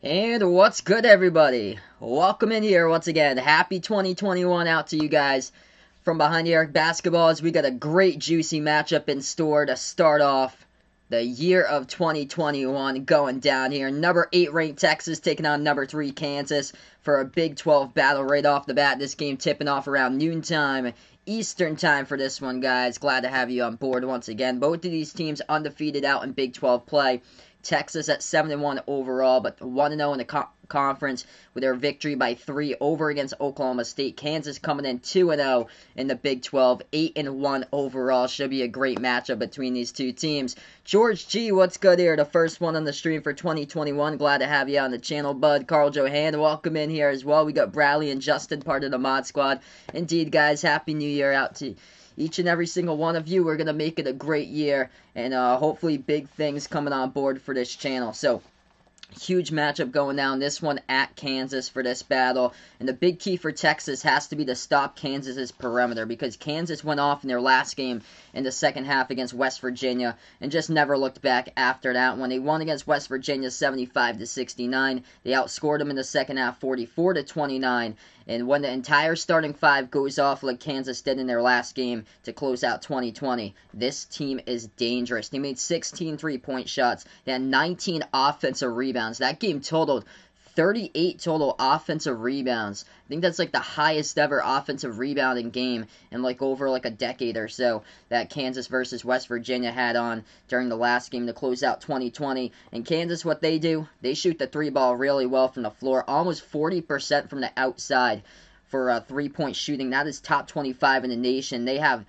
And what's good, everybody? Welcome in here once again. Happy 2021 out to you guys from Behind the Arc Basketball, as we got a great juicy matchup in store to start off the year of 2021 going down here. Number 8 ranked Texas taking on number 3 Kansas for a Big 12 battle right off the bat. This game tipping off around noontime Eastern time for this one, guys. Glad to have you on board once again. Both of these teams undefeated out in Big 12 play. Texas at 7-1 overall, but 1-0 in the conference with their victory by 3 over against Oklahoma State. Kansas coming in 2-0 in the Big 12, 8-1 overall. Should be a great matchup between these two teams. George G, what's good here? The first one on the stream for 2021. Glad to have you on the channel, bud. Carl Johan, welcome in here as well. We got Bradley and Justin, part of the mod squad. Indeed, guys, Happy New Year out to each and every single one of you. We're going to make it a great year, and hopefully big things coming on board for this channel. So, huge matchup going down. This one at Kansas for this battle. And the big key for Texas has to be to stop Kansas's perimeter, because Kansas went off in their last game in the second half against West Virginia and just never looked back after that. When they won against West Virginia 75-69, they outscored them in the second half 44-29. And when the entire starting five goes off like Kansas did in their last game to close out 2020, this team is dangerous. They made 16 three-point shots. They had 19 offensive rebounds. That game totaled 38 total offensive rebounds. I think that's like the highest ever offensive rebounding game in like over like a decade or so that Kansas versus West Virginia had on during the last game to close out 2020. And Kansas, what they do, they shoot the three ball really well from the floor, almost 40% from the outside for three-point shooting. That is top 25 in the nation. They have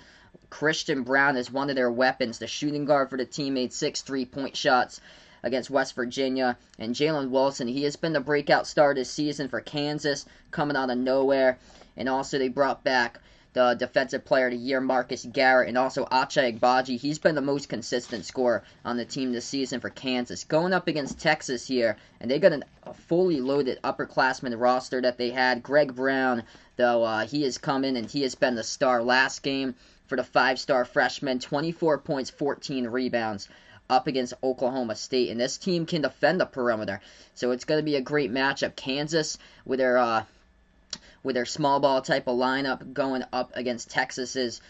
Christian Brown as one of their weapons. The shooting guard for the team made 6 three-point shots against West Virginia. And Jalen Wilson, he has been the breakout star this season for Kansas, coming out of nowhere. And also they brought back the defensive player of the year, Marcus Garrett, and also Ochai Agbaji. He's been the most consistent scorer on the team this season for Kansas. Going up against Texas here, and they got a fully loaded upperclassman roster that they had. Greg Brown, though, he has come in and he has been the star. Last game for the five-star freshman, 24 points, 14 rebounds up against Oklahoma State, and this team can defend the perimeter, so it's going to be a great matchup. Kansas with their small ball type of lineup going up against Texas's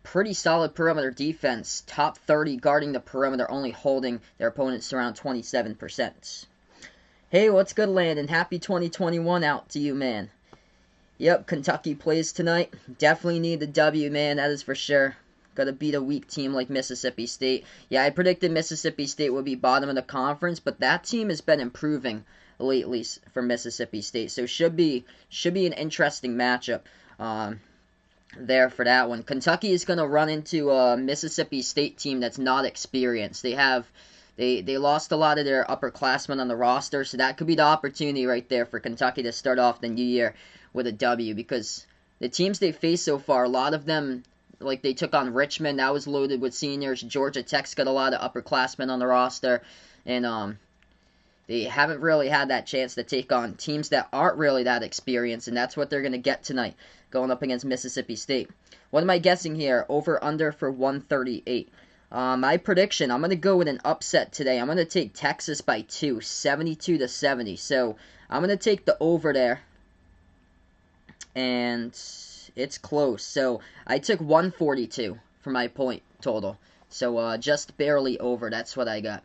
pretty solid perimeter defense, top 30 guarding the perimeter, only holding their opponents around 27%. Hey, what's good, Landon? Happy 2021 out to you, man. Yep, Kentucky plays tonight. Definitely need the W, man, that is for sure. Got to beat a weak team like Mississippi State. Yeah, I predicted Mississippi State would be bottom of the conference, but that team has been improving lately for Mississippi State. So should be an interesting matchup there for that one. Kentucky is going to run into a Mississippi State team that's not experienced. They lost a lot of their upperclassmen on the roster, so that could be the opportunity right there for Kentucky to start off the new year with a W, because the teams they faced so far, a lot of them, like they took on Richmond, that was loaded with seniors. Georgia Tech's got a lot of upperclassmen on the roster, and they haven't really had that chance to take on teams that aren't really that experienced, and that's what they're going to get tonight, going up against Mississippi State. What am I guessing here? Over under for 138. My prediction, I'm going to go with an upset today. I'm going to take Texas by 2, 72-70. So I'm going to take the over there, and it's close. So I took 142 for my point total. So just barely over. That's what I got.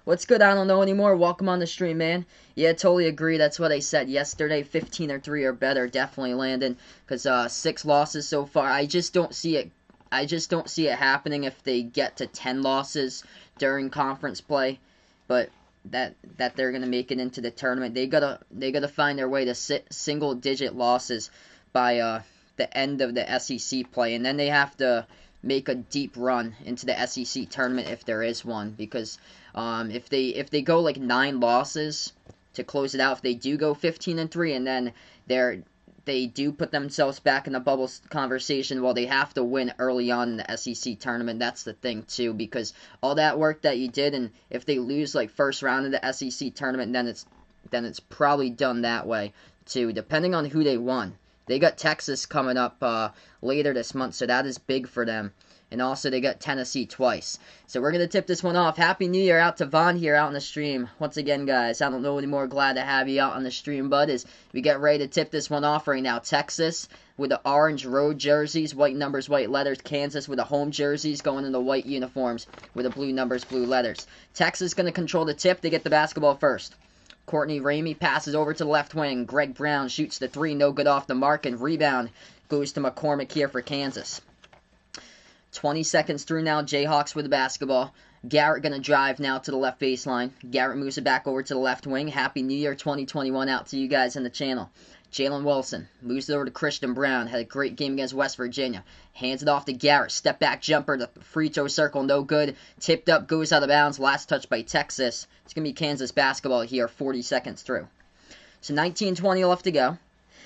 What's good? I don't know anymore. Welcome on the stream, man. Yeah, totally agree. That's what I said yesterday. 15 or 3 or better. Definitely landing. Because 6 losses so far. I just don't see it. I just don't see it happening if they get to 10 losses during conference play. But that they're gonna make it into the tournament. They gotta find their way to single digit losses by the end of the SEC play, and then they have to make a deep run into the SEC tournament if there is one, because if they go like 9 losses to close it out, if they do go 15-3 and then they do put themselves back in the bubble conversation, well, they have to win early on in the SEC tournament. That's the thing too, because all that work that you did, and if they lose like first round of the SEC tournament, then it's probably done that way too, depending on who they won. They got Texas coming up later this month, so that is big for them. And also they got Tennessee twice. So we're going to tip this one off. Happy New Year out to Vaughn here out on the stream. Once again, guys, I don't know anymore. Glad to have you out on the stream, bud, as we get ready to tip this one off right now. Texas with the orange road jerseys, white numbers, white letters. Kansas with the home jerseys going in the white uniforms with the blue numbers, blue letters. Texas going to control the tip. They get the basketball first. Courtney Ramey passes over to the left wing. Greg Brown shoots the three, no good off the mark, and rebound goes to McCormick here for Kansas. 20 seconds through now, Jayhawks with the basketball. Garrett going to drive now to the left baseline. Garrett moves it back over to the left wing. Happy New Year 2021 out to you guys in the channel. Jalen Wilson moves it over to Christian Brown. Had a great game against West Virginia. Hands it off to Garrett. Step back jumper. The free throw circle, no good. Tipped up, goes out of bounds. Last touch by Texas. It's going to be Kansas basketball here 40 seconds through. So 19-20 left to go.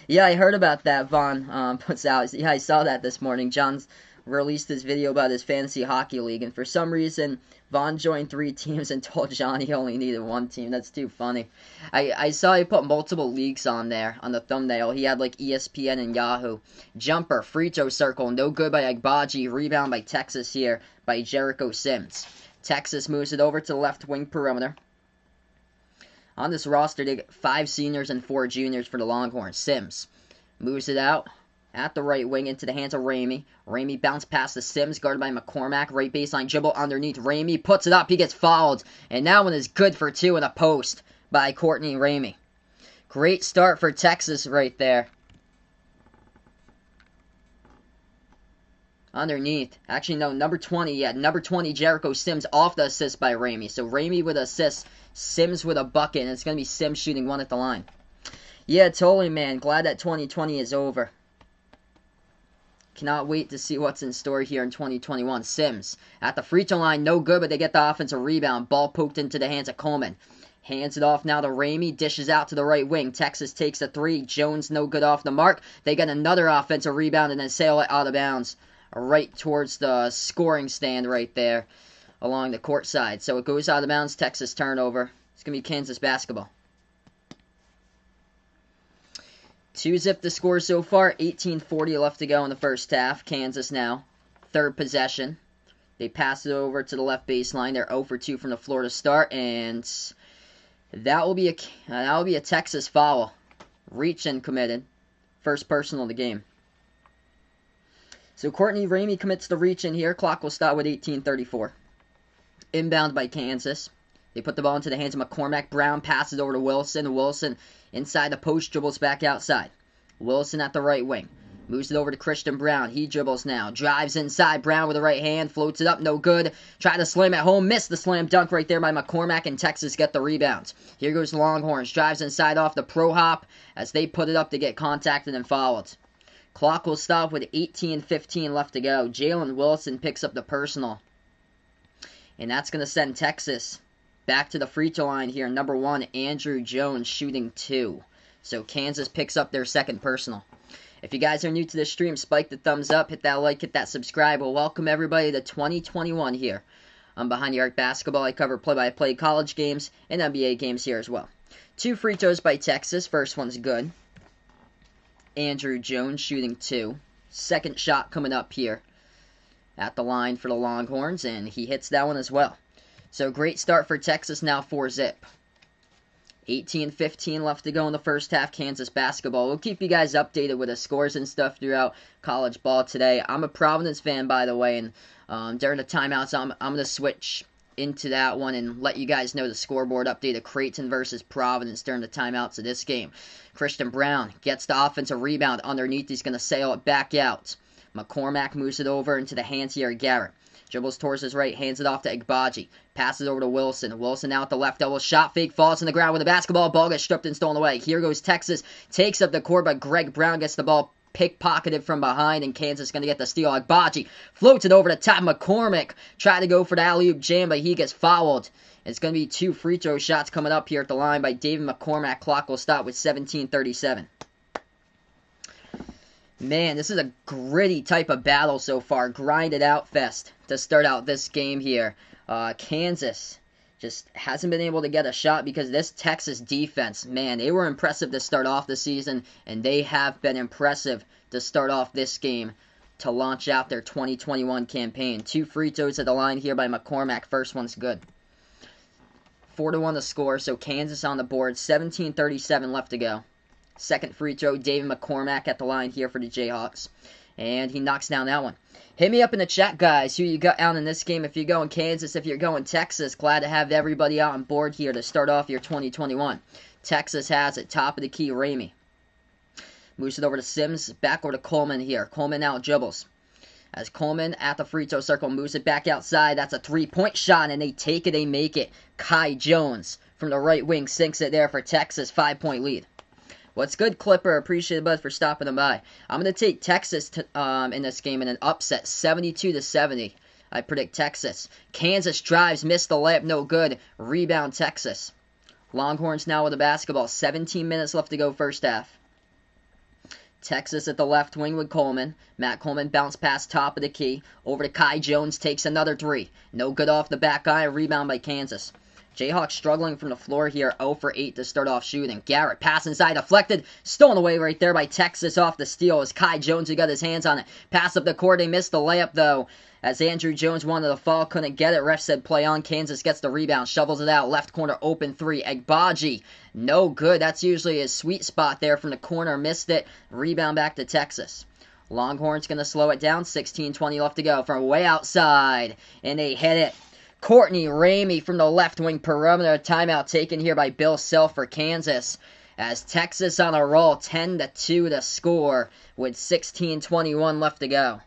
Yeah, I heard about that, Vaughn puts out. Yeah, I saw that this morning. John's released his video about his fantasy hockey league, and for some reason, Vaughn joined 3 teams and told John he only needed 1 team. That's too funny. I saw he put multiple leagues on there on the thumbnail. He had like ESPN and Yahoo. Jumper, free throw circle, no good by Agbaji. Rebound by Texas here by Jericho Sims. Texas moves it over to the left wing perimeter. On this roster, they get 5 seniors and 4 juniors for the Longhorns. Sims moves it out at the right wing into the hands of Ramey. Ramey bounced past the Sims, guarded by McCormack. Right baseline dribble underneath. Ramey puts it up. He gets fouled. And that one is good for 2 in a post by Courtney Ramey. Great start for Texas right there. Underneath. Actually, no, number 20. Yeah, number 20, Jericho Sims off the assist by Ramey. So Ramey with assist, Sims with a bucket, and it's going to be Sims shooting 1 at the line. Yeah, totally, man. Glad that 2020 is over. Cannot wait to see what's in store here in 2021. Sims at the free throw line, no good, but they get the offensive rebound. Ball poked into the hands of Coleman. Hands it off now to Ramey. Dishes out to the right wing. Texas takes the 3. Jones no good off the mark. They get another offensive rebound and then sail it out of bounds right towards the scoring stand right there along the court side. So it goes out of bounds. Texas turnover. It's going to be Kansas basketball. 2-zip the score so far. 18:40 left to go in the first half. Kansas now. 3rd possession. They pass it over to the left baseline. They're 0 for 2 from the floor to start, and that will be a Texas foul. Reach and committed. First personal of the game. So Courtney Ramey commits the reach in here. Clock will start with 18:34. Inbound by Kansas. They put the ball into the hands of McCormack. Brown passes over to Wilson. Wilson inside the post, dribbles back outside. Wilson at the right wing. Moves it over to Christian Brown. He dribbles now. Drives inside. Brown with the right hand. Floats it up. No good. Tried to slam at home. Missed the slam dunk right there by McCormack. And Texas get the rebounds. Here goes Longhorns. Drives inside off the pro hop as they put it up to get contacted and fouled. Clock will stop with 18:15 left to go. Jalen Wilson picks up the personal. And that's going to send Texas back to the free throw line here. Number 1, Andrew Jones shooting 2. So Kansas picks up their 2nd personal. If you guys are new to this stream, spike the thumbs up, hit that like, hit that subscribe. We'll welcome everybody to 2021 here. I'm Behind the Arc Basketball. I cover play-by-play college games and NBA games here as well. 2 free throws by Texas. First one's good. Andrew Jones shooting 2. 2nd shot coming up here at the line for the Longhorns, and he hits that one as well. So great start for Texas, now 4-zip. 18:15 left to go in the first half, Kansas basketball. We'll keep you guys updated with the scores and stuff throughout college ball today. I'm a Providence fan, by the way, and during the timeouts, I'm going to switch into that one and let you guys know the scoreboard update of Creighton versus Providence during the timeouts of this game. Christian Brown gets the offensive rebound underneath. He's going to sail it back out. McCormack moves it over into the hands here of Garrett. Dribbles towards his right, hands it off to Agbaji. Passes over to Wilson. Wilson now at the left double. Shot fake, falls on the ground with the basketball. Ball gets stripped and stolen away. Here goes Texas. Takes up the court, but Greg Brown gets the ball pickpocketed from behind, and Kansas is going to get the steal. Agbaji floats it over the top. McCormick tried to go for the alley-oop jam, but he gets fouled. It's going to be 2 free throw shots coming up here at the line by David McCormack. Clock will stop with 17:37. Man, this is a gritty type of battle so far. Grinded out fest to start out this game here. Kansas just hasn't been able to get a shot because this Texas defense, man, they were impressive to start off the season, and they have been impressive to start off this game to launch out their 2021 campaign. 2 free throws at the line here by McCormack. First one's good. 4-1 the score, so Kansas on the board. 17:37 left to go. Second free throw, David McCormack at the line here for the Jayhawks. And he knocks down that one. Hit me up in the chat, guys, who you got out in this game. If you're going Kansas, if you're going Texas, glad to have everybody out on board here to start off your 2021. Texas has it. Top of the key, Ramey. Moves it over to Sims. Back over to Coleman here. Coleman now dribbles. As Coleman at the free throw circle moves it back outside. That's a three-point shot, and they take it, they make it. Kai Jones from the right wing sinks it there for Texas. 5-point lead. What's good, Clipper? Appreciate it, bud, for stopping them by. I'm going to take Texas in this game in an upset, 72-70. I predict Texas. Kansas drives, missed the layup, no good. Rebound, Texas. Longhorns now with the basketball. 17 minutes left to go first half. Texas at the left wing with Coleman. Matt Coleman bounced past top of the key. Over to Kai Jones, takes another three. No good off the back iron. Rebound by Kansas. Jayhawks struggling from the floor here, 0 for 8 to start off shooting. Garrett, pass inside, deflected, stolen away right there by Texas off the steal as Kai Jones, who got his hands on it. Pass up the court, they missed the layup though. As Andrew Jones wanted to fall, couldn't get it. Ref said play on. Kansas gets the rebound, shovels it out. Left corner, open three. Agbaji, no good. That's usually his sweet spot there from the corner. Missed it. Rebound back to Texas. Longhorns going to slow it down. 16:20 left to go from way outside. And they hit it. Courtney Ramey from the left wing perimeter. Timeout taken here by Bill Self for Kansas. As Texas on a roll. 10-2 to score with 16:21 left to go.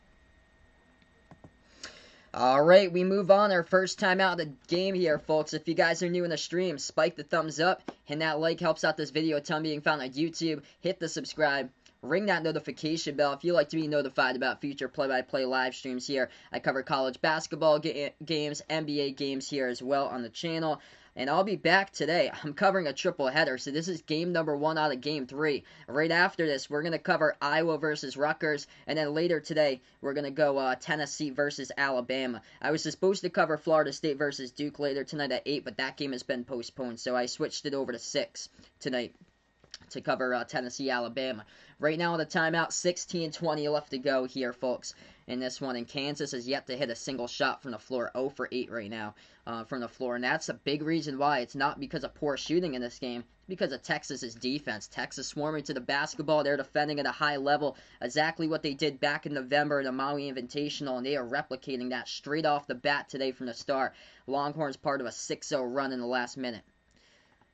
Alright, we move on. Our first time out of the game here, folks. If you guys are new in the stream, spike the thumbs up. Hitting that like helps out this video a ton being found on YouTube. Hit the subscribe. Ring that notification bell if you like to be notified about future play-by-play live streams here. I cover college basketball games, NBA games here as well on the channel. And I'll be back today. I'm covering a triple header, so this is game number 1 out of game 3. Right after this, we're going to cover Iowa versus Rutgers, and then later today, we're going to go Tennessee versus Alabama. I was supposed to cover Florida State versus Duke later tonight at 8, but that game has been postponed, so I switched it over to 6 tonight to cover Tennessee, Alabama. Right now, the timeout, 16:20 left to go here, folks, in this one. And Kansas has yet to hit a single shot from the floor, 0 for 8 right now from the floor. And that's a big reason why. It's not because of poor shooting in this game. It's because of Texas's defense. Texas swarming to the basketball. They're defending at a high level. Exactly what they did back in November in the Maui Invitational. And they are replicating that straight off the bat today from the start. Longhorns part of a 6-0 run in the last minute.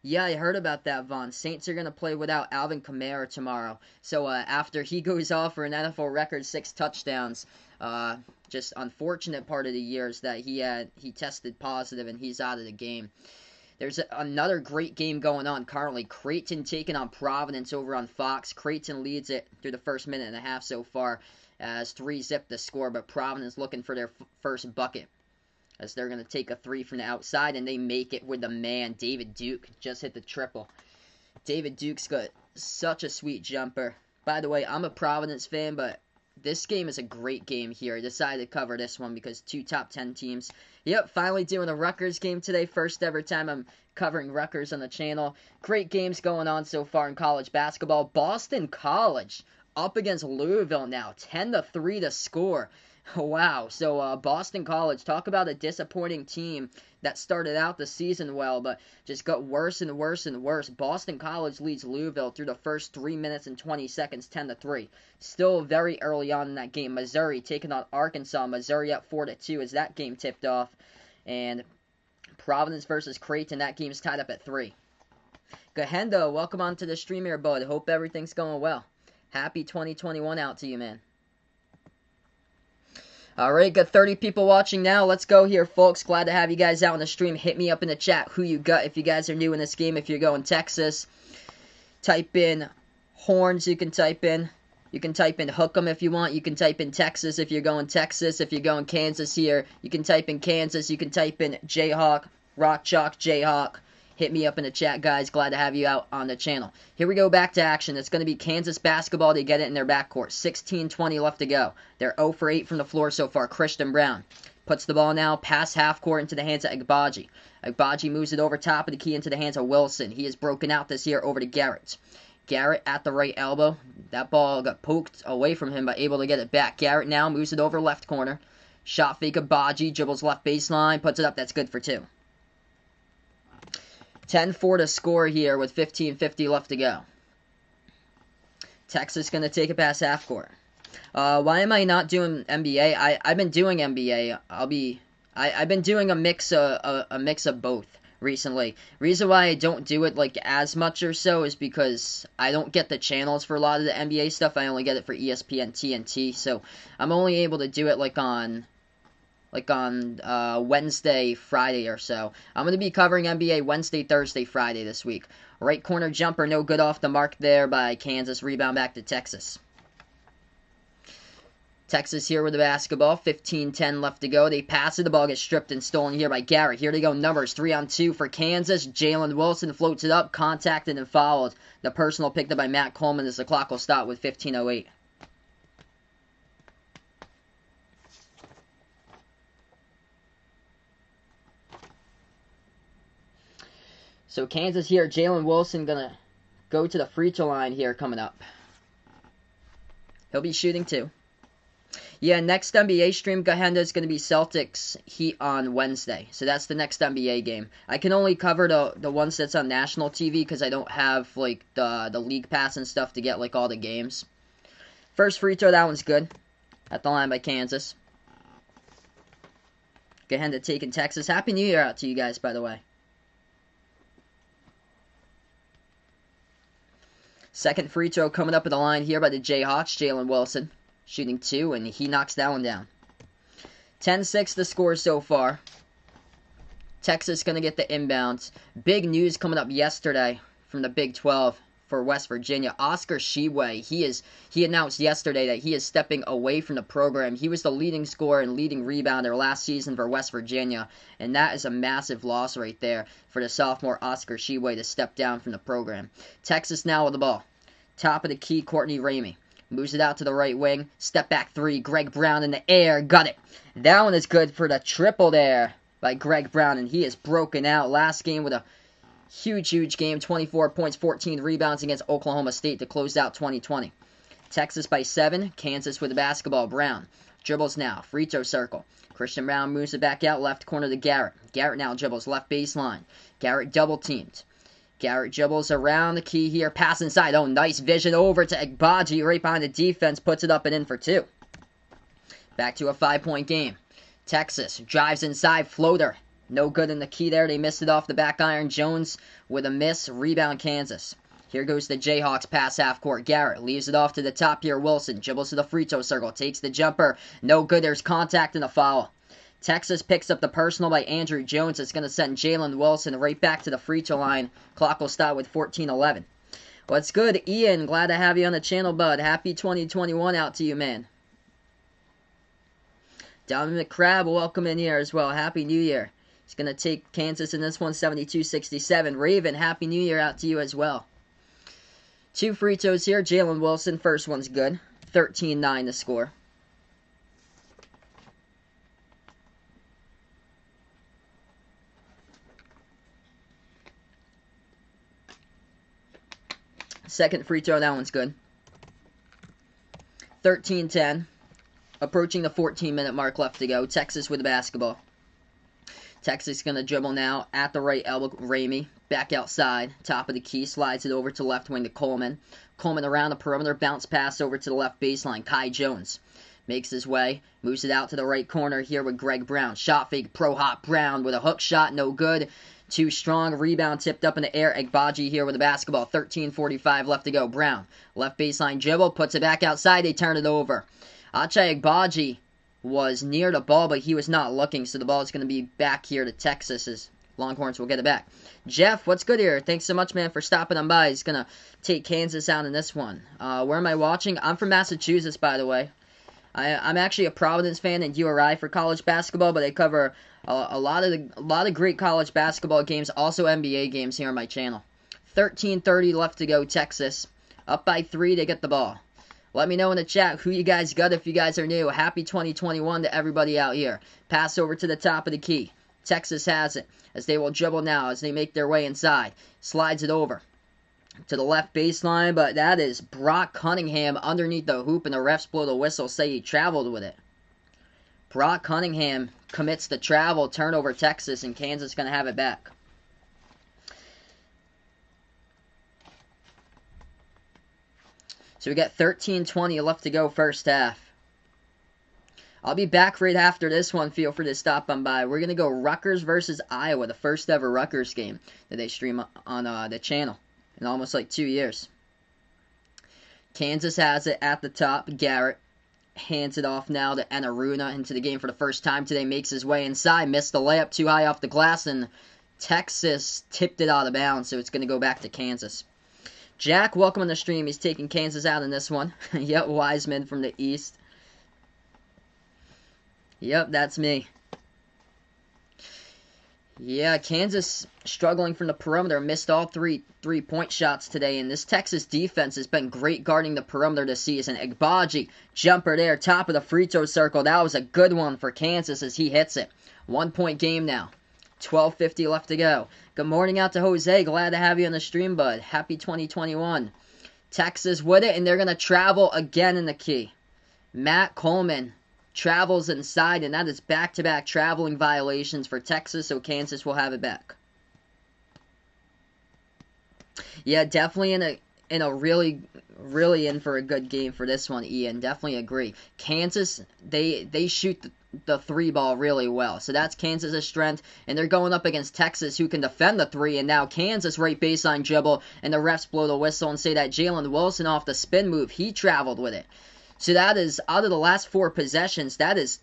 Yeah, I heard about that, Vaughn. Saints are going to play without Alvin Kamara tomorrow. So after he goes off for an NFL record 6 touchdowns, just unfortunate part of the year is that he tested positive and he's out of the game. There's another great game going on currently. Creighton taking on Providence over on Fox. Creighton leads it through the first minute and a half so far as 3-zip the score, but Providence looking for their first bucket, as they're going to take a 3 from the outside, and they make it with the man. David Duke just hit the triple. David Duke's got such a sweet jumper. By the way, I'm a Providence fan, but this game is a great game here. I decided to cover this one because 2 top 10 teams. Yep, finally doing a Rutgers game today. First ever time I'm covering Rutgers on the channel. Great games going on so far in college basketball. Boston College up against Louisville now. 10-3 to score. Wow, so Boston College, talk about a disappointing team that started out the season well, but just got worse and worse and worse. Boston College leads Louisville through the first 3 minutes and 20 seconds, 10-3. Still very early on in that game. Missouri taking on Arkansas. Missouri up 4-2 as that game tipped off. And Providence versus Creighton, that game's tied up at 3. Gahendo, welcome on to the stream here, bud. Hope everything's going well. Happy 2021 out to you, man. Alright, got 30 people watching now. Let's go here, folks. Glad to have you guys out on the stream. Hit me up in the chat who you got if you guys are new in this game. If you're going Texas, type in Horns. You can type in Hook'em if you want. You can type in Texas if you're going Texas. If you're going Kansas here, you can type in Kansas. You can type in Jayhawk, Rock Chalk, Jayhawk. Hit me up in the chat, guys. Glad to have you out on the channel. Here we go back to action. It's going to be Kansas basketball. They get it in their backcourt. 16:20 left to go. They're 0 for 8 from the floor so far. Christian Brown puts the ball now past half court into the hands of Agbaji. Agbaji moves it over top of the key into the hands of Wilson. He is broken out this year over to Garrett. Garrett at the right elbow. That ball got poked away from him, but able to get it back. Garrett now moves it over left corner. Shot fake Agbaji, dribbles left baseline, puts it up. That's good for 2. 10-4 to score here with 15:50 left to go. Texas going to take it past half court. Why am I not doing NBA? I've been doing NBA. I've been doing a mix of both recently. Reason why I don't do it like as much or so is because I don't get the channels for a lot of the NBA stuff. I only get it for ESPN TNT, so I'm only able to do it like on Wednesday, Friday or so. I'm going to be covering NBA Wednesday, Thursday, Friday this week. Right corner jumper, no good, off the mark there by Kansas. Rebound back to Texas. Texas here with the basketball. 15-10 left to go. They pass it. The ball gets stripped and stolen here by Garrett. Here they go. Numbers 3-on-2 for Kansas. Jalen Wilson floats it up. Contacted and fouled. The personal picked up by Matt Coleman as the clock will stop with 15:08. So Kansas here. Jalen Wilson going to go to the free throw line here coming up. He'll be shooting 2. Yeah, next NBA stream, Gahenda, is going to be Celtics Heat on Wednesday. So that's the next NBA game. I can only cover the ones that's on national TV because I don't have, like, the league pass and stuff to get, like, all the games. First free throw, that one's good. At the line by Kansas. Gahenda taking Texas. Happy New Year out to you guys, by the way. Second free throw coming up at the line here by the Jayhawks, Jalen Wilson. Shooting 2, and he knocks that one down. 10-6 the score so far. Texas going to get the inbounds. Big news coming up yesterday from the Big 12 for West Virginia. Oscar Tshiebwe, he announced yesterday that he is stepping away from the program. He was the leading scorer and leading rebounder last season for West Virginia, and that is a massive loss right there for the sophomore Oscar Tshiebwe to step down from the program. Texas now with the ball. Top of the key, Courtney Ramey. Moves it out to the right wing. Step back 3. Greg Brown in the air. Got it. That one is good for the triple there by Greg Brown. And he is broken out. Last game with a huge game. 24 points, 14 rebounds against Oklahoma State to close out 2020. Texas by 7. Kansas with the basketball. Brown dribbles now. Free throw circle. Christian Brown moves it back out. Left corner to Garrett. Garrett now dribbles left baseline. Garrett double teamed. Garrett dribbles around the key here. Pass inside. Oh, nice vision over to Agbaji right behind the defense. Puts it up and in for 2. Back to a 5-point game. Texas drives inside. Floater. No good in the key there. They missed it off the back iron. Jones with a miss. Rebound Kansas. Here goes the Jayhawks pass half court. Garrett leaves it off to the top here. Wilson dribbles to the free throw circle. Takes the jumper. No good. There's contact and a foul. Texas picks up the personal by Andrew Jones. It's going to send Jalen Wilson right back to the free throw line. Clock will stop with 14:11. What's good, Ian? Glad to have you on the channel, bud. Happy 2021 out to you, man. Dominic McCrab, welcome in here as well. Happy New Year. He's going to take Kansas in this one, 72-67. Raven, Happy New Year out to you as well. 2 free throws here. Jalen Wilson, first one's good. 13-9 to score. Second free throw, that one's good. 13-10. Approaching the 14-minute mark left to go. Texas with the basketball. Texas going to dribble now at the right elbow. Ramey back outside. Top of the key. Slides it over to left wing to Coleman. Coleman around the perimeter. Bounce pass over to the left baseline. Kai Jones makes his way. Moves it out to the right corner here with Greg Brown. Shot fake. Pro hop Brown with a hook shot. No good. Too strong. Rebound tipped up in the air. Agbaji here with the basketball. 13:45 left to go. Brown. Left baseline dribble. Puts it back outside. They turn it over. Ochai Agbaji was near the ball, but he was not looking. So the ball is going to be back here to Texas as Longhorns will get it back. Jeff, what's good here? Thanks so much, man, for stopping on by. He's going to take Kansas out in this one. Where am I watching? I'm from Massachusetts, by the way. I'm actually a Providence fan and URI for college basketball, but they cover a lot of great college basketball games, also NBA games here on my channel. 13:30 left to go, Texas. Up by 3, they get the ball. Let me know in the chat who you guys got if you guys are new. Happy 2021 to everybody out here. Pass over to the top of the key. Texas has it as they will dribble now as they make their way inside. Slides it over. to the left baseline, but that is Brock Cunningham underneath the hoop, and the refs blow the whistle, say he traveled with it. Brock Cunningham commits the travel, turnover Texas, and Kansas going to have it back. So we got 13:20 left to go first half. I'll be back right after this one. Feel free to stop on by. We're going to go Rutgers versus Iowa, the first ever Rutgers game that they stream on the channel in almost like 2 years. Kansas has it at the top. Garrett hands it off now to Enaruna into the game for the first time today. Makes his way inside. Missed the layup too high off the glass, and Texas tipped it out of bounds, so it's going to go back to Kansas. Jack, welcome on the stream. He's taking Kansas out in this one. Yep, Wiseman from the East. Yep, that's me. Yeah, Kansas struggling from the perimeter. Missed all three-point shots today. And this Texas defense has been great guarding the perimeter this season. Agbaji, jumper there, top of the free throw circle. That was a good one for Kansas as he hits it. 1 point game now. 12:50 left to go. Good morning out to Jose. Glad to have you on the stream, bud. Happy 2021. Texas with it, and they're going to travel again in the key. Matt Coleman travels inside, and that is back-to-back traveling violations for Texas, so Kansas will have it back. Yeah, definitely in a really in for a good game for this one, Ian. Definitely agree. Kansas, they shoot the three ball really well, so that's Kansas' strength, and they're going up against Texas, who can defend the three, and now Kansas right baseline dribble, and the refs blow the whistle and say that Jalen Wilson off the spin move, he traveled with it. So that is, out of the last 4 possessions, that is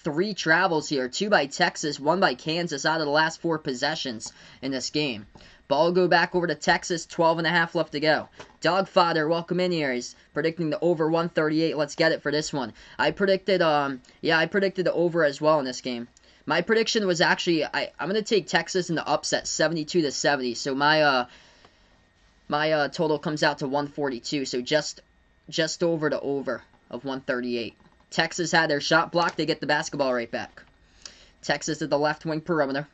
3 travels here. 2 by Texas, 1 by Kansas out of the last 4 possessions in this game. Ball will go back over to Texas, 12.5 left to go. Dogfather, welcome in here. He's predicting the over 138. Let's get it for this one. I predicted the over as well in this game. My prediction was actually, I'm going to take Texas in the upset, 72-70. So my total comes out to 142. So just over the over of 138. Texas had their shot blocked. They get the basketball right back. Texas at the left wing perimeter.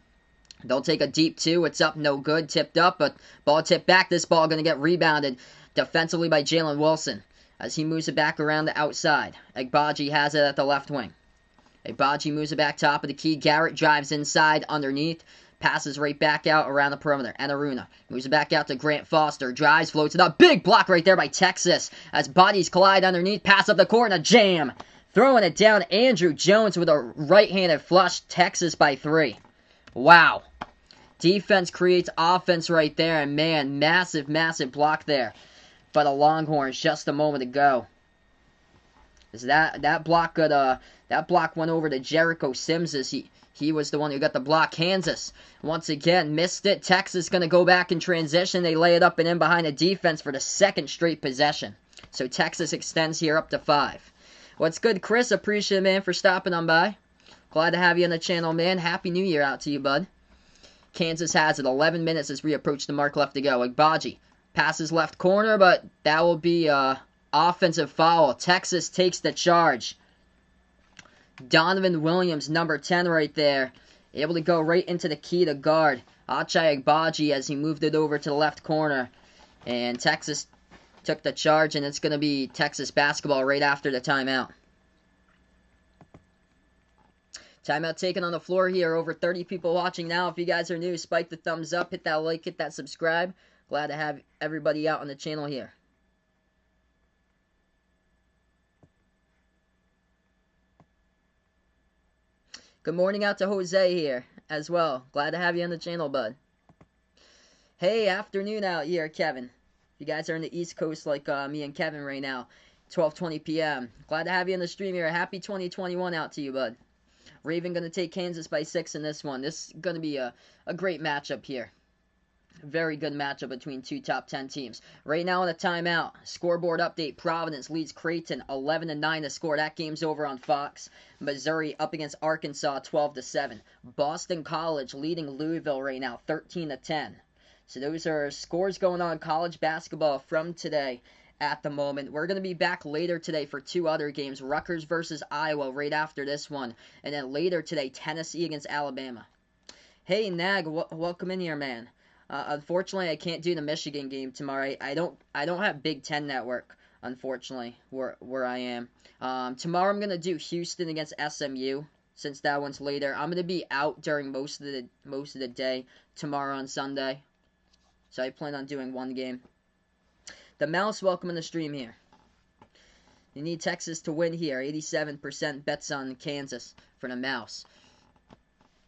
They'll take a deep 2. It's up, no good. Tipped up, but ball tipped back. This ball going to get rebounded defensively by Jalen Wilson as he moves it back around the outside. Agbaji has it at the left wing. Agbaji moves it back top of the key. Garrett drives inside underneath. Passes right back out around the perimeter. Enaruna moves it back out to Grant Foster. Drives, floats it up. Big block right there by Texas as bodies collide underneath. Pass up the court and a jam. Throwing it down. Andrew Jones with a right-handed flush. Texas by 3. Wow. Defense creates offense right there. And man, massive block there by the Longhorns just a moment ago. That block went over to Jericho Sims as he was the one who got the block. Kansas, once again, missed it. Texas going to go back in transition. They lay it up and in behind the defense for the 2nd straight possession. So Texas extends here up to 5. What's good, Chris? Appreciate it, man, for stopping on by. Glad to have you on the channel, man. Happy New Year out to you, bud. Kansas has it. 11 minutes as we approach the mark left to go. Agbaji passes left corner, but that will be offensive foul. Texas takes the charge. Donovan Williams, number 10 right there, able to go right into the key to guard Ochai Agbaji as he moved it over to the left corner. And Texas took the charge, and it's going to be Texas basketball right after the timeout. Timeout taken on the floor here. Over 30 people watching now. If you guys are new, spike the thumbs up, hit that like, hit that subscribe. Glad to have everybody out on the channel here. Good morning out to Jose here as well. Glad to have you on the channel, bud. Hey, afternoon out here, Kevin. If you guys are in the East Coast like me and Kevin right now, 12:20 p.m. Glad to have you on the stream here. Happy 2021 out to you, bud. Raven going to take Kansas by 6 in this one. This is going to be a great matchup here. Very good matchup between 2 top 10 teams. Right now on a timeout. Scoreboard update. Providence leads Creighton 11-9 to score. That game's over on Fox. Missouri up against Arkansas 12-7. Boston College leading Louisville right now 13-10. So those are scores going on in college basketball from today at the moment. We're going to be back later today for 2 other games. Rutgers versus Iowa right after this one. And then later today, Tennessee against Alabama. Hey, Nag, welcome in here, man. Unfortunately, I can't do the Michigan game tomorrow. I don't have Big Ten Network, unfortunately, where I am. Tomorrow I'm gonna do Houston against SMU. Since that one's later, I'm gonna be out during most of the day tomorrow on Sunday. So I plan on doing one game. The Mouse, welcome in the stream here. You need Texas to win here. 87% bets on Kansas for the Mouse.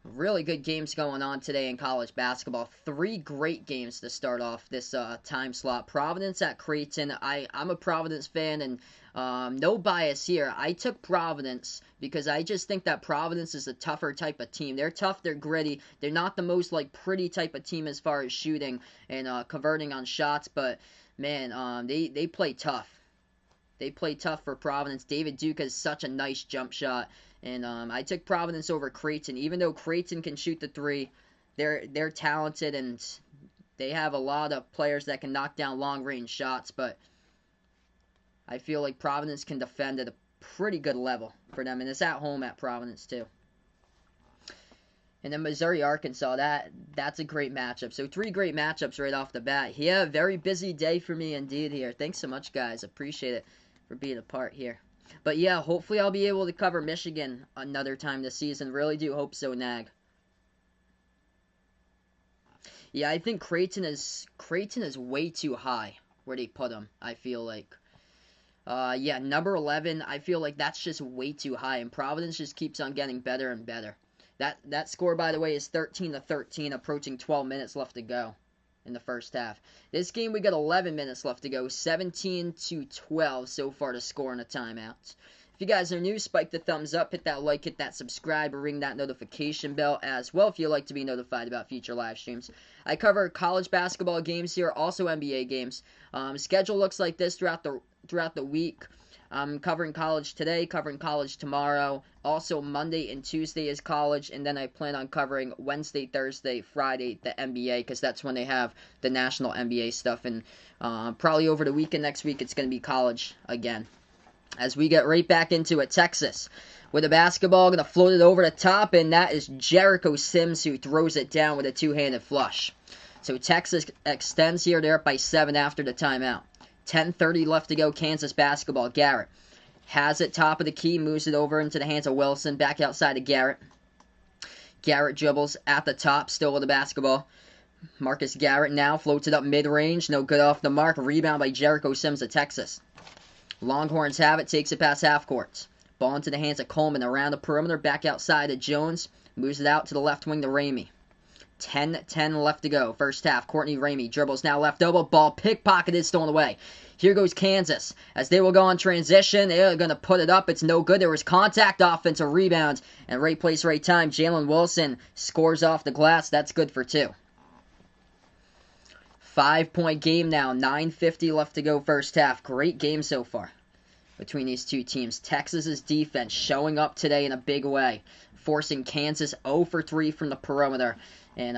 Really good games going on today in college basketball. 3 great games to start off this time slot. Providence at Creighton. I'm a Providence fan, and no bias here. I took Providence because I just think that Providence is a tougher type of team. They're tough, they're gritty. They're not the most pretty type of team as far as shooting and converting on shots, but man, they play tough. They play tough for Providence. David Duke has such a nice jump shot. And I took Providence over Creighton. Even though Creighton can shoot the 3, they're talented and they have a lot of players that can knock down long-range shots. But I feel like Providence can defend at a pretty good level for them. And it's at home at Providence, too. And then Missouri-Arkansas, that's a great matchup. So 3 great matchups right off the bat. Yeah, very busy day for me indeed here. Thanks so much, guys. Appreciate it for being a part here. But yeah, hopefully I'll be able to cover Michigan another time this season. Really do hope so, Nag. Yeah, I think Creighton is way too high where they put them, I feel like. Yeah, number 11, I feel like that's just way too high, and Providence just keeps on getting better and better. That score, by the way, is 13-13, approaching 12 minutes left to go in the first half. This game, we got 11 minutes left to go, 17-12 so far to score in a timeout. If you guys are new, spike the thumbs up, hit that like, hit that subscribe, or ring that notification bell as well if you'd like to be notified about future live streams. I cover college basketball games here, also NBA games. Schedule looks like this throughout the week. I'm covering college today, covering college tomorrow. Also, Monday and Tuesday is college, and then I plan on covering Wednesday, Thursday, Friday, the NBA, because that's when they have the national NBA stuff. And probably over the weekend next week, it's going to be college again. As we get right back into it, Texas with a basketball, going to float it over the top, and that is Jericho Sims who throws it down with a two-handed flush. So Texas extends here. They're up by 7 after the timeout. 10:30 left to go, Kansas basketball. Garrett has it, top of the key, moves it over into the hands of Wilson, back outside of Garrett. Garrett dribbles at the top, still with the basketball. Marcus Garrett now floats it up mid-range, no good off the mark. Rebound by Jericho Sims of Texas. Longhorns have it, takes it past half court. Ball into the hands of Coleman, around the perimeter, back outside of Jones. Moves it out to the left wing to Ramey. 10-10 left to go. First half, Courtney Ramey dribbles now left elbow. Ball pickpocketed, stolen away. Here goes Kansas. As they will go on transition, they're going to put it up. It's no good. There was contact, offensive rebound. And right place, right time. Jalen Wilson scores off the glass. That's good for 2. 5-point game now. 9:50 left to go first half. Great game so far between these two teams. Texas's defense showing up today in a big way, forcing Kansas 0 for 3 from the perimeter. And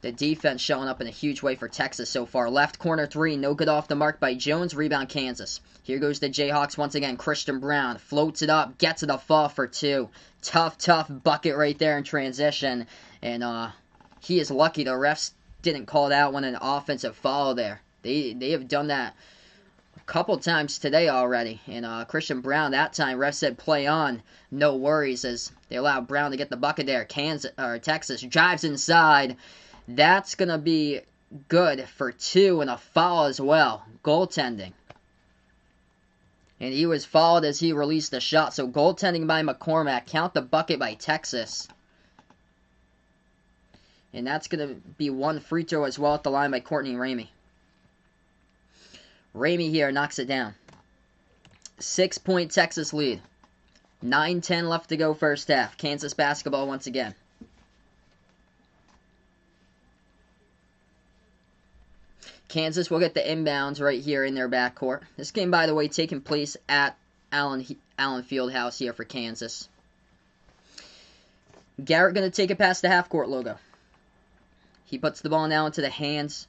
the defense showing up in a huge way for Texas so far. Left corner 3, no good off the mark by Jones. Rebound Kansas. Here goes the Jayhawks once again. Christian Brown floats it up, gets it a fall for 2. Tough bucket right there in transition. And he is lucky the refs didn't call it out when an offensive foul there. They have done that a couple times today already. And Christian Brown, that time, ref said play on. No worries as they allowed Brown to get the bucket there. Texas drives inside. That's going to be good for 2 and a foul as well. Goaltending. And he was fouled as he released the shot. So goaltending by McCormack. Count the bucket by Texas. And that's going to be 1 free throw as well at the line by Courtney Ramey. Ramey here knocks it down. 6-point Texas lead. 9:10 left to go first half. Kansas basketball once again. Kansas will get the inbounds right here in their backcourt. This game, by the way, taking place at Allen Fieldhouse here for Kansas. Garrett going to take it past the half-court logo. He puts the ball now into the hands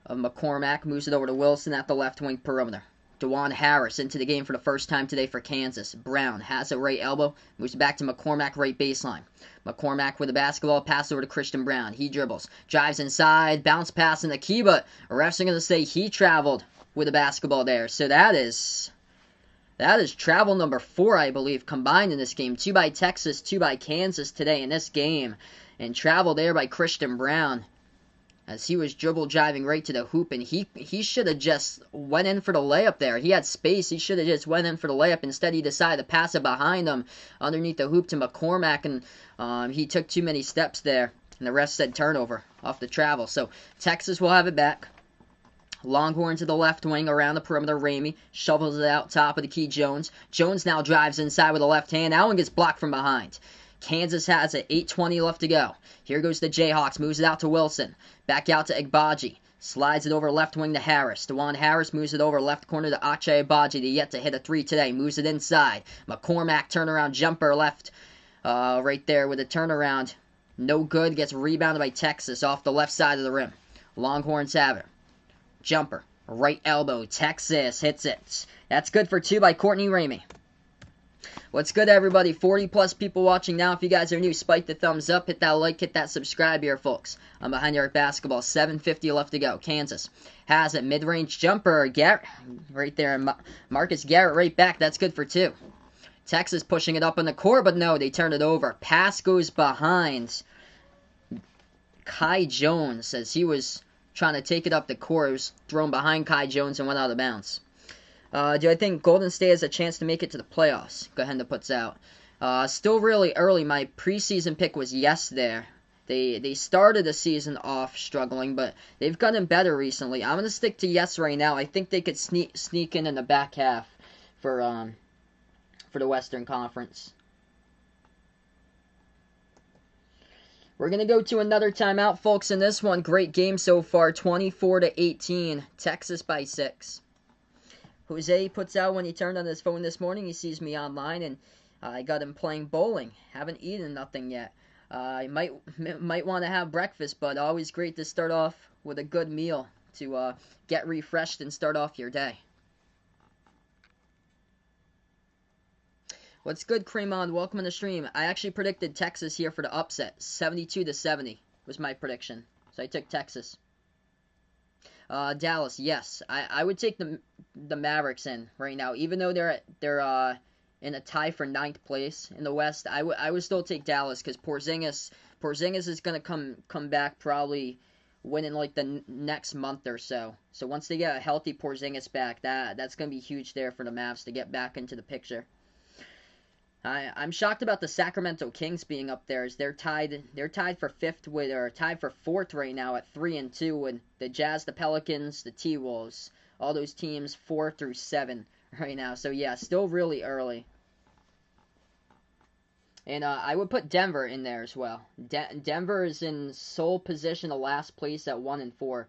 of McCormack. Moves it over to Wilson at the left wing perimeter. DeJuan Harris into the game for the first time today for Kansas. Brown has a right elbow, moves back to McCormack, right baseline. McCormack with the basketball, pass over to Christian Brown. He dribbles, drives inside, bounce pass in the key, but refs are going to say he traveled with the basketball there. So that is travel number 4, I believe, combined in this game. 2 by Texas, 2 by Kansas today in this game. And travel there by Christian Brown, as he was dribble driving right to the hoop, and he should have just went in for the layup there. He had space. He should have just went in for the layup. Instead, he decided to pass it behind him underneath the hoop to McCormack, and he took too many steps there, and the ref said turnover off the travel. So Texas will have it back. Longhorns to the left wing around the perimeter. Ramey shovels it out top of the key. Jones now drives inside with the left hand. That one gets blocked from behind. Kansas has it. 8:20 left to go. Here goes the Jayhawks. Moves it out to Wilson. Back out to Agbaji. Slides it over left wing to Harris. DeJuan Harris moves it over left corner to Ache Agbaji. They yet to hit a 3 today. Moves it inside. McCormack turnaround jumper left. Right there with a turnaround. No good. Gets rebounded by Texas off the left side of the rim. Longhorns have it. Jumper. Right elbow. Texas hits it. That's good for 2 by Courtney Ramey. What's good, everybody? 40-plus people watching now. If you guys are new, spike the thumbs up. Hit that like, hit that subscribe here, folks. I'm Behind the Arc Basketball. 7:50 left to go. Kansas has it. Mid-range jumper. Garrett right there. Marcus Garrett right back. That's good for 2. Texas pushing it up in the court, but no, they turn it over. Pass goes behind Kai Jones as he was trying to take it up the court. It was thrown behind Kai Jones and went out of bounds. Do I think Golden State has a chance to make it to the playoffs? Gahenda puts out. Still really early. My preseason pick was yes there. They started the season off struggling, but they've gotten better recently. I'm going to stick to yes right now. I think they could sneak in the back half for the Western Conference. We're going to go to another timeout, folks, in this one. Great game so far, 24-18, Texas by 6. Jose puts out when he turned on his phone this morning, he sees me online, and I got him playing bowling. Haven't eaten nothing yet. I might want to have breakfast, but always great to start off with a good meal to get refreshed and start off your day. What's good, Cremon? Welcome to the stream. I actually predicted Texas here for the upset. 72-70 was my prediction. So I took Texas. Dallas, yes. I would take the Mavericks in right now. Even though they're in a tie for 9th place in the West, I would still take Dallas because Porzingis is going to come back probably within like the next month or so. So once they get a healthy Porzingis back, that's going to be huge there for the Mavs to get back into the picture. I'm shocked about the Sacramento Kings being up there, as they're tied for 5th with, or tied for 4th right now at 3-2, and the Jazz, the Pelicans, the T-Wolves, all those teams 4 through 7 right now. So yeah, still really early. And I would put Denver in there as well. Denver is in sole position of last place at 1-4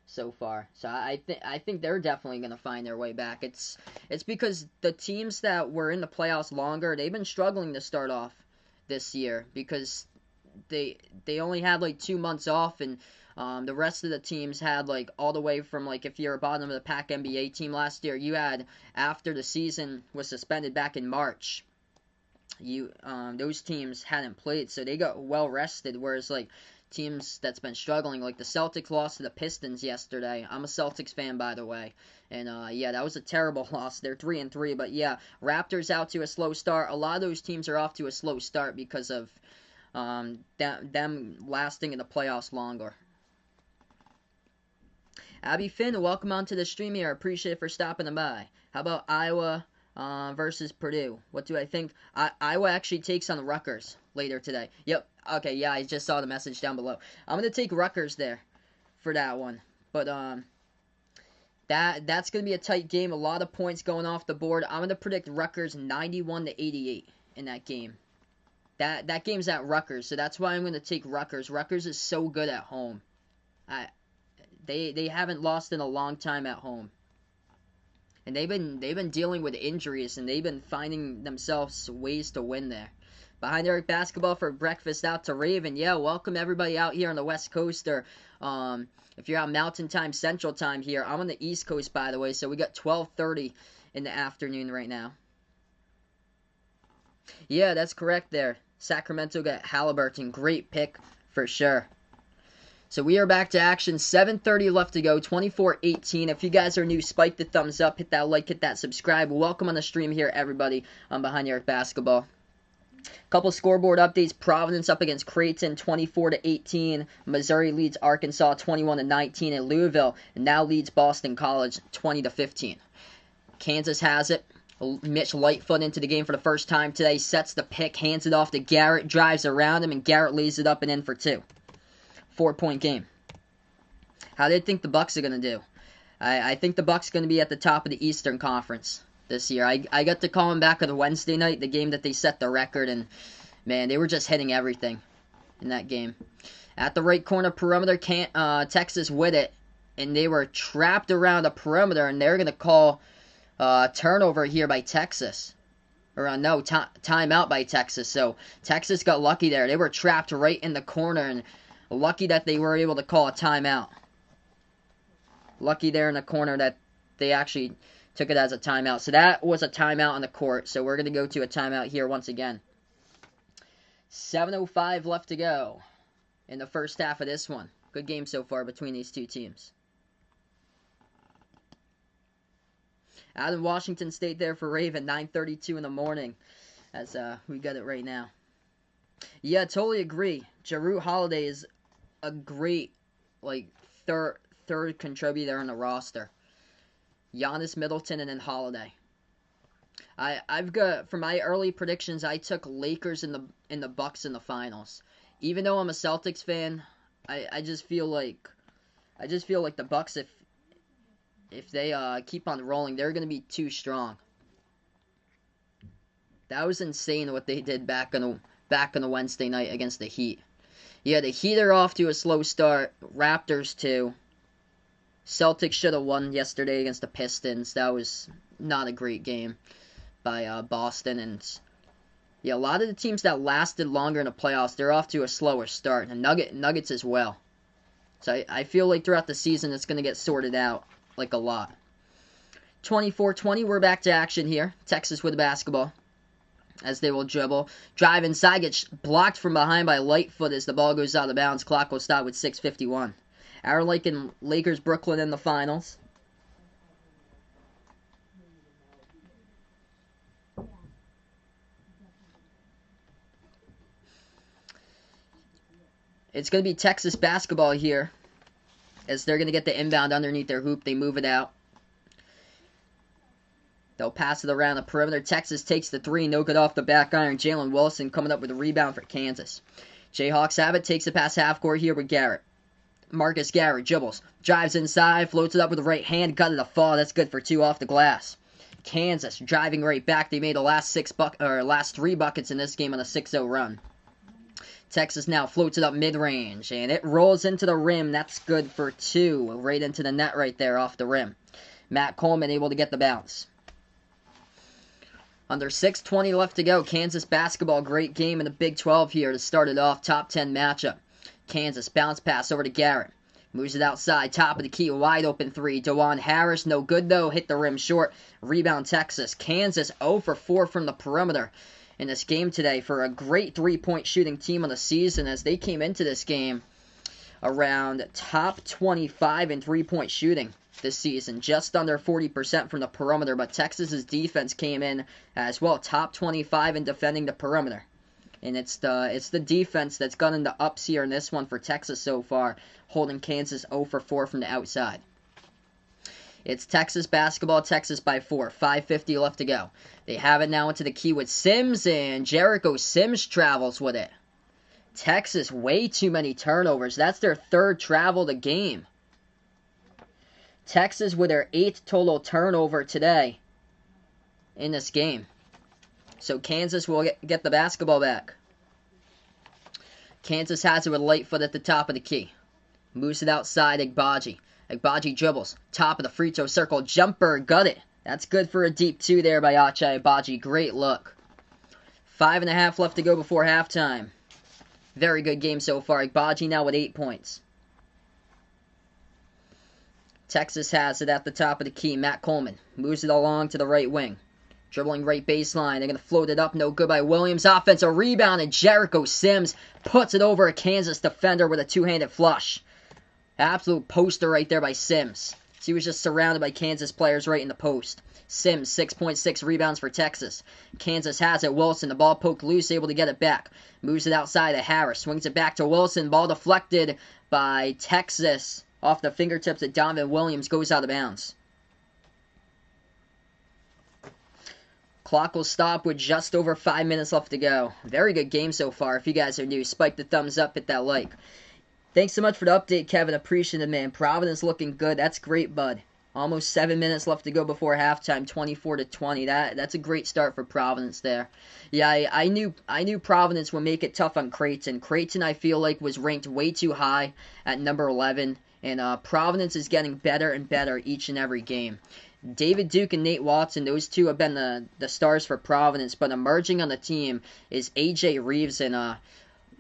so far. So I think they're definitely going to find their way back. It's because the teams that were in the playoffs longer, they've been struggling to start off this year because they only had like 2 months off, and the rest of the teams had like all the way from like, if you're a bottom of the pack NBA team last year, you had after the season was suspended back in March. Those teams hadn't played, so they got well rested, whereas like teams that's been struggling, like the Celtics lost to the Pistons yesterday. I'm a Celtics fan, by the way, and yeah, that was a terrible loss. They're 3-3, but yeah, Raptors out to a slow start. A lot of those teams are off to a slow start because of them lasting in the playoffs longer. Abby Finn, welcome on to the stream here. Appreciate it for stopping by. How about Iowa versus Purdue? What do I think? Iowa actually takes on Rutgers later today. Yep. Okay, yeah, I just saw the message down below. I'm going to take Rutgers there for that one. But that's going to be a tight game. A lot of points going off the board. I'm going to predict Rutgers 91-88 in that game. That game's at Rutgers, so that's why I'm going to take Rutgers. Rutgers is so good at home. They haven't lost in a long time at home. And they've been dealing with injuries, and they've been finding themselves ways to win there. Behind the Arc Basketball for breakfast out to Raven. Yeah, welcome everybody out here on the West Coast, or if you're on Mountain Time, Central Time here. I'm on the East Coast, by the way, so we got 12:30 in the afternoon right now. Yeah, that's correct there. Sacramento got Halliburton. Great pick for sure. So we are back to action. 7:30 left to go. 24-18. If you guys are new, spike the thumbs up. Hit that like. Hit that subscribe. Welcome on the stream here, everybody, on Behind the Arc Basketball. Couple scoreboard updates. Providence up against Creighton, 24-18. Missouri leads Arkansas, 21-19. And Louisville now leads Boston College, 20-15. Kansas has it. Mitch Lightfoot into the game for the first time today. Sets the pick, hands it off to Garrett, drives around him, and Garrett lays it up and in for 2. 4-point game. How do you think the Bucks are going to do? I think the Bucks are going to be at the top of the Eastern Conference this year. I got to call them back on the Wednesday night, the game that they set the record, and man, they were just hitting everything in that game. At the right corner perimeter, Texas with it, and they were trapped around the perimeter, and they're going to call turnover here by Texas. Or no, timeout by Texas. So Texas got lucky there. They were trapped right in the corner, and lucky that they were able to call a timeout. Lucky there in the corner that they actually took it as a timeout. So that was a timeout on the court. So we're going to go to a timeout here once again. 7:05 left to go in the first half of this one. Good game so far between these two teams. Out in Washington State there for Raven, 9:32 in the morning, as we got it right now. Yeah, totally agree. Jrue Holiday is a great, third contributor on the roster. Giannis, Middleton, and then Holiday. I've got, for my early predictions, I took Lakers in the Bucks in the finals. Even though I'm a Celtics fan, I just feel like the Bucks, if they keep on rolling, they're going to be too strong. That was insane what they did back on the Wednesday night against the Heat. Yeah, the Heat are off to a slow start. Raptors too. Celtics should have won yesterday against the Pistons. That was not a great game by Boston. And yeah, a lot of the teams that lasted longer in the playoffs, they're off to a slower start. And Nuggets as well. So I feel like throughout the season it's going to get sorted out like a lot. 24-20, we're back to action here. Texas with the basketball as they will dribble. Drive inside, gets blocked from behind by Lightfoot as the ball goes out of bounds. Clock will stop with 6:51. Our Lakers Brooklyn in the finals. It's going to be Texas basketball here, as they're going to get the inbound underneath their hoop. They move it out. They'll pass it around the perimeter. Texas takes the 3. No good off the back iron. Jalen Wilson coming up with a rebound for Kansas. Jayhawks have it. Takes it past half court here with Garrett. Marcus Garrett dribbles. Drives inside. Floats it up with the right hand. Got it a fall. That's good for 2 off the glass. Kansas driving right back. They made the last 3 buckets in this game on a 6-0 run. Texas now floats it up mid-range, and it rolls into the rim. That's good for 2. Right into the net right there off the rim. Matt Coleman able to get the bounce. Under 6:20 left to go. Kansas basketball, great game in the Big 12 here to start it off. Top 10 matchup. Kansas bounce pass over to Garrett. Moves it outside. Top of the key. Wide open 3. DeJuan Harris. No good though. Hit the rim short. Rebound Texas. Kansas 0 for 4 from the perimeter in this game today for a great 3-point shooting team on the season, as they came into this game around top 25 in 3-point shooting this season, just under 40% from the perimeter, but Texas's defense came in as well, top 25 in defending the perimeter. And it's the defense that's gotten the ups here in this one for Texas so far, holding Kansas 0 for 4 from the outside. It's Texas basketball, Texas by 4. 5:50 left to go. They have it now into the key with Sims, and Jericho Sims travels with it. Texas, way too many turnovers. That's their 3rd travel of the game. Texas with their 8th total turnover today in this game. So Kansas will get the basketball back. Kansas has it with Lightfoot at the top of the key. Moves it outside, Agbaji. Agbaji dribbles. Top of the free throw circle. Jumper. Got it. That's good for a deep 2 there by Ochai Agbaji. Great look. 5.5 left to go before halftime. Very good game so far. Agbaji now with 8 points. Texas has it at the top of the key. Matt Coleman moves it along to the right wing. Dribbling right baseline. They're going to float it up. No good by Williams. Offensive rebound, and Jericho Sims puts it over a Kansas defender with a two-handed flush. Absolute poster right there by Sims. He was just surrounded by Kansas players right in the post. Sims, 6.6 rebounds for Texas. Kansas has it. Wilson, the ball poked loose, able to get it back. Moves it outside to Harris. Swings it back to Wilson. Ball deflected by Texas. Off the fingertips of Donovan Williams, goes out of bounds. Clock will stop with just over 5 minutes left to go. Very good game so far. If you guys are new, spike the thumbs up, hit that like. Thanks so much for the update, Kevin. Appreciate it, man. Providence looking good. That's great, bud. Almost 7 minutes left to go before halftime, 24-20. That's a great start for Providence there. Yeah, I knew Providence would make it tough on Creighton. Creighton, I feel like, was ranked way too high at number 11, and Providence is getting better and better each and every game. David Duke and Nate Watson, those two have been the stars for Providence, but emerging on the team is A.J. Reeves and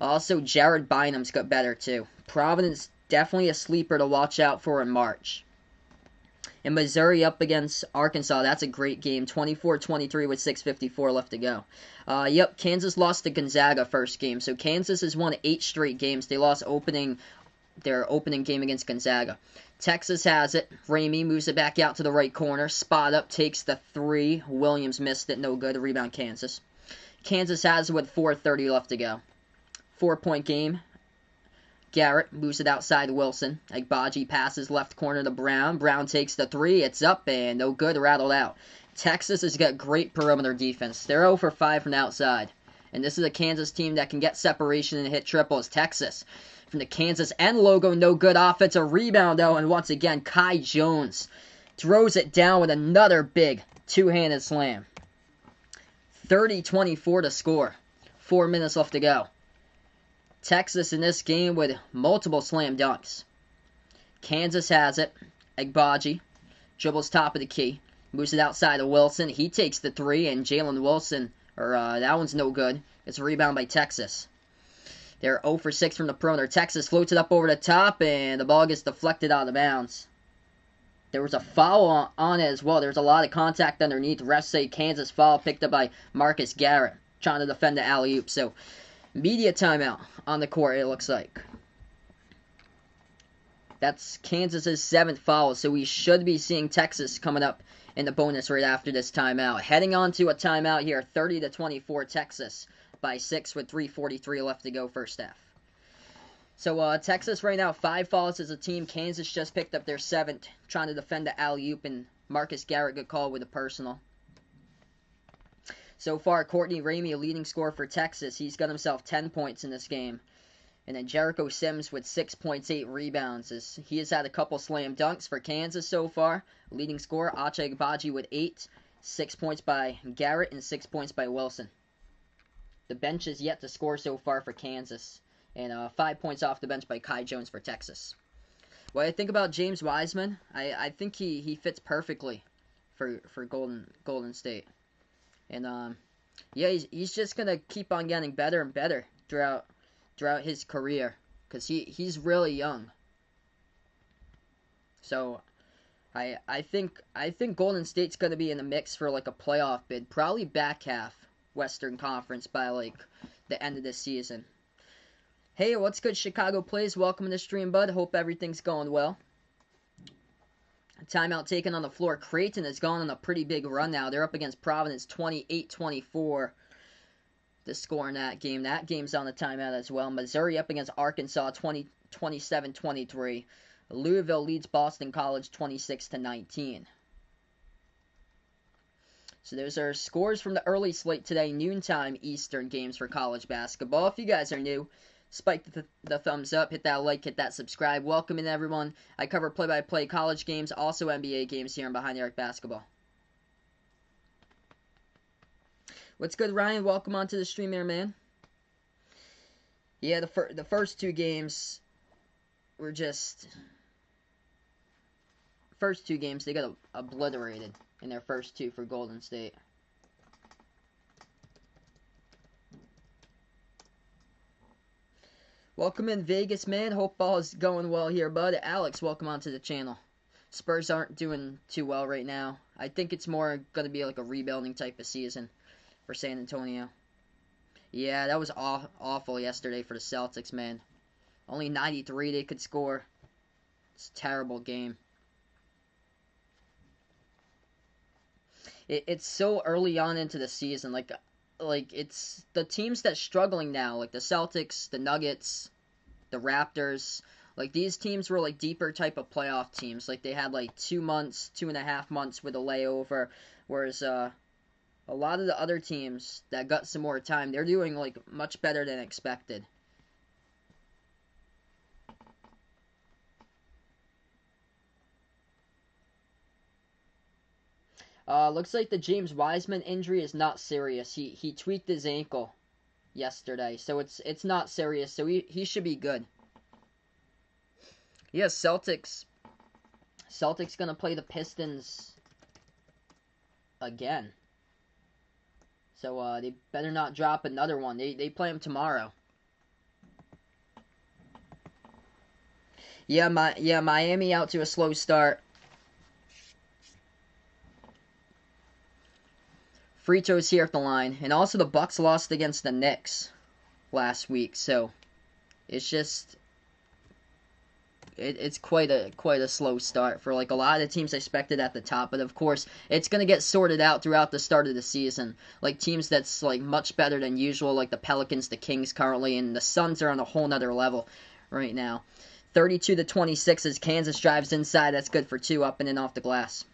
also Jared Bynum's got better too. Providence definitely a sleeper to watch out for in March. And Missouri up against Arkansas. That's a great game. 24-23 with 6:54 left to go. Yep, Kansas lost to Gonzaga first game. So Kansas has won 8 straight games. They lost their opening game against Gonzaga. Texas has it. Ramey moves it back out to the right corner. Spot up, takes the 3. Williams missed it. No good. Rebound Kansas. Kansas has it with 4:30 left to go. 4-point game. Garrett moves it outside Wilson. Agbaji passes left corner to Brown. Brown takes the 3. It's up and no good. Rattled out. Texas has got great perimeter defense. They're 0 for 5 from the outside. And this is a Kansas team that can get separation and hit triples. Texas from the Kansas end logo. No good. Offensive rebound though. And once again, Kai Jones throws it down with another big two-handed slam. 30-24 to score. 4 minutes left to go. Texas in this game with multiple slam dunks. Kansas has it. Agbaji dribbles top of the key. Moves it outside of Wilson. He takes the 3, and Jalen Wilson, that one's no good. It's a rebound by Texas. They're 0 for 6 from the perimeter. Texas floats it up over the top, and the ball gets deflected out of bounds. There was a foul on it as well. There's a lot of contact underneath. Refs say Kansas foul picked up by Marcus Garrett, trying to defend the alley-oop. So, media timeout on the court, it looks like. That's Kansas's 7th foul, so we should be seeing Texas coming up in the bonus right after this timeout. Heading on to a timeout here, 30-24 Texas by 6 with 3:43 left to go first half. So Texas right now, 5 fouls as a team. Kansas just picked up their 7th, trying to defend the alley-oop, and Marcus Garrett got called with a personal. So far, Courtney Ramey, a leading scorer for Texas. He's got himself 10 points in this game. And then Jericho Sims with 6 points, 8 rebounds. He has had a couple slam dunks for Kansas so far. Leading scorer, Ache Agbaji with 8. 6 points by Garrett and 6 points by Wilson. The bench is yet to score so far for Kansas. And 5 points off the bench by Kai Jones for Texas. What I think about James Wiseman, I think he fits perfectly for Golden State. And yeah, he's just gonna keep on getting better and better throughout his career, because he's really young. So I think Golden State's gonna be in the mix for like a playoff bid, probably back half Western Conference by like the end of this season. Hey, what's good, Chicago Plays? Welcome to the stream, bud. Hope everything's going well. Timeout taken on the floor. Creighton has gone on a pretty big run now. They're up against Providence 28-24. The score in that game. That game's on the timeout as well. Missouri up against Arkansas 27-23. Louisville leads Boston College 26-19. So those are scores from the early slate today. Noontime Eastern games for college basketball. If you guys are new, spike the thumbs up, hit that like, hit that subscribe. Welcome in, everyone. I cover play-by-play college games, also NBA games here on Behind the Arc Basketball. What's good, Ryan? Welcome onto the stream here, man. Yeah, the first 2 games were just... First 2 games, they got obliterated in their first 2 for Golden State. Welcome in Vegas, man. Hope all is going well here, bud. Alex, welcome onto the channel. Spurs aren't doing too well right now. I think it's more going to be like a rebuilding type of season for San Antonio. Yeah, that was awful yesterday for the Celtics, man. Only 93 they could score. It's a terrible game. It's so early on into the season. Like it's the teams that's struggling now, like the Celtics, the Nuggets, the Raptors. Like these teams were like deeper type of playoff teams. Like they had like 2 months, 2.5 months with a layover. Whereas a lot of the other teams that got some more time, they're doing like much better than expected. Looks like the James Wiseman injury is not serious. He tweaked his ankle yesterday, so it's not serious. So he should be good. Yeah, Celtics gonna play the Pistons again. So they better not drop another one. They play them tomorrow. Yeah, Miami out to a slow start. Free throws here at the line, and also the Bucks lost against the Knicks last week, so it's just it's quite a slow start for like a lot of the teams expected at the top. But of course, it's gonna get sorted out throughout the start of the season. Like teams that's like much better than usual, like the Pelicans, the Kings currently, and the Suns are on a whole nother level right now. 32-26 as Kansas drives inside. That's good for 2 up and in off the glass.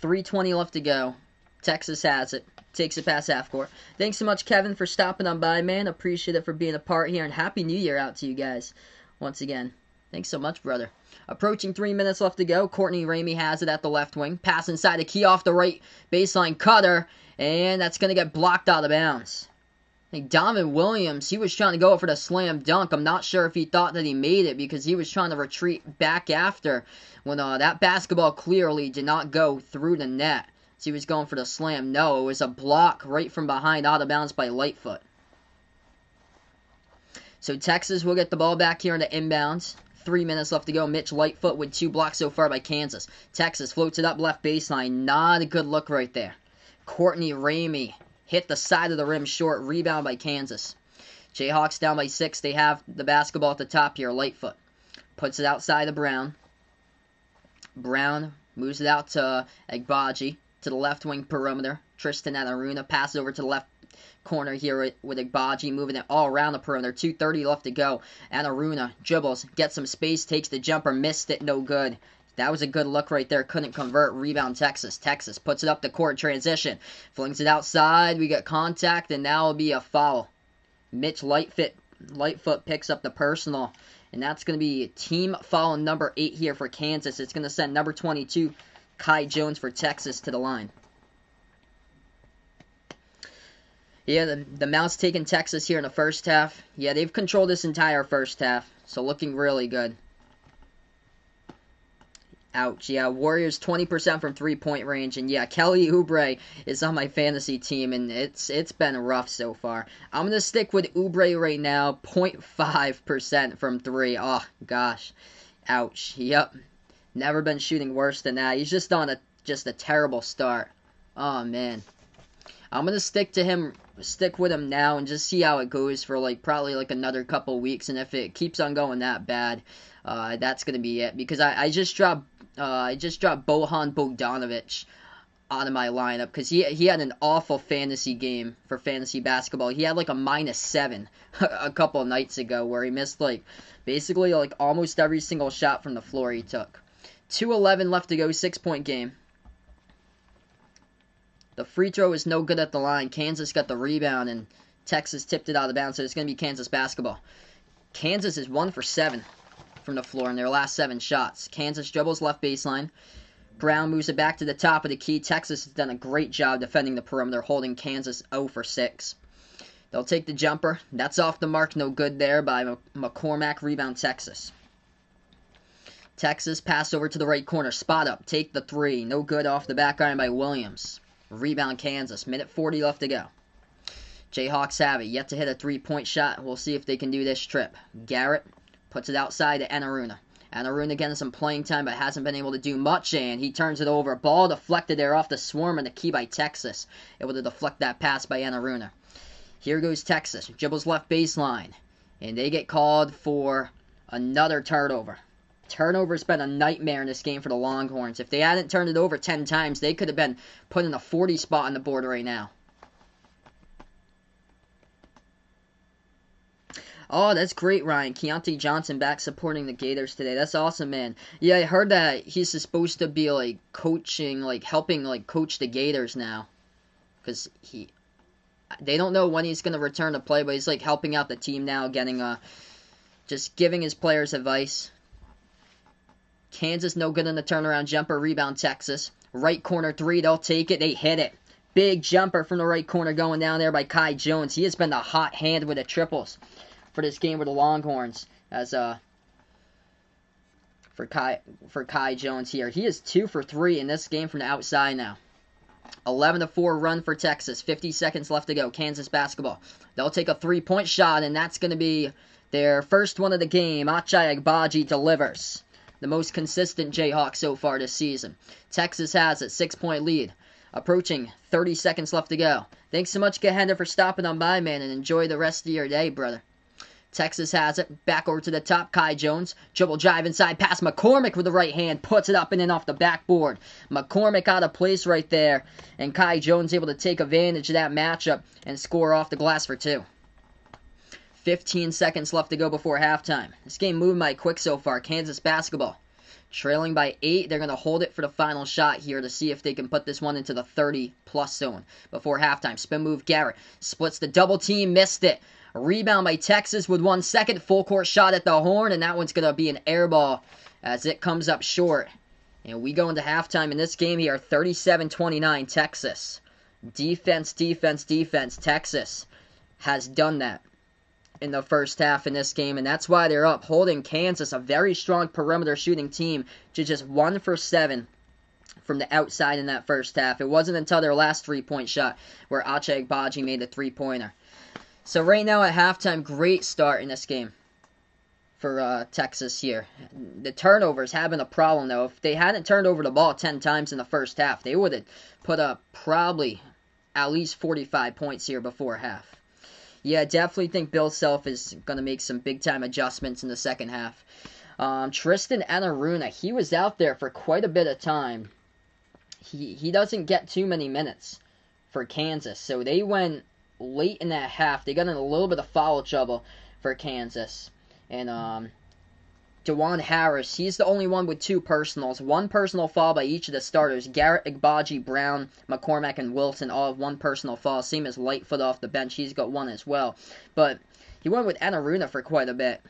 3:20 left to go. Texas has it. Takes it past half court. Thanks so much, Kevin, for stopping on by, man. Appreciate it for being a part here, and Happy New Year out to you guys once again. Thanks so much, brother. Approaching 3 minutes left to go. Courtney Ramey has it at the left wing. Pass inside the key off the right baseline cutter, and that's going to get blocked out of bounds. I think Donovan Williams, he was trying to go for the slam dunk. I'm not sure if he thought that he made it because he was trying to retreat back after when that basketball clearly did not go through the net. He was going for the slam. No, it was a block right from behind, out of bounds by Lightfoot. So Texas will get the ball back here in the inbounds. 3 minutes left to go. Mitch Lightfoot with 2 blocks so far by Kansas. Texas floats it up left baseline. Not a good look right there. Courtney Ramey hit the side of the rim short. Rebound by Kansas. Jayhawks down by 6. They have the basketball at the top here. Lightfoot puts it outside of Brown. Brown moves it out to Agbaji. To the left wing perimeter. Tristan Anaruna passes over to the left corner here with Agbaji moving it all around the perimeter. 2:30 left to go. Anaruna dribbles, gets some space, takes the jumper, missed it, no good. That was a good look right there. Couldn't convert. Rebound Texas. Texas puts it up the court transition. Flings it outside. We got contact, and now will be a foul. Mitch Lightfoot picks up the personal, and that's going to be team foul number 8 here for Kansas. It's going to send number 22, Kai Jones for Texas to the line. Yeah, the Mounts taking Texas here in the first half. Yeah, they've controlled this entire first half, so looking really good. Ouch. Yeah, Warriors 20% from three-point range, and yeah, Kelly Oubre is on my fantasy team, and it's been rough so far. I'm going to stick with Oubre right now, 0.5% from 3. Oh, gosh. Ouch. Yep. Never been shooting worse than that. He's just on a terrible start. Oh, man. I'm going to stick with him now and just see how it goes for probably another couple weeks, and if it keeps on going that bad, that's going to be it, because I just dropped Bojan Bogdanovic out of my lineup because he had an awful fantasy game for fantasy basketball. He had a -7 a couple of nights ago where he missed basically almost every single shot from the floor he took. 2:11 left to go, 6-point game. The free throw is no good at the line. Kansas got the rebound, and Texas tipped it out of bounds, so it's going to be Kansas basketball. Kansas is 1 for 7 from the floor in their last 7 shots. Kansas dribbles left baseline. Brown moves it back to the top of the key. Texas has done a great job defending the perimeter, holding Kansas 0 for 6. They'll take the jumper. That's off the mark, no good there by McCormack. Rebound Texas. Texas pass over to the right corner. Spot up. Take the 3. No good off the back iron by Williams. Rebound Kansas. Minute 40 left to go. Jayhawks have it. Yet to hit a three-point shot. We'll see if they can do this trip. Garrett puts it outside to Enaruna. Enaruna getting some playing time, but hasn't been able to do much, and he turns it over. Ball deflected there off the swarm and the key by Texas. Able to deflect that pass by Enaruna. Here goes Texas. Dribbles left baseline. And they get called for another turnover. Turnover's been a nightmare in this game for the Longhorns. If they hadn't turned it over 10 times, they could have been put in a 40 spot on the board right now. Oh, that's great, Ryan. Keontae Johnson back supporting the Gators today. That's awesome, man. Yeah, I heard that he's supposed to be, like, coaching, like, helping, like, coach the Gators now. Because they don't know when he's going to return to play, but he's, like, helping out the team now, getting, just giving his players advice. Kansas no good in the turnaround jumper. Rebound, Texas. Right corner three, they'll take it. They hit it. Big jumper from the right corner going down there by Kai Jones. He has been the hot hand with the triples for this game with the Longhorns, as for Kai Jones here. He is 2 for 3 in this game from the outside now. 11-4 run for Texas. 50 seconds left to go. Kansas basketball. They'll take a three-point shot, and that's going to be their first one of the game. Ochai Agbaji delivers. The most consistent Jayhawk so far this season. Texas has it. 6-point lead. Approaching 30 seconds left to go. Thanks so much, Gahenda, for stopping on by, man, and enjoy the rest of your day, brother. Texas has it. Back over to the top. Kai Jones. Dribble drive inside. Pass McCormick with the right hand. Puts it up and in off the backboard. McCormick out of place right there. And Kai Jones able to take advantage of that matchup and score off the glass for 2. 15 seconds left to go before halftime. This game moving by quick so far. Kansas basketball. Trailing by 8. They're going to hold it for the final shot here to see if they can put this one into the 30-plus zone before halftime. Spin move Garrett. Splits the double team. Missed it. A rebound by Texas with 1 second. Full court shot at the horn, and that one's going to be an air ball as it comes up short. And we go into halftime in this game here. 37-29 Texas. Defense, defense, defense. Texas has done that in the first half in this game, and that's why they're up, holding Kansas, a very strong perimeter shooting team, to just 1 for 7 from the outside in that first half. It wasn't until their last three-point shot where Ochai Agbaji made the three-pointer. So right now at halftime, great start in this game for Texas here. The turnovers have been a problem, though. If they hadn't turned over the ball 10 times in the first half, they would have put up probably at least 45 points here before half. Yeah, I definitely think Bill Self is going to make some big-time adjustments in the second half. Tristan Enaruna, he was out there for quite a bit of time. He doesn't get too many minutes for Kansas, so they went late in that half. They got in a little bit of foul trouble for Kansas. And DeJuan Harris, he's the only one with 2 personals. 1 personal foul by each of the starters. Garrett, Agbaji, Brown, McCormack, and Wilson all have 1 personal foul. Same as Lightfoot off the bench. He's got 1 as well. But he went with Enaruna for quite a bit.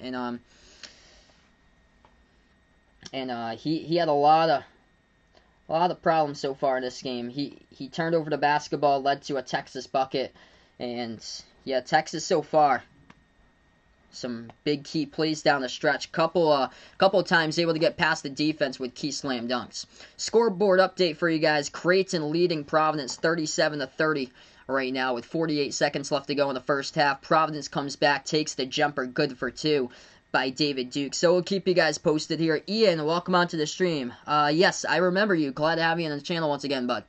And he had a lot of problems so far in this game. He turned over the basketball, led to a Texas bucket, and yeah, Texas so far, some big key plays down the stretch. Couple times able to get past the defense with key slam dunks. Scoreboard update for you guys. Creighton leading Providence 37-30 right now with 48 seconds left to go in the first half. Providence comes back, takes the jumper, good for 2. By David Duke. So we'll keep you guys posted here. Ian, welcome onto the stream. Yes, I remember you. Glad to have you on the channel once again, bud.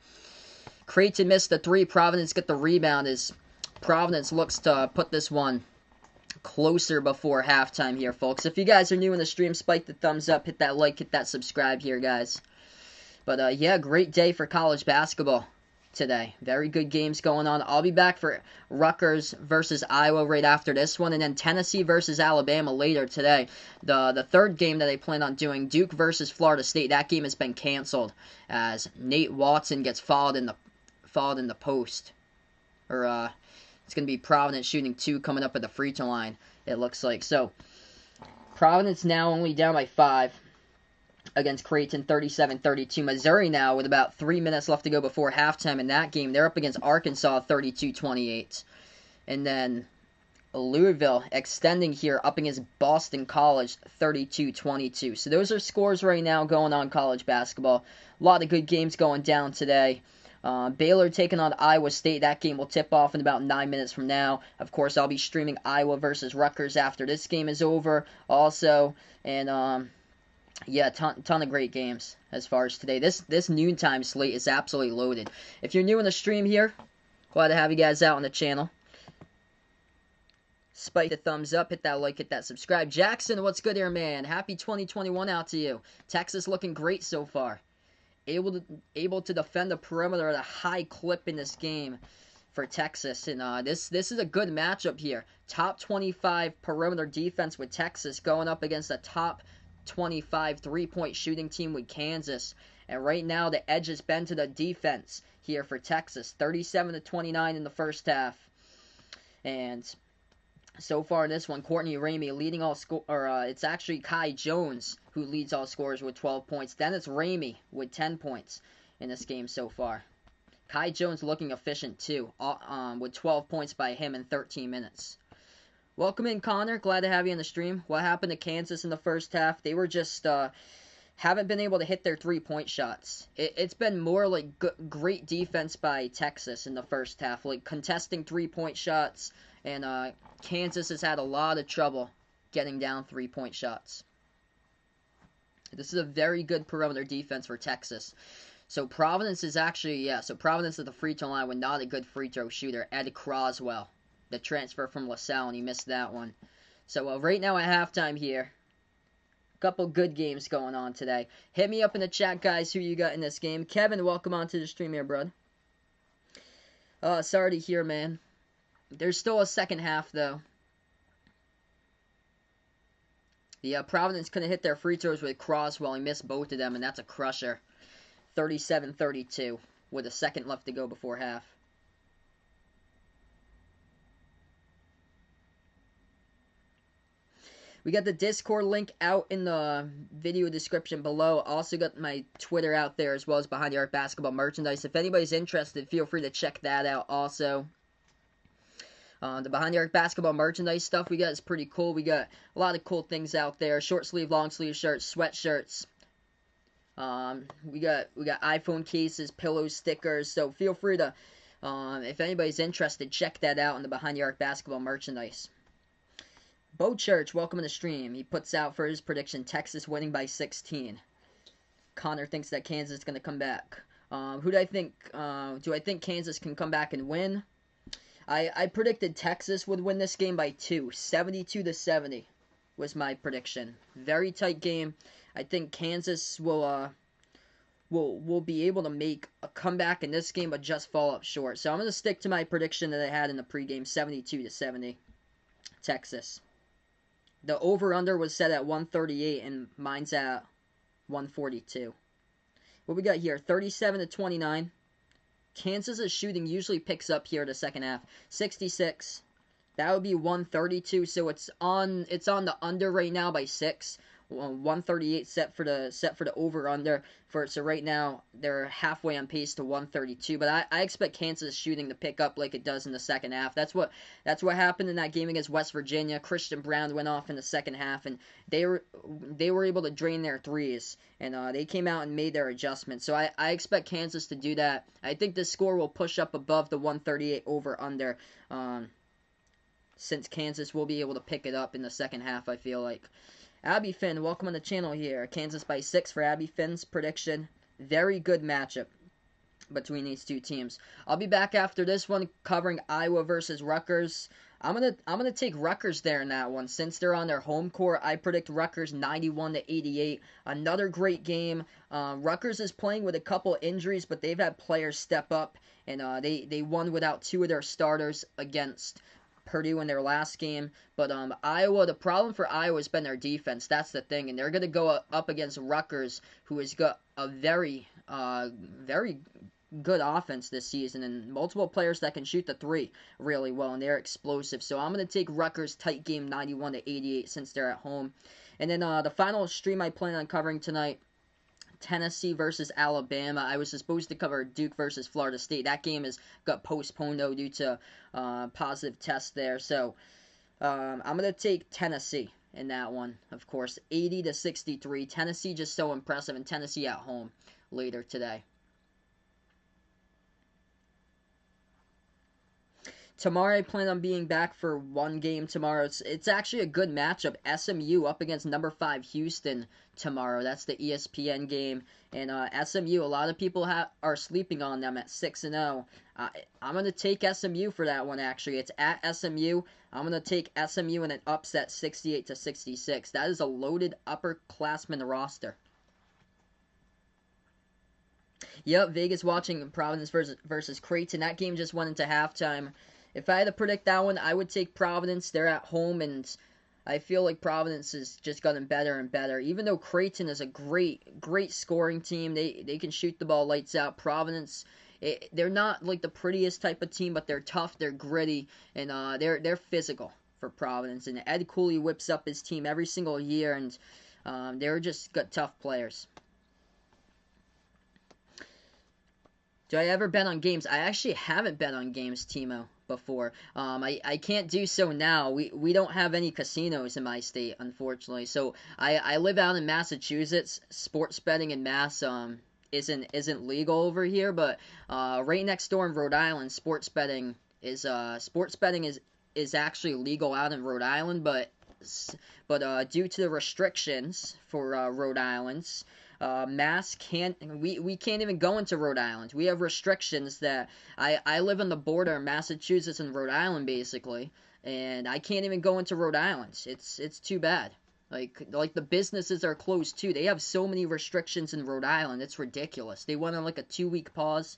Creighton missed the 3. Providence get the rebound as Providence looks to put this one closer before halftime here, folks. If you guys are new in the stream, spike the thumbs up, hit that like, hit that subscribe here, guys. But yeah, great day for college basketball today. Very good games going on. I'll be back for Rutgers versus Iowa right after this one, and then Tennessee versus Alabama later today. The third game that I plan on doing, Duke versus Florida State, that game has been canceled as Nate Watson gets fouled in the post. Or it's going to be Providence shooting 2 coming up at the free throw line, it looks like. So Providence now only down by 5 against Creighton, 37-32. Missouri now with about 3 minutes left to go before halftime in that game. They're up against Arkansas, 32-28. And then Louisville extending here up against Boston College, 32-22. So those are scores right now going on college basketball. A lot of good games going down today. Baylor taking on Iowa State. That game will tip off in about 9 minutes from now. Of course, I'll be streaming Iowa versus Rutgers after this game is over also. And yeah, ton of great games as far as today. This noontime slate is absolutely loaded. If you're new in the stream here, glad to have you guys out on the channel. Spike the thumbs up, hit that like, hit that subscribe. Jackson, what's good here, man? Happy 2021 out to you. Texas looking great so far. Able to defend the perimeter at a high clip in this game for Texas. And this is a good matchup here. Top 25 perimeter defense with Texas going up against a top 25 three-point shooting team with Kansas. And right now the edge has been to the defense here for Texas. 37-29 in the first half. And so far in this one, Courtney Ramey leading all it's actually Kai Jones who leads all scorers with 12 points. Then it's Ramey with 10 points in this game so far. Kai Jones looking efficient too, with 12 points by him in 13 minutes. Welcome in, Connor. Glad to have you in the stream. What happened to Kansas in the first half? They were just haven't been able to hit their three-point shots. It's been more like great defense by Texas in the first half, like contesting three-point shots. And Kansas has had a lot of trouble getting down three-point shots. This is a very good perimeter defense for Texas. So Providence is actually, Providence at the free throw line with not a good free throw shooter. Ed Croswell, the transfer from LaSalle, and he missed that one. So right now at halftime here, a couple good games going on today. Hit me up in the chat, guys, who you got in this game. Kevin, welcome on to the stream here, bud. Sorry to hear, man. There's still a second half, though. Yeah, Providence couldn't hit their free throws with Croswell. He missed both of them, and that's a crusher. 37-32 with a second left to go before half. We got the Discord link out in the video description below. Also got my Twitter out there as well as Behind the Arc Basketball merchandise. If anybody's interested, feel free to check that out also. The Behind the Arc Basketball merchandise stuff we got is pretty cool. We got a lot of cool things out there. Short sleeve, long sleeve shirts, sweatshirts. We got iPhone cases, pillows, stickers. So feel free to, if anybody's interested, check that out in the Behind the Arc Basketball merchandise. Bo Church, welcome to the stream. He puts out for his prediction, Texas winning by 16. Connor thinks that Kansas is going to come back. Who do I think? Do I think Kansas can come back and win? I predicted Texas would win this game by 2. 72-70 was my prediction. Very tight game. I think Kansas will be able to make a comeback in this game, but just fall up short. So I'm going to stick to my prediction that I had in the pregame, 72-70, Texas. The over-under was set at 138, and mine's at 142. What we got here, 37-29. Kansas' shooting usually picks up here the second half. 66. That would be 132, so it's on the under right now by 6. 138 set for the over under for it. So right now they're halfway on pace to 132. But I expect Kansas shooting to pick up like it does in the second half. That's what happened in that game against West Virginia. Christian Brown went off in the second half, and they were able to drain their threes, and they came out and made their adjustments. So I expect Kansas to do that. I think the score will push up above the 138 over under. Since Kansas will be able to pick it up in the second half, I feel like. Abby Finn, welcome on the channel here. Kansas by 6 for Abby Finn's prediction. Very good matchup between these two teams. I'll be back after this one covering Iowa versus Rutgers. I'm gonna take Rutgers there in that one since they're on their home court. I predict Rutgers 91-88. Another great game. Rutgers is playing with a couple injuries, but they've had players step up, and they won without 2 of their starters against Purdue in their last game. But Iowa, the problem for Iowa has been their defense. That's the thing. And they're going to go up against Rutgers, who has got a very good offense this season and multiple players that can shoot the 3 really well, and they're explosive. So I'm going to take Rutgers tight game 91-88 since they're at home. And then the final stream I plan on covering tonight, Tennessee versus Alabama. I was supposed to cover Duke versus Florida State. That game got postponed, though, due to positive tests there. So I'm going to take Tennessee in that one, of course. 80-63. Tennessee just so impressive, and Tennessee at home later today. Tomorrow I plan on being back for one game tomorrow. It's actually a good matchup. SMU up against number 5 Houston tomorrow. That's the ESPN game. And SMU, a lot of people are sleeping on them at 6-0. I'm going to take SMU for that one, actually. It's at SMU. I'm going to take SMU in an upset 68-66. That is a loaded upperclassman roster. Yep, Vegas watching Providence versus Creighton. That game just went into halftime. If I had to predict that one, I would take Providence. They're at home, and I feel like Providence has just gotten better and better. Even though Creighton is a great scoring team, they can shoot the ball lights out. Providence, they're not like the prettiest type of team, but they're tough, they're gritty, and they're physical for Providence. And Ed Cooley whips up his team every single year, and they're just got tough players. Do I ever bet on games? I actually haven't bet on games, Timo, before. I can't do so now. We don't have any casinos in my state, unfortunately. So I live out in Massachusetts. Sports betting in Mass isn't legal over here, but right next door in Rhode Island, sports betting is actually legal out in Rhode Island, but due to the restrictions for Rhode Island's. Mass we can't even go into Rhode Island. We have restrictions that I live on the border of Massachusetts and Rhode Island basically, and I can't even go into Rhode Island. It's too bad. Like the businesses are closed too. They have so many restrictions in Rhode Island. It's ridiculous. They went on like a 2-week pause.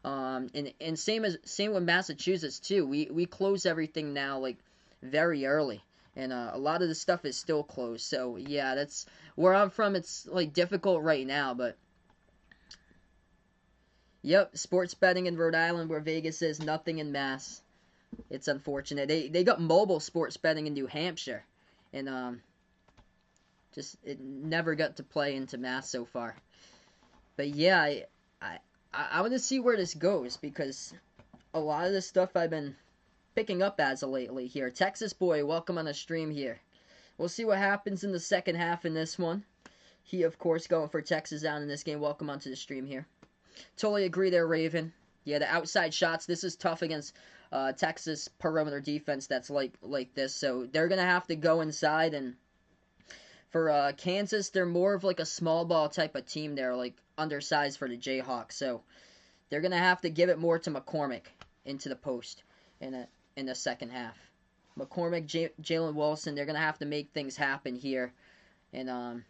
And same with Massachusetts too. We close everything now like very early. And a lot of the stuff is still closed. So, yeah, that's where I'm from. It's, like, difficult right now, but... Yep, sports betting in Rhode Island where Vegas is, nothing in Mass. It's unfortunate. They got mobile sports betting in New Hampshire. And, it never got to play into Mass so far. But, yeah, I want to see where this goes because a lot of this stuff I've been picking up as of lately here. Texas boy, welcome on the stream here. We'll see what happens in the second half in this one. He, of course, going for Texas down in this game. Welcome onto the stream here. Totally agree there, Raven. Yeah, the outside shots. This is tough against Texas perimeter defense that's like this. So they're going to have to go inside. And for Kansas, they're more of like a small ball type of team. They're like undersized for the Jayhawks. So they're going to have to give it more to McCormick into the post in the second half. McCormick, Jalen Wilson, they're going to have to make things happen here. And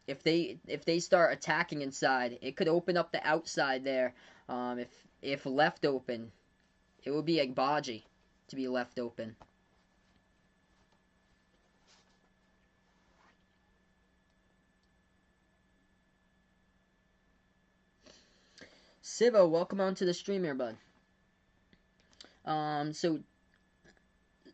if they start attacking inside, it could open up the outside there. If left open, it would be Agbaji to be left open. Sivo, welcome on to the stream here, bud.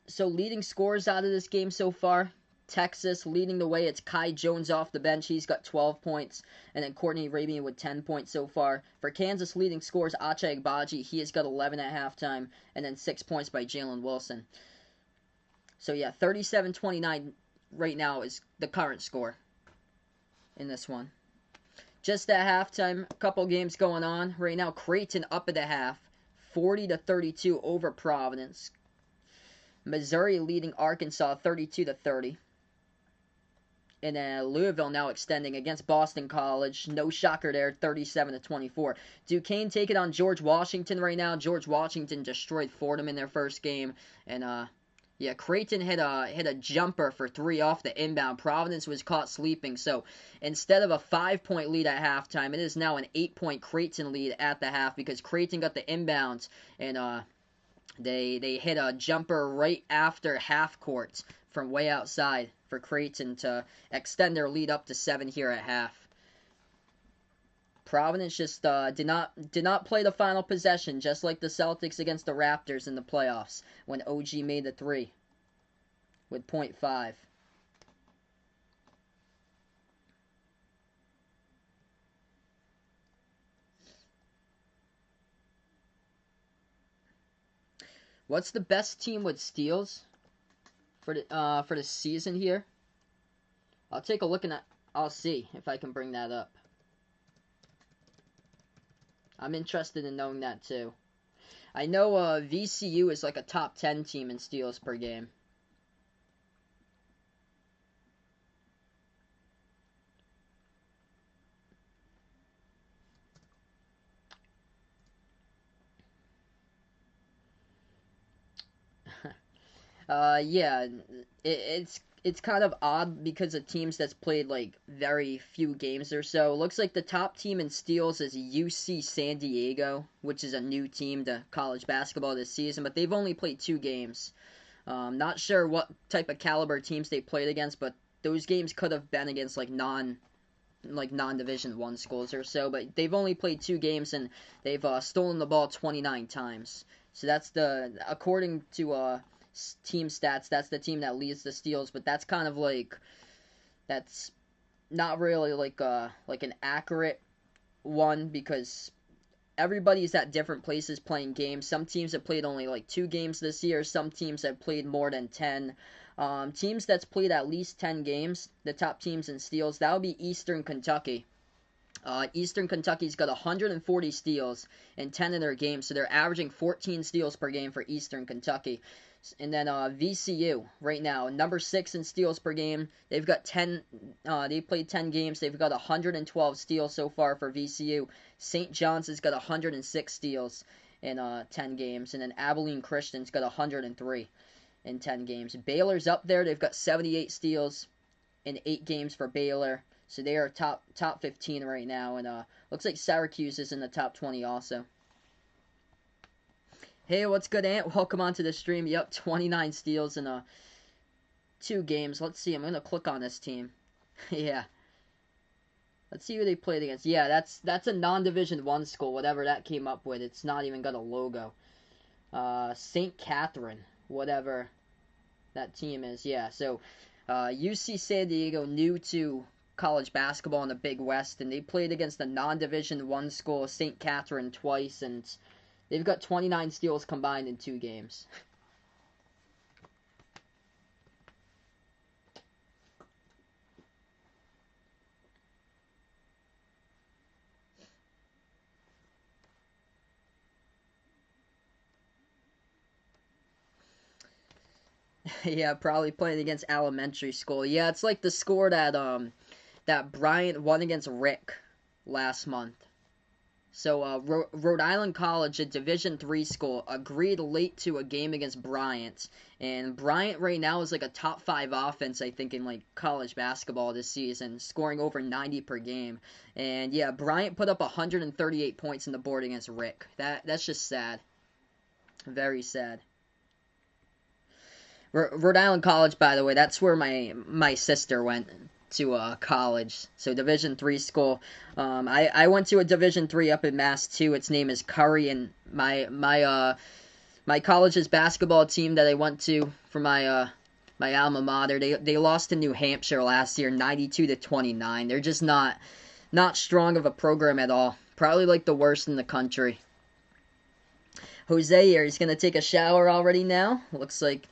So leading scores out of this game so far, Texas leading the way. It's Kai Jones off the bench. He's got 12 points. And then Courtney Arabian with 10 points so far. For Kansas leading scores, Ache Agbaji. He has got 11 at halftime. And then 6 points by Jalen Wilson. So yeah, 37-29 right now is the current score in this one. Just at halftime, a couple games going on. Right now, Creighton up at the half. 40-32 over Providence. Missouri leading Arkansas 32-30. And then Louisville now extending against Boston College. No shocker there, 37-24. Duquesne taking on George Washington right now. George Washington destroyed Fordham in their first game. And yeah, Creighton hit a jumper for 3 off the inbound. Providence was caught sleeping. So instead of a 5-point lead at halftime, it is now an 8-point Creighton lead at the half because Creighton got the inbounds and They hit a jumper right after half court from way outside for Creighton to extend their lead up to 7 here at half. Providence just did not play the final possession, just like the Celtics against the Raptors in the playoffs when OG made the 3 with .5. What's the best team with steals for the season here? I'll take a look and I'll see if I can bring that up. I'm interested in knowing that too. I know VCU is like a top 10 team in steals per game. Yeah, it's kind of odd because of teams that's played like very few games or so. Looks like the top team in steals is UC San Diego, which is a new team to college basketball this season, but they've only played 2 games. Not sure what type of caliber teams they played against, but those games could have been against like non-Division One schools or so. But they've only played 2 games and they've stolen the ball 29 times. So that's according to team stats, that's the team that leads the steals. But that's kind of like that's not really like an accurate one because everybody's at different places playing games. Some teams have played only like 2 games this year. Some teams have played more than 10. Teams that's played at least 10 games, the top teams in steals, that would be Eastern Kentucky. Eastern Kentucky's got 140 steals in 10 of their games, so they're averaging 14 steals per game for Eastern Kentucky. And then VCU right now, number 6 in steals per game. They've got 10. They played 10 games. They've got 112 steals so far for VCU. St. John's has got 106 steals in 10 games, and then Abilene Christian's got 103 in 10 games. Baylor's up there. They've got 78 steals in 8 games for Baylor. So they are top 15 right now, and looks like Syracuse is in the top 20 also. Hey, what's good, Ant? Welcome onto the stream. Yep, 29 steals in 2 games. Let's see. I'm gonna click on this team. Yeah. Let's see who they played against. Yeah, that's a non-Division One school. Whatever that came up with, it's not even got a logo. St. Catherine, whatever that team is. Yeah. So, UC San Diego, new to college basketball in the Big West, and they played against the non-Division One school, St. Catherine, twice, and they've got 29 steals combined in 2 games. Yeah, probably playing against elementary school. Yeah, it's like the score that Bryant won against Rick last month. So Rhode Island College, a Division III school, agreed late to a game against Bryant, and Bryant right now is like a top 5 offense, I think, in like college basketball this season, scoring over 90 per game. And yeah, Bryant put up 138 points in the board against Rick. That's just sad, very sad. Rhode Island College, by the way, that's where my sister went to college. So Division III school. I went to a Division III up in Mass too. Its name is Curry, and my college's basketball team that I went to for my alma mater, they lost to New Hampshire last year, 92-29. They're just not strong of a program at all. Probably like the worst in the country. Jose here, he's gonna take a shower already now. Looks like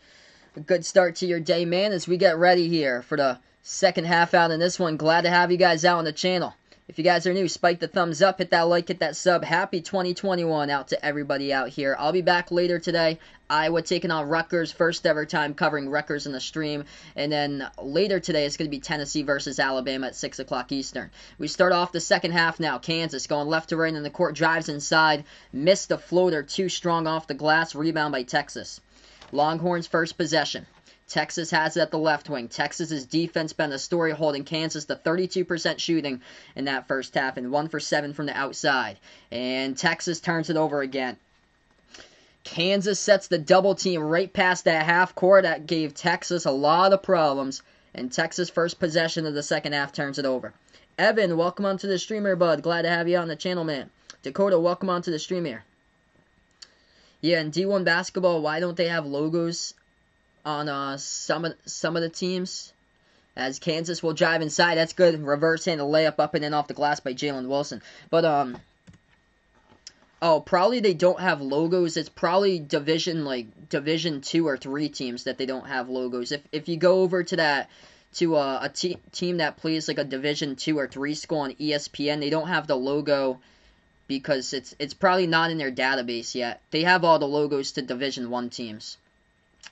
a good start to your day, man, as we get ready here for the second half out in this one. Glad to have you guys out on the channel. If you guys are new, spike the thumbs up, hit that like, hit that sub. Happy 2021 out to everybody out here. I'll be back later today. Iowa taking on Rutgers, first ever time covering Rutgers in the stream. And then later today, it's going to be Tennessee versus Alabama at 6 o'clock Eastern. We start off the second half now. Kansas going left to right in the court, drives inside. Missed the floater, too strong off the glass. Rebound by Texas. Longhorns first possession. Texas has it at the left wing. Texas's defense been the story, holding Kansas to 32% shooting in that first half and 1 for 7 from the outside. And Texas turns it over again. Kansas sets the double team right past that half court. That gave Texas a lot of problems. And Texas first possession of the second half turns it over. Evan, welcome onto the stream here, bud. Glad to have you on the channel, man. Dakota, welcome onto the stream here. Yeah, in D1 basketball, why don't they have logos on some of the teams? As Kansas will drive inside. That's good. Reverse hand, a layup up and in off the glass by Jalen Wilson. But probably they don't have logos. It's probably Division 2 or 3 teams that they don't have logos. If you go over to a team that plays like a Division 2 or 3 school on ESPN, they don't have the logo because it's probably not in their database yet. They have all the logos to Division 1 teams,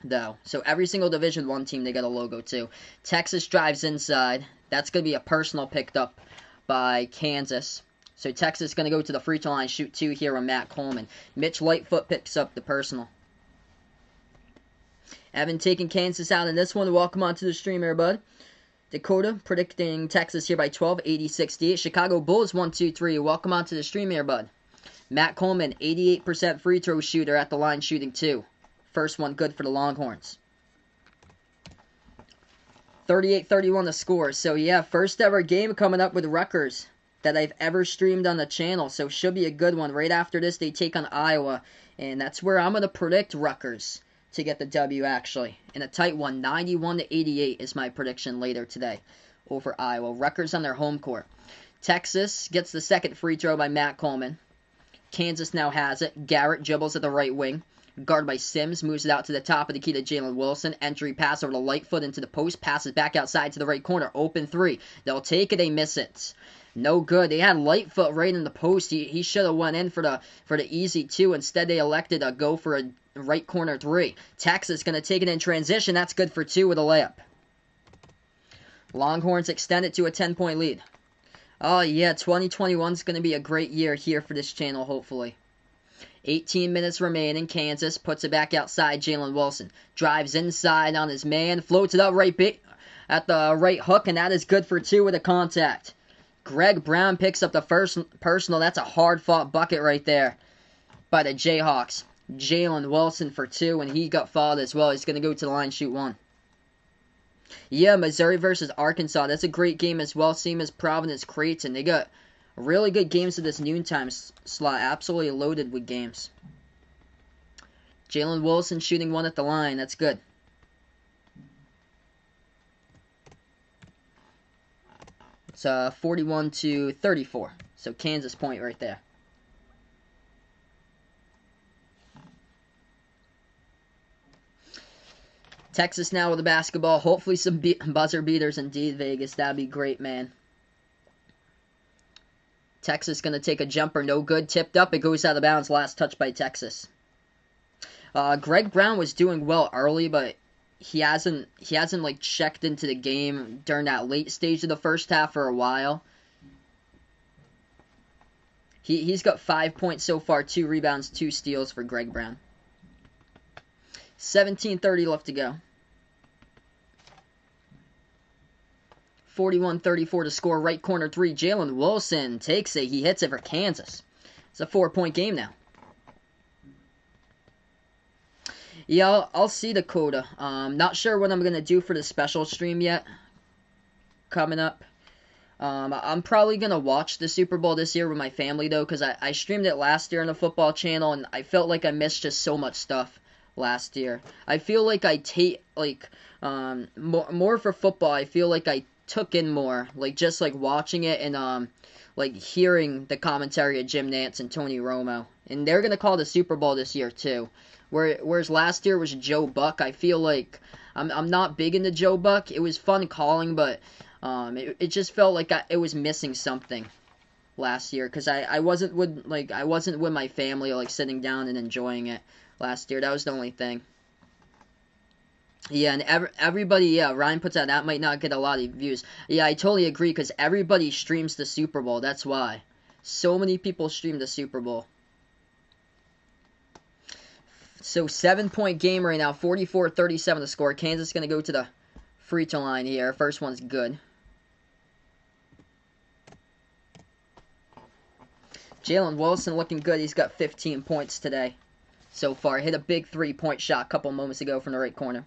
though. So every single Division 1 team, they got a logo to. Texas drives inside. That's going to be a personal picked up by Kansas. So Texas is going to go to the free throw line, shoot 2 here on Matt Coleman. Mitch Lightfoot picks up the personal. Evan taking Kansas out in this one. Welcome onto the stream here, bud. Dakota predicting Texas here by 12, 80-68. Chicago Bulls 1-2-3. Welcome onto the stream here, bud. Matt Coleman, 88% free throw shooter at the line, shooting 2. First one good for the Longhorns. 38-31 the score. So yeah, first ever game coming up with Rutgers that I've ever streamed on the channel. So should be a good one. Right after this, they take on Iowa. And that's where I'm going to predict Rutgers to get the W, actually. In a tight one, 91-88 is my prediction later today over Iowa. Rutgers on their home court. Texas gets the second free throw by Matt Coleman. Kansas now has it. Garrett dribbles at the right wing. Guarded by Sims, moves it out to the top of the key to Jalen Wilson. Entry pass over to Lightfoot into the post. Passes back outside to the right corner. Open 3. They'll take it. They miss it. No good. They had Lightfoot right in the post. He should have went in for the easy 2. Instead, they elected to go for a right corner 3. Texas going to take it in transition. That's good for 2 with a layup. Longhorns extend it to a 10-point lead. Oh, yeah. 2021 is going to be a great year here for this channel, hopefully. 18 minutes remaining. Kansas puts it back outside. Jalen Wilson drives inside on his man. Floats it up at the right hook, and that is good for 2 with a contact. Greg Brown picks up the first personal. That's a hard-fought bucket right there by the Jayhawks. Jalen Wilson for 2, and he got fouled as well. He's going to go to the line, shoot 1. Yeah, Missouri versus Arkansas. That's a great game as well. Same as Providence Creighton. They got really good games at this noontime slot. Absolutely loaded with games. Jalen Wilson shooting 1 at the line. That's good. It's 41-34. So Kansas point right there. Texas now with the basketball. Hopefully some buzzer beaters indeed, Vegas. That'd be great, man. Texas going to take a jumper. No good. Tipped up. It goes out of bounds. Last touch by Texas. Greg Brown was doing well early, but he hasn't like checked into the game during that late stage of the first half for a while. He's got 5 points so far, 2 rebounds, 2 steals for Greg Brown. 17:30 left to go. 41-34 to score. Right corner 3. Jalen Wilson takes it. He hits it for Kansas. It's a 4-point game now. Yeah, I'll see Dakota. Not sure what I'm going to do for the special stream yet. Coming up. I'm probably going to watch the Super Bowl this year with my family, though, because I streamed it last year on the football channel, and I felt like I missed just so much stuff last year. I feel like I take, like, more for football, I feel like I took in more, like, just, like, watching it and, like, hearing the commentary of Jim Nantz and Tony Romo. And they're going to call the Super Bowl this year, too. Whereas last year was Joe Buck. I feel like I'm not big into Joe Buck. It was fun calling, but it just felt like it was missing something last year because I wasn't with my family, like, sitting down and enjoying it last year. That was the only thing. Yeah, and everybody, yeah, Ryan puts out that might not get a lot of views. Yeah, I totally agree because everybody streams the Super Bowl. That's why. So many people stream the Super Bowl. So 7-point game right now, 44-37 to score. Kansas is going to go to the free throw line here. First one's good. Jalen Wilson looking good. He's got 15 points today so far. Hit a big 3-point shot a couple moments ago from the right corner.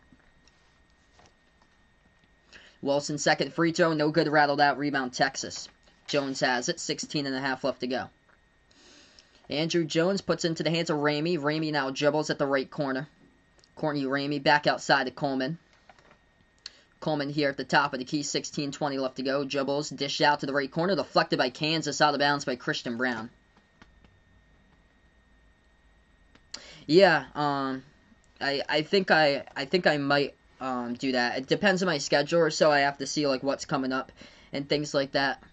Wilson second free throw. No good. Rattled out. Rebound Texas. Jones has it. 16.5 left to go. Andrew Jones puts into the hands of Ramey. Ramey now dribbles at the right corner. Courtney Ramey back outside to Coleman. Coleman here at the top of the key. 16:20 left to go. Dribbles. Dish out to the right corner. Deflected by Kansas. Out of bounds by Christian Brown. Yeah, I think I might do that. It depends on my schedule or so. I have to see like what's coming up and things like that.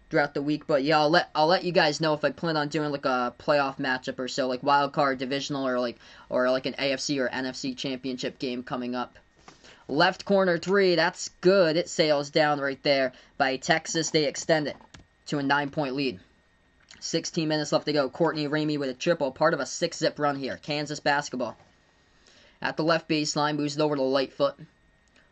throughout the week. But yeah, I'll let you guys know if I plan on doing like a playoff matchup or so, like wild card, divisional, or like an AFC or NFC championship game coming up. Left corner 3, that's good. It sails down right there by Texas. They extend it to a 9-point lead. 16 minutes left to go. Courtney Ramey with a triple, part of a 6-zip run here. Kansas basketball. At the left baseline, moves it over to Lightfoot.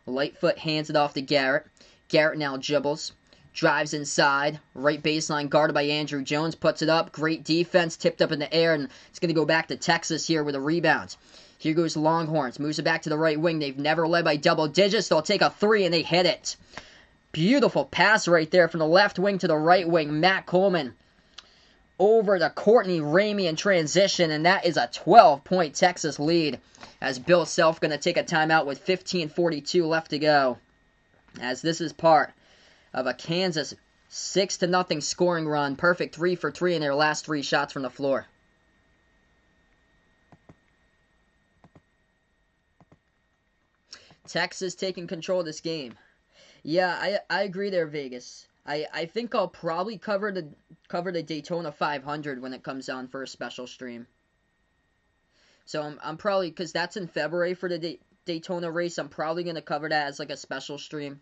Lightfoot hands it off to Garrett. Garrett now dribbles. Drives inside. Right baseline guarded by Andrew Jones. Puts it up. Great defense. Tipped up in the air. And it's going to go back to Texas here with a rebound. Here goes Longhorns. Moves it back to the right wing. They've never led by double digits. They'll take a 3 and they hit it. Beautiful pass right there from the left wing to the right wing. Matt Coleman over to Courtney Ramey in transition. And that is a 12-point Texas lead. As Bill Self going to take a timeout with 15:42 left to go. As this is part of a Kansas 6-0 scoring run. Perfect 3 for 3 in their last 3 shots from the floor. Texas taking control of this game. Yeah, I agree there, Vegas. I think I'll probably cover the Daytona 500 when it comes on for a special stream. So I'm probably, because that's in February for the Daytona race, I'm probably going to cover that as like a special stream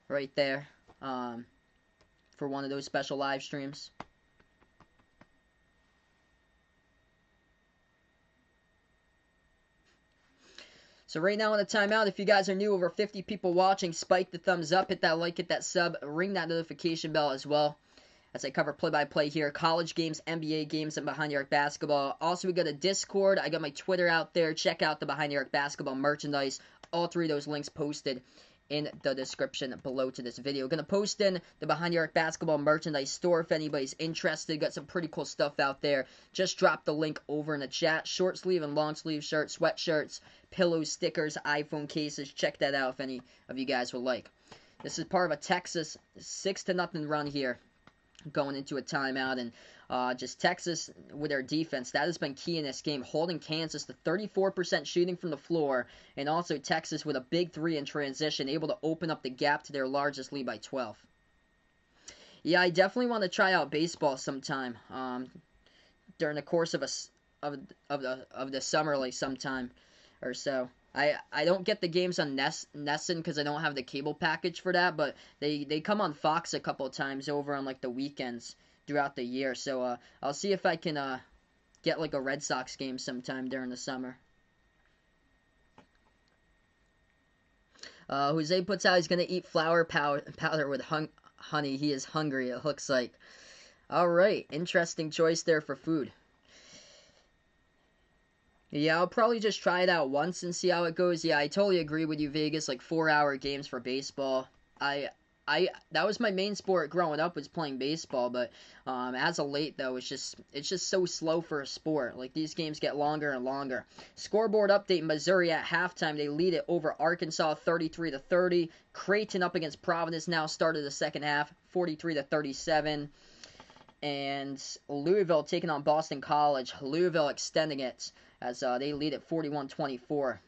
right there for one of those special live streams. So right now on the timeout, if you guys are new, over 50 people watching, spike the thumbs up, hit that like, hit that sub, ring that notification bell as well. As I cover play-by-play here, college games, NBA games, and Behind the Arc basketball. Also, we got a Discord. I got my Twitter out there. Check out the Behind the Arc basketball merchandise. All 3 of those links posted in the description below to this video. Going to post in the Behind the Arc basketball merchandise store if anybody's interested. Got some pretty cool stuff out there. Just drop the link over in the chat. Short sleeve and long sleeve shirts, sweatshirts, pillows, stickers, iPhone cases. Check that out if any of you guys would like. This is part of a Texas 6-0 run here, going into a timeout, and just Texas with their defense, that has been key in this game, holding Kansas to 34% shooting from the floor, and also Texas with a big 3 in transition, able to open up the gap to their largest lead by 12. Yeah, I definitely want to try out baseball sometime during the course of the summer, like sometime or so. I don't get the games on Nesson because I don't have the cable package for that, but they come on Fox a couple of times over on like the weekends throughout the year. So I'll see if I can get like a Red Sox game sometime during the summer. Jose puts out he's going to eat flour powder with honey. He is hungry, it looks like. Alright, interesting choice there for food. Yeah, I'll probably just try it out once and see how it goes. Yeah, I totally agree with you, Vegas. Like 4-hour games for baseball. That was my main sport growing up, was playing baseball. But as of late, though, it's just so slow for a sport. Like these games get longer and longer. Scoreboard update: Missouri at halftime, they lead it over Arkansas 33-30. Creighton up against Providence now started the second half 43-37. And Louisville taking on Boston College. Louisville extending it as they lead at 41-24.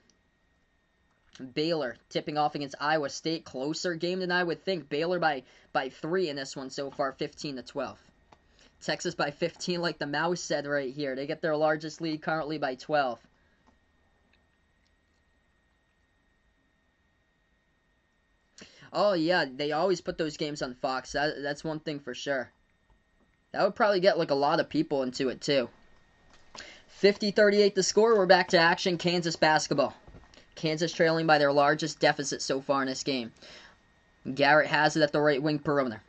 Baylor tipping off against Iowa State. Closer game than I would think. Baylor by 3 in this one so far, 15-12. Texas by 15, like the mouse said right here. They get their largest lead currently by 12. Oh yeah, they always put those games on Fox. That's one thing for sure. That would probably get like a lot of people into it too. 50-38 the score. We're back to action. Kansas basketball. Kansas trailing by their largest deficit so far in this game. Garrett has it at the right wing perimeter.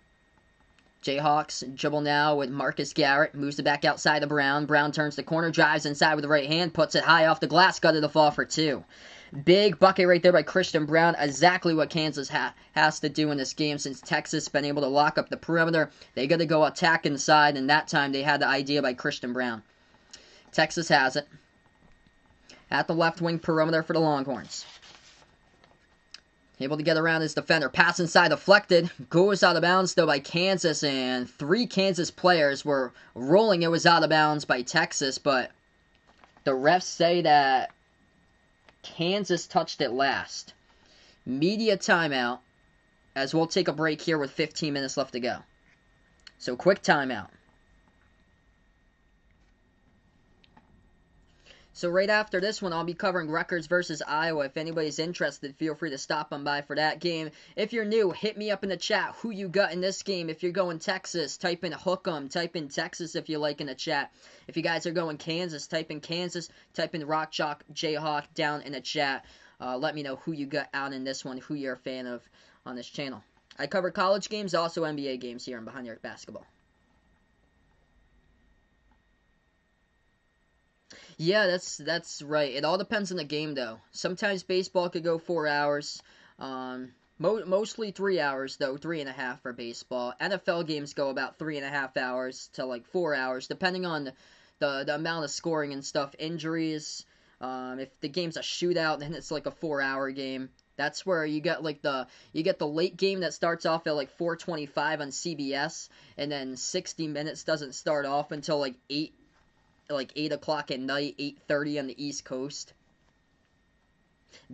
Jayhawks dribble now with Marcus Garrett. Moves it back outside to Brown. Brown turns the corner, drives inside with the right hand, puts it high off the glass, gutted the fall for 2. Big bucket right there by Christian Brown. Exactly what Kansas has to do in this game since Texas been able to lock up the perimeter. They got to go attack inside, and that time they had the idea by Christian Brown. Texas has it. At the left wing perimeter for the Longhorns. Able to get around his defender. Pass inside, deflected. Goes out of bounds, though, by Kansas. And 3 Kansas players were rolling. It was out of bounds by Texas. But the refs say that Kansas touched it last. Media timeout. As we'll take a break here with 15 minutes left to go. So quick timeout. So right after this one, I'll be covering Rutgers versus Iowa. If anybody's interested, feel free to stop on by for that game. If you're new, hit me up in the chat who you got in this game. If you're going Texas, type in Hook'em. Type in Texas if you like in the chat. If you guys are going Kansas, type in Kansas. Type in Rock Chalk Jayhawk down in the chat. Let me know who you got out in this one, who you're a fan of on this channel. I cover college games, also NBA games here on Behind the Arc Basketball. Yeah, that's right. It all depends on the game, though. Sometimes baseball could go 4 hours. Mostly 3 hours, though. 3.5 for baseball. NFL games go about 3.5 hours to like 4 hours, depending on the amount of scoring and stuff. Injuries. If the game's a shootout, then it's like a 4-hour game. That's where you get the late game that starts off at like 4:25 on CBS, and then 60 Minutes doesn't start off until like 8 o'clock at night, 8:30 on the East Coast.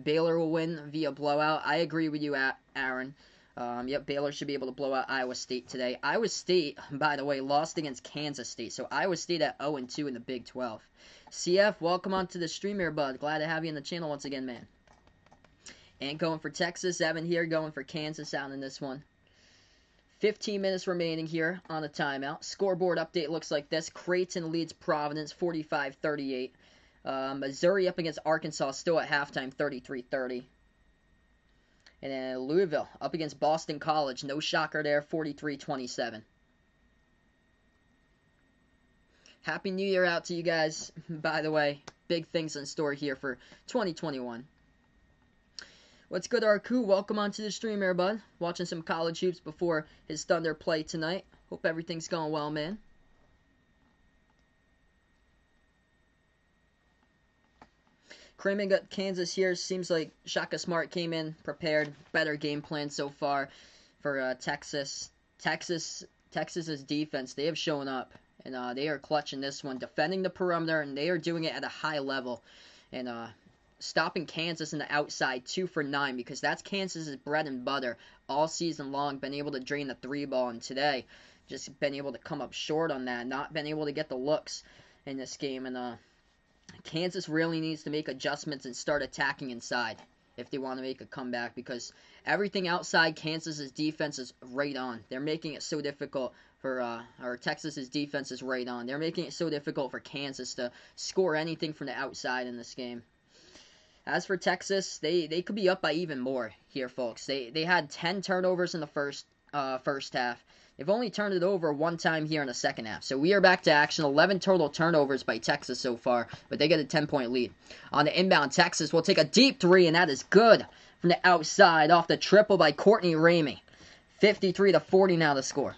Baylor will win via blowout. I agree with you, Aaron. Yep, Baylor should be able to blow out Iowa State today. Iowa State, by the way, lost against Kansas State. So Iowa State at 0-2 in the Big 12. CF, welcome onto the stream here, bud. Glad to have you on the channel once again, man. And going for Texas, Evan here, going for Kansas out in this one. 15 minutes remaining here on the timeout. Scoreboard update looks like this. Creighton leads Providence 45-38. Missouri up against Arkansas still at halftime 33-30. And then Louisville up against Boston College. No shocker there, 43-27. Happy New Year out to you guys, by the way. Big things in store here for 2021. What's good, Arku? Welcome onto the stream here, bud. Watching some college hoops before his Thunder play tonight. Hope everything's going well, man. Cramming got Kansas here. Seems like Shaka Smart came in prepared. Better game plan so far for Texas. Texas's defense, they have shown up. And they are clutching this one. Defending the perimeter, and they are doing it at a high level. And stopping Kansas in the outside 2 for 9, because that's Kansas's bread and butter all season long. Been able to drain the 3 ball, and today just been able to come up short on that. Not been able to get the looks in this game, and Kansas really needs to make adjustments and start attacking inside if they want to make a comeback, because everything outside Kansas's defense is right on. They're making it so difficult for or Texas's defense is right on. They're making it so difficult for Kansas to score anything from the outside in this game. As for Texas, they could be up by even more here, folks. They had 10 turnovers in the first half. They've only turned it over 1 time here in the second half. So we are back to action. 11 total turnovers by Texas so far, but they get a 10-point lead. On the inbound, Texas will take a deep 3, and that is good from the outside off the triple by Courtney Ramey. 53-40 now the score.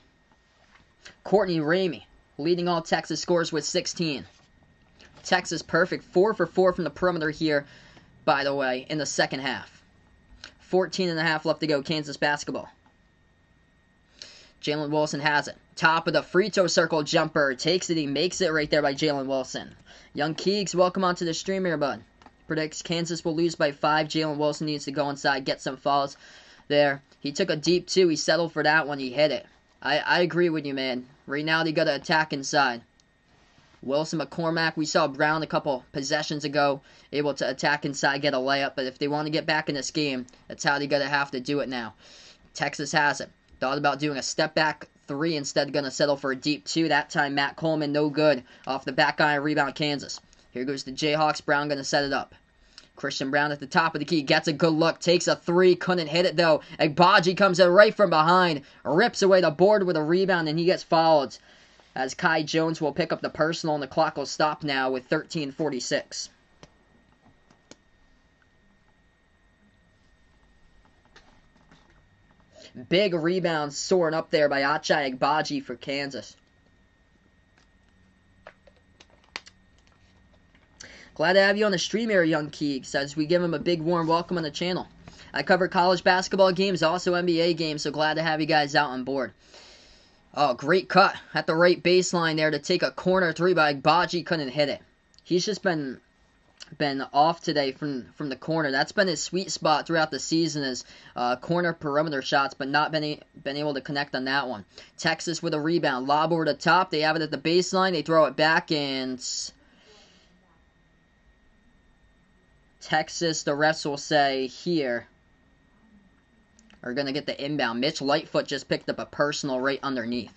Courtney Ramey leading all Texas scores with 16. Texas perfect. 4 for 4 from the perimeter here, by the way, in the second half. 14.5 left to go, Kansas basketball. Jalen Wilson has it. Top of the free throw circle jumper. Takes it. He makes it right there by Jalen Wilson. Young Keegs, welcome onto the stream here, bud. Predicts Kansas will lose by 5. Jalen Wilson needs to go inside, get some fouls there. He took a deep 2. He settled for that one. He hit it. I agree with you, man. Right now, they got to attack inside. Wilson, McCormack, we saw Brown a couple possessions ago, able to attack inside, get a layup. But if they want to get back in this game, that's how they got to have to do it now. Texas has it. Thought about doing a step back 3, instead going to settle for a deep 2. That time, Matt Coleman, no good. Off the back iron rebound, Kansas. Here goes the Jayhawks. Brown going to set it up. Christian Brown at the top of the key. Gets a good look. Takes a 3. Couldn't hit it, though. Agbaji comes in right from behind. Rips away the board with a rebound, and he gets fouled. As Kai Jones will pick up the personal, and the clock will stop now with 13:46. Big rebound soaring up there by Achai Agbaji for Kansas. Glad to have you on the stream here, Young Keegs, as we give him a big warm welcome on the channel. I cover college basketball games, also NBA games, so glad to have you guys out on board. Oh, great cut at the right baseline there to take a corner 3 by Agbaji. Couldn't hit it. He's just been been off today from the corner. That's been his sweet spot throughout the season, is corner perimeter shots, but not been able to connect on that one. Texas with a rebound. Lob over the top. They have it at the baseline. They throw it back, and Texas, the refs will say here, are going to get the inbound. Mitch Lightfoot just picked up a personal right underneath.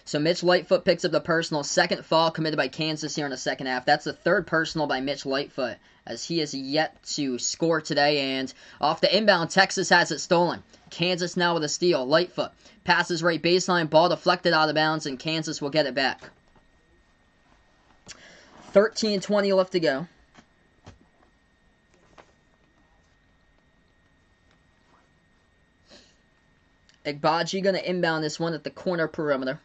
So Mitch Lightfoot picks up the personal. Second foul committed by Kansas here in the second half. That's the third personal by Mitch Lightfoot, as he has yet to score today. And off the inbound, Texas has it stolen. Kansas now with a steal. Lightfoot passes right baseline. Ball deflected out of bounds, and Kansas will get it back. 13:20 left to go. Igbaji going to inbound this one at the corner perimeter.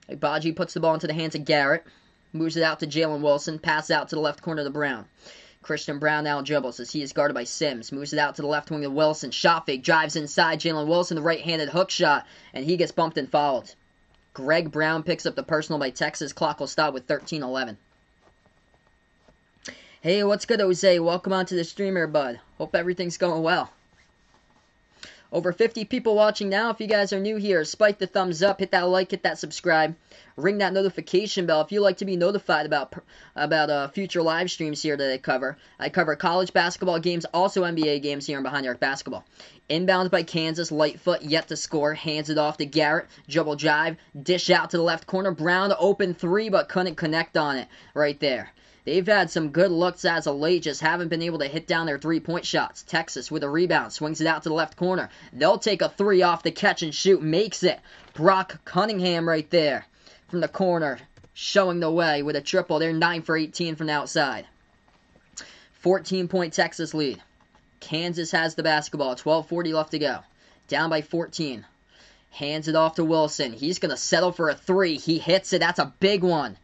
Igbaji puts the ball into the hands of Garrett. Moves it out to Jalen Wilson. Pass out to the left corner to Brown. Christian Brown now dribbles as he is guarded by Sims. Moves it out to the left wing to Wilson. Shot fake. Drives inside. Jalen Wilson, the right-handed hook shot. And he gets bumped and fouled. Greg Brown picks up the personal by Texas. Clock will stop with 13:11. Hey, what's good, Jose? Welcome onto the stream here, bud. Hope everything's going well. Over 50 people watching now. If you guys are new here, spike the thumbs up, hit that like, hit that subscribe, ring that notification bell if you like to be notified about future live streams here that I cover. I cover college basketball games, also NBA games here in Behind the Arc Basketball. Inbound by Kansas, Lightfoot yet to score, hands it off to Garrett, dribble drive, dish out to the left corner, Brown open three but couldn't connect on it right there. They've had some good looks as of late, just haven't been able to hit down their three-point shots. Texas with a rebound, swings it out to the left corner. They'll take a three off the catch and shoot, makes it. Brock Cunningham right there from the corner, showing the way with a triple. They're 9 for 18 from the outside. 14-point Texas lead. Kansas has the basketball, 12:40 left to go. Down by 14. Hands it off to Wilson. He's going to settle for a three. He hits it. That's a big one.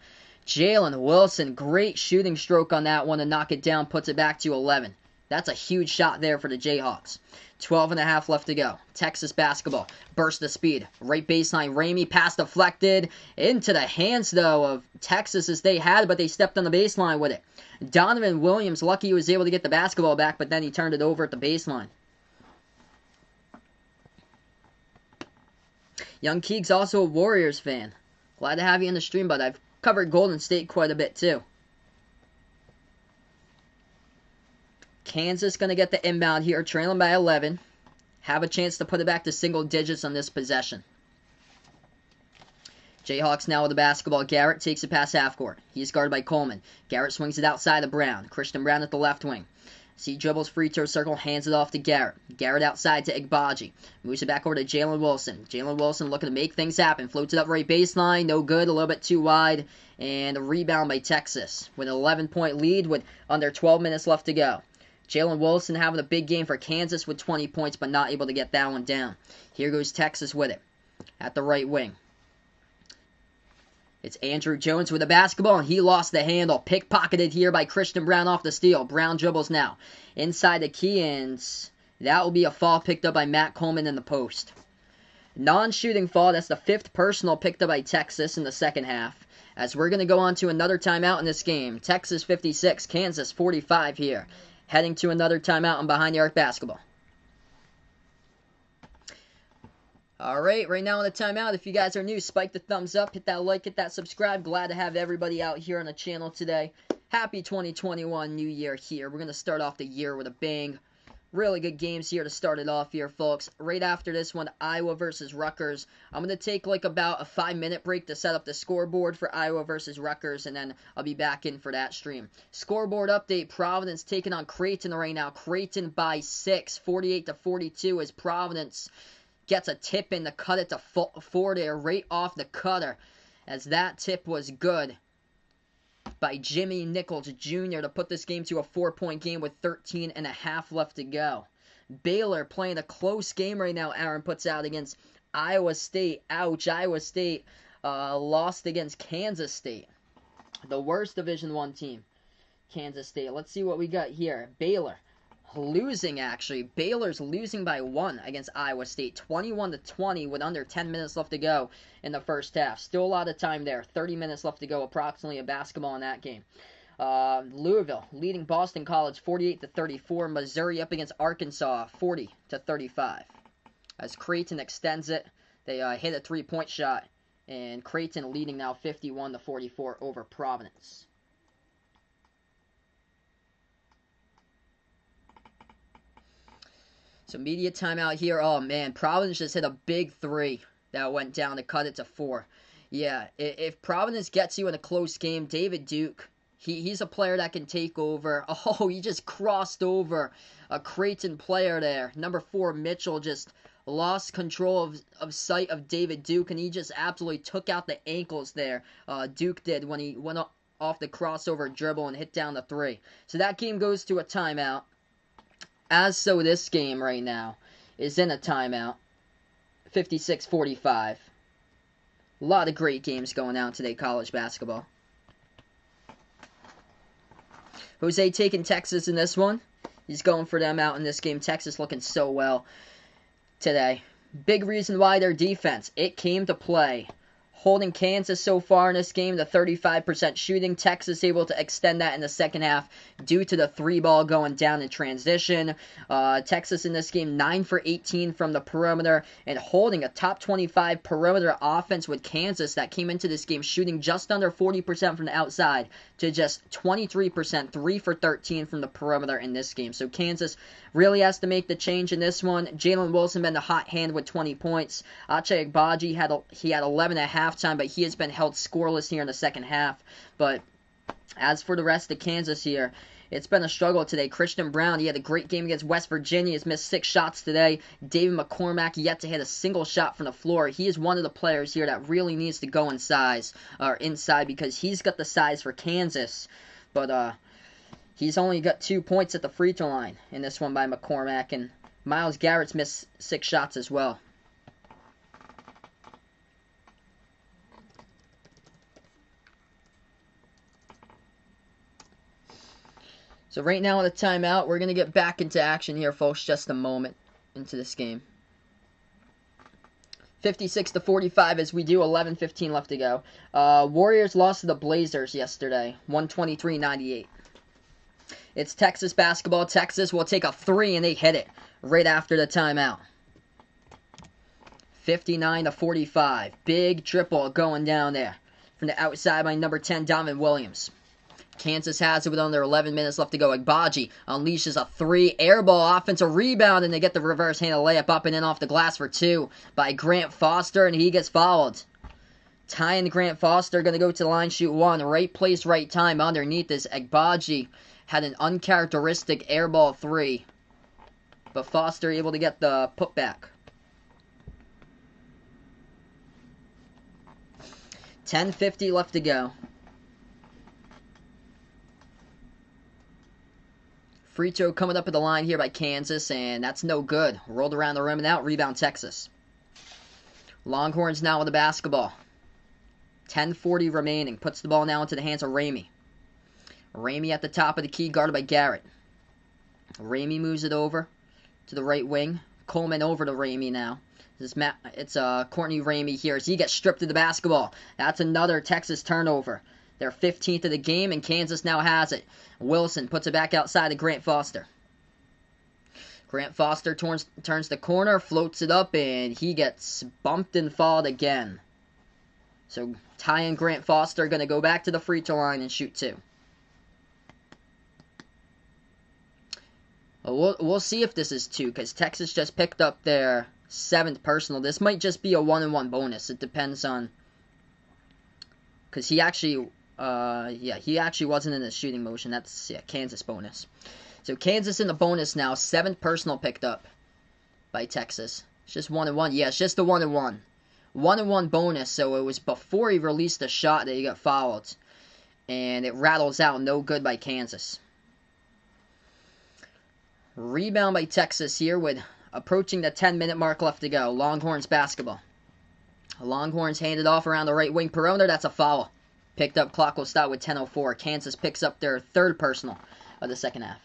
Jalen Wilson, great shooting stroke on that one to knock it down, puts it back to 11. That's a huge shot there for the Jayhawks. 12.5 left to go. Texas basketball. Burst of speed. Right baseline. Ramey pass deflected. Into the hands, though, of Texas as they had, but they stepped on the baseline with it. Donovan Williams, lucky he was able to get the basketball back, but then he turned it over at the baseline. Young Keeg's also a Warriors fan. Glad to have you in the stream, bud. I've covered Golden State quite a bit, too. Kansas going to get the inbound here, trailing by 11. Have a chance to put it back to single digits on this possession. Jayhawks now with the basketball. Garrett takes it past half court. He's guarded by Coleman. Garrett swings it outside of Brown. Christian Brown at the left wing. See dribbles free throw circle, hands it off to Garrett. Garrett outside to Igbaji. Moves it back over to Jalen Wilson. Jalen Wilson looking to make things happen. Floats it up right baseline. No good. A little bit too wide. And a rebound by Texas with an 11-point lead with under 12 minutes left to go. Jalen Wilson having a big game for Kansas with 20 points, but not able to get that one down. Here goes Texas with it at the right wing. It's Andrew Jones with the basketball, and he lost the handle. Pickpocketed here by Christian Brown off the steal. Brown dribbles now. Inside the key, and that will be a foul picked up by Matt Coleman in the post. Non-shooting foul. That's the 5th personal picked up by Texas in the second half. As we're going to go on to another timeout in this game. Texas 56, Kansas 45 here. Heading to another timeout on Behind the Arc Basketball. Alright, right now on the timeout, if you guys are new, spike the thumbs up, hit that like, hit that subscribe. Glad to have everybody out here on the channel today. Happy 2021 New Year here. We're going to start off the year with a bang. Really good games here to start it off here, folks. Right after this one, Iowa versus Rutgers. I'm going to take like about a 5-minute break to set up the scoreboard for Iowa versus Rutgers, and then I'll be back in for that stream. Scoreboard update, Providence taking on Creighton right now. Creighton by 6, 48-42 as Providence gets a tip in to cut it to 4 there right off the cutter, as that tip was good by Jimmy Nichols Jr. to put this game to a 4-point game with 13.5 left to go. Baylor playing a close game right now, Aaron puts out against Iowa State. Ouch, Iowa State lost against Kansas State. The worst Division I team, Kansas State. Let's see what we got here. Baylor losing, actually. Baylor's losing by 1 against Iowa State, 21-20 with under 10 minutes left to go in the first half. Still a lot of time there. 30 minutes left to go, approximately, of basketball in that game. Louisville leading Boston College 48-34. Missouri up against Arkansas 40-35. As Creighton extends it, they hit a 3-point shot, and Creighton leading now 51-44 over Providence. So media timeout here. Oh man, Providence just hit a big 3 that went down to cut it to 4. Yeah, if Providence gets you in a close game, David Duke, he's a player that can take over. Oh, he just crossed over a Creighton player there. Number 4, Mitchell, just lost control of sight of David Duke, and he just absolutely took out the ankles there. Duke did when he went off the crossover dribble and hit down the 3. So that game goes to a timeout. As so this game right now is in a timeout. 56-45. A lot of great games going on today, college basketball. Jose taking Texas in this one. He's going for them out in this game. Texas looking so well today. Big reason why their defense, it came to play. Holding Kansas so far in this game to 35% shooting. Texas able to extend that in the second half due to the 3-ball going down in transition. Texas in this game 9 for 18 from the perimeter and holding a top 25 perimeter offense with Kansas that came into this game shooting just under 40% from the outside to just 23%, 3 for 13 from the perimeter in this game. So Kansas really has to make the change in this one. Jalen Wilson been the hot hand with 20 points. Ache Agbaji had 11 at halftime, but he has been held scoreless here in the second half. But as for the rest of Kansas here, it's been a struggle today. Christian Brown, he had a great game against West Virginia. He's missed 6 shots today. David McCormack yet to hit a single shot from the floor. He is one of the players here that really needs to go inside because he's got the size for Kansas. But he's only got 2 points at the free throw line in this one by McCormack, and Myles Garrett's missed 6 shots as well. So right now in the timeout, we're going to get back into action here, folks, just a moment into this game. 56-45 as we do, 11:15 left to go. Warriors lost to the Blazers yesterday, 123-98. It's Texas basketball. Texas will take a 3 and they hit it right after the timeout. 59-45. Big triple going down there from the outside by number 10, Donovan Williams. Kansas has it with under 11 minutes left to go. Agbaji unleashes a 3. Airball offensive rebound, and they get the reverse handle layup up and in off the glass for 2 by Grant Foster, and he gets fouled. Ty and Grant Foster going to go to the line, shoot 1. Right place, right time. Underneath this, Agbaji had an uncharacteristic airball 3, but Foster able to get the putback. 10:50 left to go. Free throw coming up at the line here by Kansas, and that's no good. Rolled around the rim and out. Rebound Texas. Longhorns now with the basketball. 10:40 remaining. Puts the ball now into the hands of Ramey. Ramey at the top of the key, guarded by Garrett. Ramey moves it over to the right wing. Coleman over to Ramey now. It's Courtney Ramey here as he gets stripped of the basketball. That's another Texas turnover. They're 15th of the game, and Kansas now has it. Wilson puts it back outside to Grant Foster. Grant Foster turns the corner, floats it up, and he gets bumped and fouled again. So Ty and Grant Foster are going to go back to the free throw line and shoot 2. We'll see if this is 2, because Texas just picked up their 7th personal. This might just be a 1-and-1 bonus. It depends on... Because he actually wasn't in the shooting motion. That's, Kansas bonus. So Kansas in the bonus now. 7th personal picked up by Texas. It's just 1-and-1. Yeah, it's just a 1-and-1. 1-and-1 bonus, so it was before he released the shot that he got fouled. And it rattles out. No good by Kansas. Rebound by Texas here with approaching the 10-minute mark left to go. Longhorns basketball. Longhorns handed off around the right wing perimeter. That's a foul. Picked up. Clock will stop with 10:04. Kansas picks up their 3rd personal of the second half.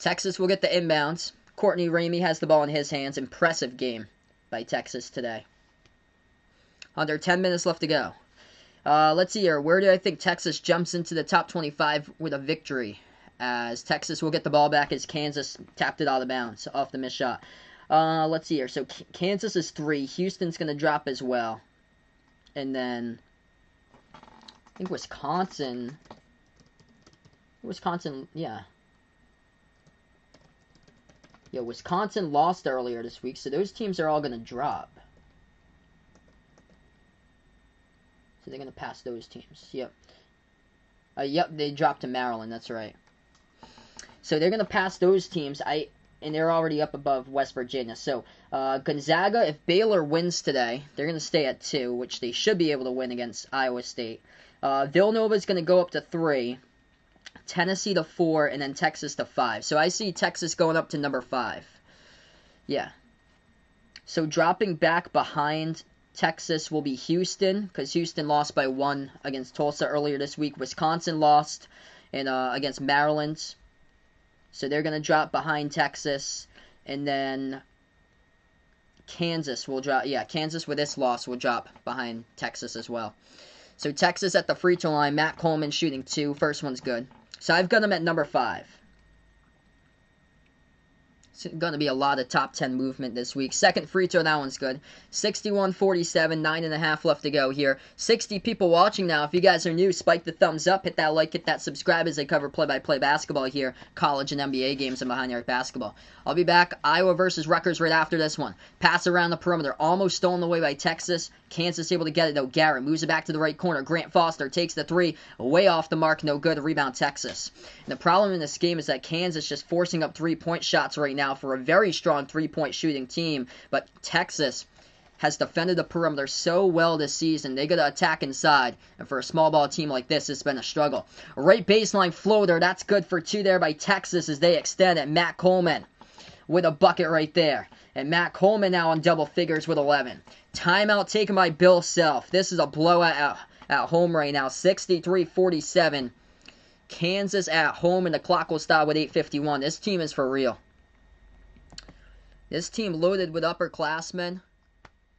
Texas will get the inbounds. Courtney Ramey has the ball in his hands. Impressive game by Texas today. Under 10 minutes left to go. Let's see here. Where do I think Texas jumps into the top 25 with a victory? As Texas will get the ball back as Kansas tapped it out of bounds off the missed shot. Let's see here. So Kansas is 3. Houston's going to drop as well. And then I think Wisconsin, yeah. Yeah, Wisconsin lost earlier this week, so those teams are all going to drop. So they're going to pass those teams. Yep. Yep, they dropped to Maryland. That's right. So they're going to pass those teams. And they're already up above West Virginia. So Gonzaga, if Baylor wins today, they're going to stay at 2, which they should be able to win against Iowa State. Villanova is going to go up to 3. Tennessee to 4, and then Texas to 5. So I see Texas going up to number 5. Yeah. So dropping back behind Texas will be Houston, because Houston lost by 1 against Tulsa earlier this week. Wisconsin lost against Maryland. So they're going to drop behind Texas. And then Kansas will drop. Yeah, Kansas with this loss will drop behind Texas as well. So Texas at the free throw line. Matt Coleman shooting 2. First one's good. So I've got them at number 5. It's going to be a lot of top 10 movement this week. Second free throw, that one's good. 61-47, 9.5 left to go here. 60 people watching now. If you guys are new, spike the thumbs up, hit that like, hit that subscribe as I cover play-by-play basketball here, college and NBA games and behind the arc basketball. I'll be back. Iowa versus Rutgers right after this one. Pass around the perimeter, almost stolen away by Texas. Kansas able to get it though. Garrett moves it back to the right corner. Grant Foster takes the 3, way off the mark, no good. Rebound Texas. And the problem in this game is that Kansas just forcing up 3-point shots right now for a very strong 3-point shooting team, but Texas has defended the perimeter so well this season. They got to attack inside, and for a small ball team like this, it's been a struggle. Right baseline floater, that's good for 2 there by Texas as they extend it. Matt Coleman with a bucket right there. And Matt Coleman now on double figures with 11. Timeout taken by Bill Self. This is a blowout at home right now. 63-47. Kansas at home, and the clock will stop with 8:51. This team is for real. This team loaded with upperclassmen.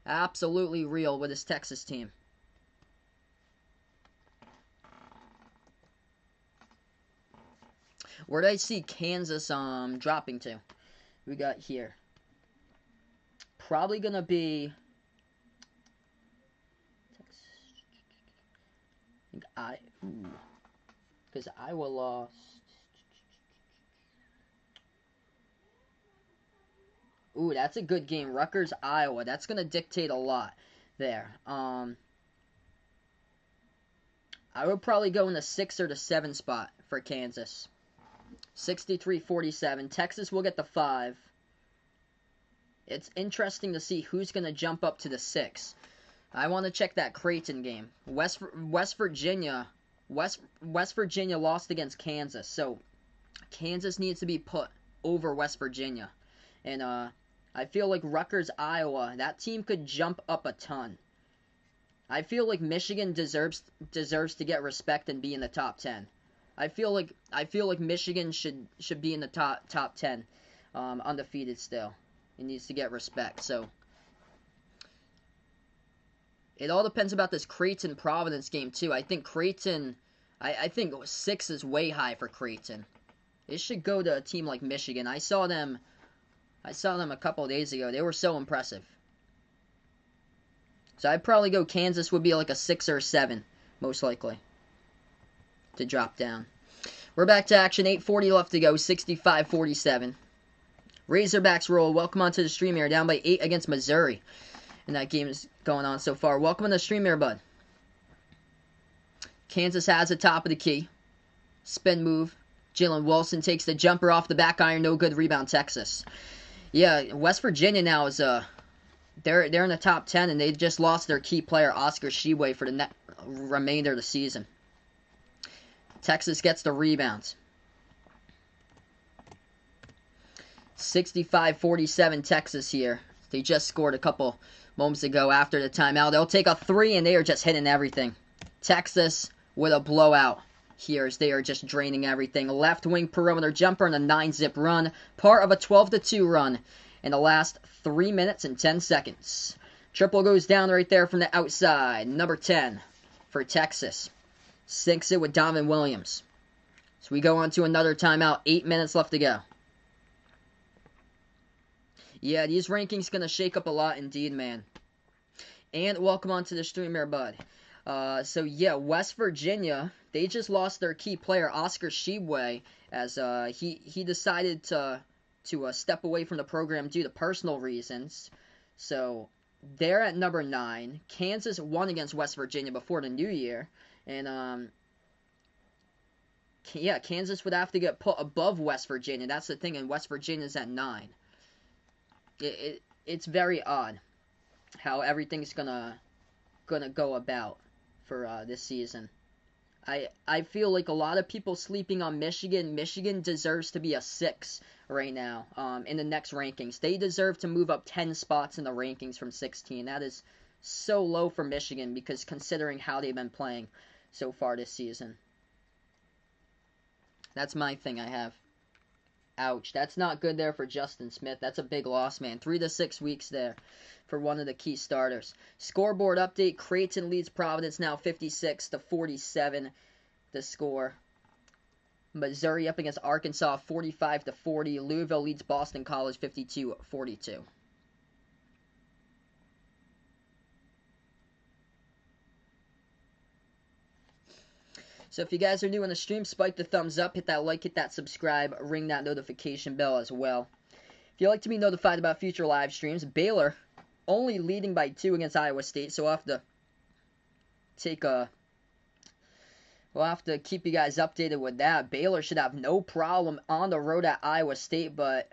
Absolutely real with this Texas team. Where did I see Kansas dropping to? We got here. Probably going to be... Because Iowa lost... Ooh, that's a good game. Rutgers, Iowa. That's going to dictate a lot there. I would probably go in the 6 or the 7 spot for Kansas. 63-47. Texas will get the 5. It's interesting to see who's going to jump up to the 6. I want to check that Creighton game. West Virginia lost against Kansas, so Kansas needs to be put over West Virginia. And I feel like Rutgers, Iowa, that team could jump up a ton. I feel like Michigan deserves to get respect and be in the top 10. I feel like Michigan should be in the top 10, undefeated still. It needs to get respect. So it all depends about this Creighton Providence game too. I think Creighton, I think 6 is way high for Creighton. It should go to a team like Michigan. I saw them a couple of days ago. They were so impressive. So I'd probably go Kansas would be like a 6 or a 7, most likely, to drop down. We're back to action. 8:40 left to go. 65-47. Razorbacks roll. Welcome onto the stream here. Down by 8 against Missouri. And that game is going on so far. Welcome on the stream here, bud. Kansas has the top of the key. Spin move. Jalen Wilson takes the jumper off the back iron. No good. Rebound Texas. Yeah, West Virginia now is they're in the top 10, and they just lost their key player Oscar Tshiebwe for the remainder of the season. Texas gets the rebounds. 65-47 Texas here. They just scored a couple moments ago after the timeout. They'll take a 3, and they are just hitting everything. Texas with a blowout here as they are just draining everything. Left wing perimeter jumper and a 9-zip run, part of a 12-2 run in the last 3 minutes and 10 seconds. Triple goes down right there from the outside. Number 10 for Texas. Sinks it with Donovan Williams. So we go on to another timeout. 8 minutes left to go. Yeah, these rankings going to shake up a lot indeed, man. And welcome on to the stream here, bud. So yeah, West Virginia, they just lost their key player, Oscar Tshiebwe, as he decided to step away from the program due to personal reasons. So they're at number 9. Kansas won against West Virginia before the new year, and yeah, Kansas would have to get put above West Virginia. That's the thing, and West Virginia's at 9. It's very odd how everything's gonna go about for this season. I feel like a lot of people sleeping on Michigan. Michigan deserves to be a 6 right now in the next rankings. They deserve to move up 10 spots in the rankings from 16. That is so low for Michigan because considering how they've been playing so far this season. That's my thing I have. Ouch. That's not good there for Justin Smith. That's a big loss, man. 3 to 6 weeks there for one of the key starters. Scoreboard update. Creighton leads Providence now 56-47 the score. Missouri up against Arkansas 45-40. Louisville leads Boston College 52-42. So if you guys are new on the stream, spike the thumbs up, hit that like, hit that subscribe, ring that notification bell as well. If you'd like to be notified about future live streams, Baylor only leading by 2 against Iowa State, so we'll have to keep you guys updated with that. Baylor should have no problem on the road at Iowa State, but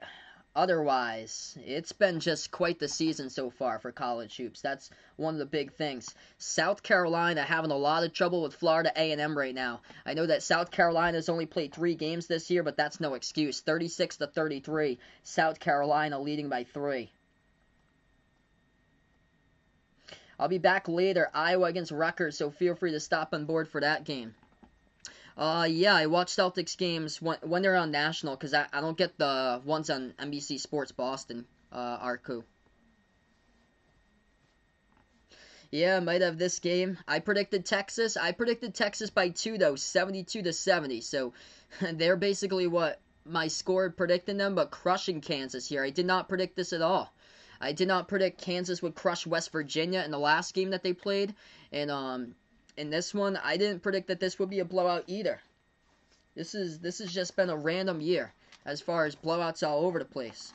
otherwise, it's been just quite the season so far for college hoops. That's one of the big things. South Carolina having a lot of trouble with Florida A&M right now. I know that South Carolina's only played 3 games this year, but that's no excuse. 36-33, South Carolina leading by 3. I'll be back later. Iowa against Rutgers, so feel free to stop on board for that game. Yeah, I watch Celtics games when they're on national, because I don't get the ones on NBC Sports Boston, Arku. Yeah, might have this game. I predicted Texas. I predicted Texas by 2, though, 72-70. So they're basically what my score predicting them, but crushing Kansas here. I did not predict this at all. I did not predict Kansas would crush West Virginia in the last game that they played. And in this one, I didn't predict that this would be a blowout either. This has just been a random year as far as blowouts all over the place.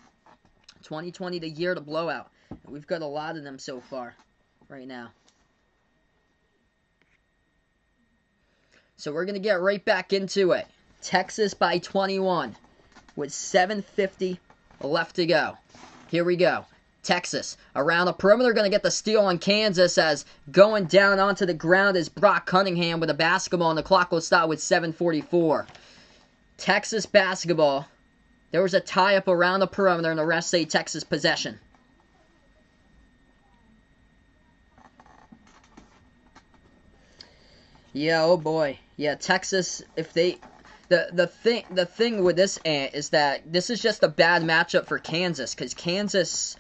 2020, the year to blowout. And we've got a lot of them so far right now. So we're going to get right back into it. Texas by 21 with 7:50 left to go. Here we go. Texas around the perimeter, going to get the steal on Kansas as going down onto the ground is Brock Cunningham with a basketball, and the clock will stop with 7:44. Texas basketball. There was a tie-up around the perimeter, and the refs say Texas possession. Yeah, oh boy. Yeah, Texas, if they... The thing with this, Ant, is that this is just a bad matchup for Kansas, because Kansas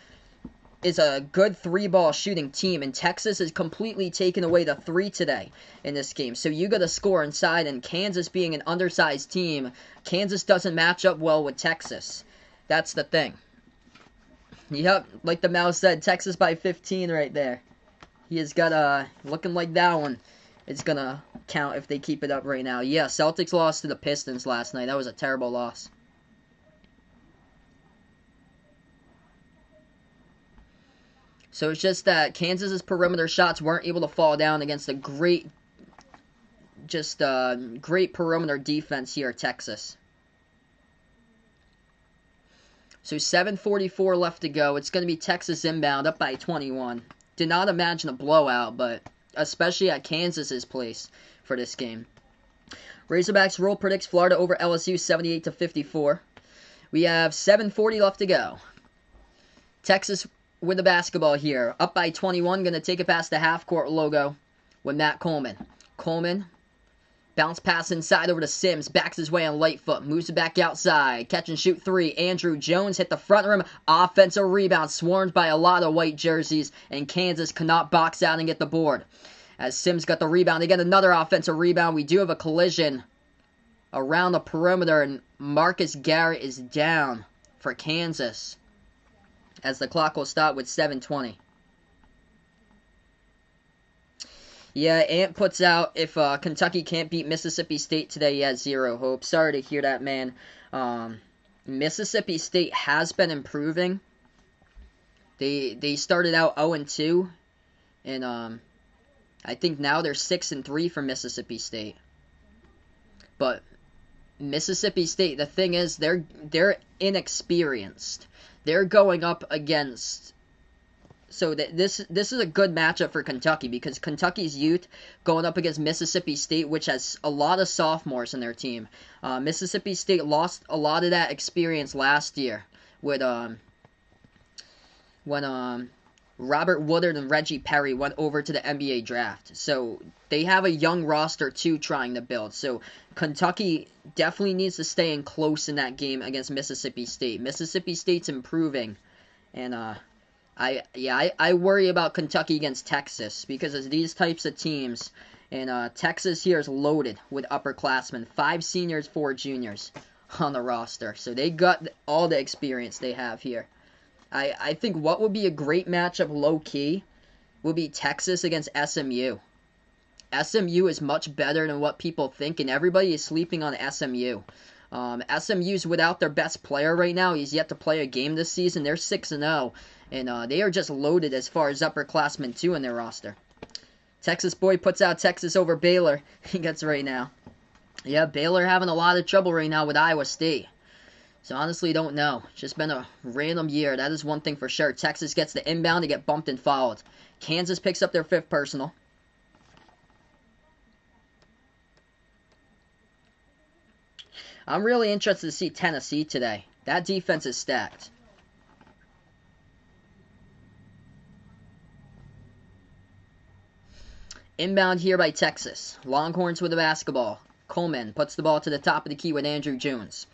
is a good 3-ball shooting team, and Texas has completely taken away the 3 today in this game. So you got to score inside, and Kansas being an undersized team, Kansas doesn't match up well with Texas. That's the thing. Yep, like the mouse said, Texas by 15 right there. He has got looking like that one. It's going to count if they keep it up right now. Yeah, Celtics lost to the Pistons last night. That was a terrible loss. So it's just that Kansas's perimeter shots weren't able to fall down against a great perimeter defense here at Texas. So 7:44 left to go. It's going to be Texas inbound up by 21. Did not imagine a blowout, but especially at Kansas's place for this game. Razorbacks roll predicts Florida over LSU 78-54. We have 7:40 left to go. Texas with the basketball here. Up by 21. Going to take it past the half-court logo with Matt Coleman. Coleman Bounce pass inside over to Sims. Backs his way on Lightfoot. Moves it back outside. Catch and shoot three. Andrew Jones hit the front rim. Offensive rebound. Swarmed by a lot of white jerseys. And Kansas cannot box out and get the board. As Sims got the rebound. Again, another offensive rebound. We do have a collision around the perimeter. And Marcus Garrett is down for Kansas. As the clock will stop with 7:20. Yeah, Ant puts out, if Kentucky can't beat Mississippi State today, he has zero hope. Sorry to hear that, man. Mississippi State has been improving. They started out 0-2, and I think now they're 6-3 for Mississippi State. But Mississippi State, the thing is, they're inexperienced. They're going up against... So this is a good matchup for Kentucky because Kentucky's youth going up against Mississippi State, which has a lot of sophomores in their team. Mississippi State lost a lot of that experience last year with when Robert Woodard and Reggie Perry went over to the NBA draft. So they have a young roster too trying to build. So Kentucky definitely needs to stay in close in that game against Mississippi State. Mississippi State's improving, and I worry about Kentucky against Texas because of these types of teams. And Texas here is loaded with upperclassmen. 5 seniors, 4 juniors on the roster. So they got all the experience they have here. I think what would be a great matchup low-key would be Texas against SMU. SMU is much better than what people think, and everybody is sleeping on SMU. SMU's without their best player right now. He's yet to play a game this season. They're 6-0. And they are just loaded as far as upperclassmen, too, in their roster. Texas boy puts out Texas over Baylor. He gets right now. Yeah, Baylor having a lot of trouble right now with Iowa State. So, honestly, don't know. It's just been a random year. That is one thing for sure. Texas gets the inbound to get bumped and fouled. Kansas picks up their 5th personal. I'm really interested to see Tennessee today. That defense is stacked. Inbound here by Texas. Longhorns with the basketball. Coleman puts the ball to the top of the key with Andrew Jones.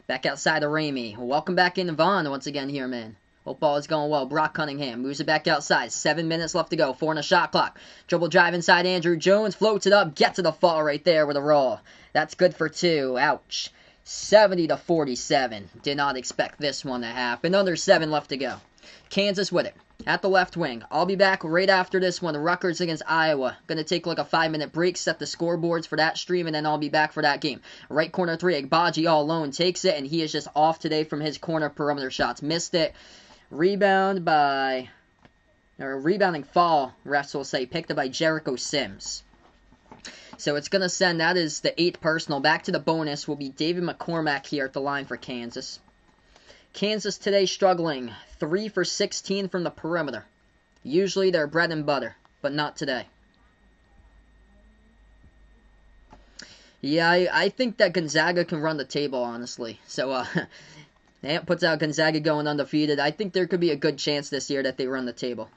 Back outside to Ramey. Welcome back in Vaughn once again here, man. Hope all is going well. Brock Cunningham moves it back outside. 7 minutes left to go. 4 on the shot clock. Dribble drive inside Andrew Jones. Floats it up. Gets to the fall right there with a roll. That's good for 2. Ouch. 70-47. Did not expect this one to happen. Under 7 left to go. Kansas with it. At the left wing. I'll be back right after this one. Rutgers against Iowa. Gonna take like a 5-minute break. Set the scoreboards for that stream. And then I'll be back for that game. Right corner 3. Agbaji all alone. Takes it. And he is just off today from his corner perimeter shots. Missed it. Rebound by... Or rebounding fall, refs will say. Picked up by Jericho Sims. So it's gonna send... That is the 8th personal. Back to the bonus will be David McCormack here at the line for Kansas. Kansas today struggling. 3 for 16 from the perimeter. Usually they're bread and butter, but not today. Yeah, I think that Gonzaga can run the table, honestly. So, Ant puts out Gonzaga going undefeated. I think there could be a good chance this year that they run the table.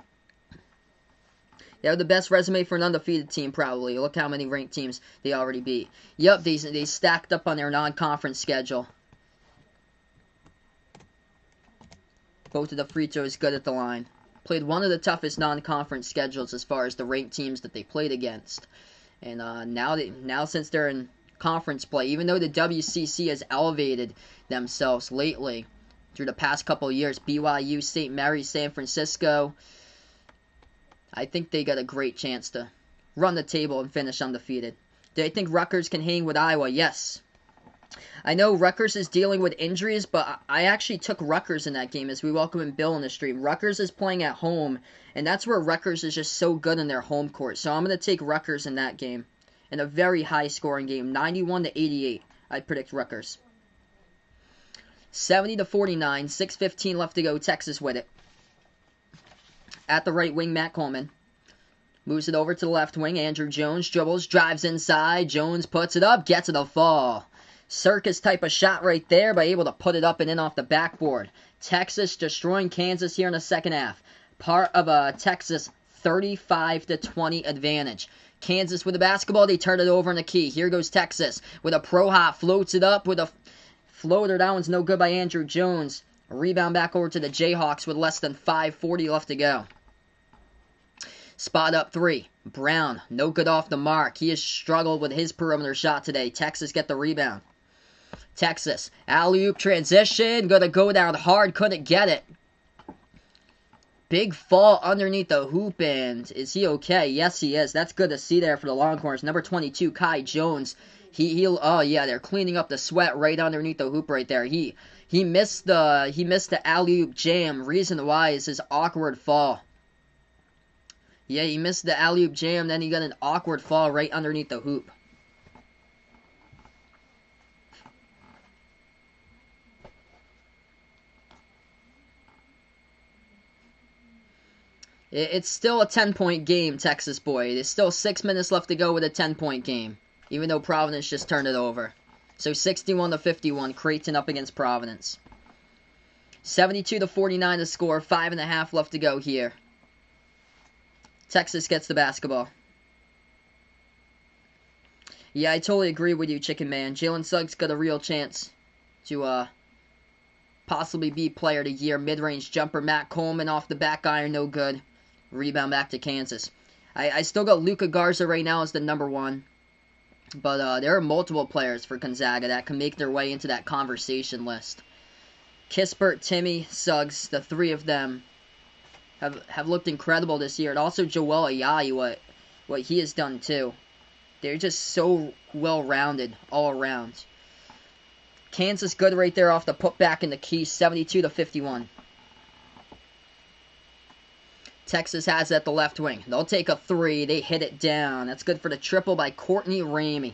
They have the best resume for an undefeated team, probably. Look how many ranked teams they already beat. Yep, they stacked up on their non-conference schedule. Both of the free throws good at the line. Played one of the toughest non-conference schedules as far as the ranked teams that they played against. And now since they're in conference play, even though the WCC has elevated themselves lately through the past couple of years, BYU, St. Mary's, San Francisco, I think they got a great chance to run the table and finish undefeated. Do I think Rutgers can hang with Iowa? Yes. I know Rutgers is dealing with injuries, but I actually took Rutgers in that game as we welcome in Bill in the stream. Rutgers is playing at home, and that's where Rutgers is just so good in their home court. So I'm going to take Rutgers in that game. In a very high-scoring game, 91-88. I predict Rutgers. 70-49, 6:15 left to go. Texas with it. At the right wing, Matt Coleman. Moves it over to the left wing. Andrew Jones dribbles, drives inside. Jones puts it up, gets it a fall. Circus type of shot right there, but able to put it up and in off the backboard. Texas destroying Kansas here in the second half. Part of a Texas 35-20 advantage. Kansas with the basketball. They turn it over in the key. Here goes Texas with a pro hop. Floats it up with a floater. That one's no good by Andrew Jones. A rebound back over to the Jayhawks with less than 5:40 left to go. Spot up three. Brown, no good off the mark. He has struggled with his perimeter shot today. Texas get the rebound. Texas, alley-oop transition. Gonna go down hard. Couldn't get it. Big fall underneath the hoop, and is he okay? Yes, he is. That's good to see there for the Longhorns. Number 22, Kai Jones. Oh yeah, they're cleaning up the sweat right underneath the hoop right there. He missed the alley-oop jam. Reason why is his awkward fall. Yeah, he missed the alley-oop jam, then he got an awkward fall right underneath the hoop. It's still a 10-point game, Texas boy. There's still 6 minutes left to go with a 10-point game, even though Providence just turned it over. So 61-51, Creighton up against Providence. 72-49 to score, 5.5 left to go here. Texas gets the basketball. Yeah, I totally agree with you, Chicken Man. Jalen Suggs got a real chance to possibly be player of the year. Mid-range jumper, Matt Coleman off the back iron, no good. Rebound back to Kansas. I still got Luka Garza right now as the number one. But there are multiple players for Gonzaga that can make their way into that conversation list. Kispert, Timmy, Suggs, the three of them have looked incredible this year. And also Joel Ayayi, what he has done too. They're just so well-rounded all around. Kansas good right there off the putback in the key, 72-51. Texas has it at the left wing. They'll take a three. They hit it down. That's good for the triple by Courtney Ramey.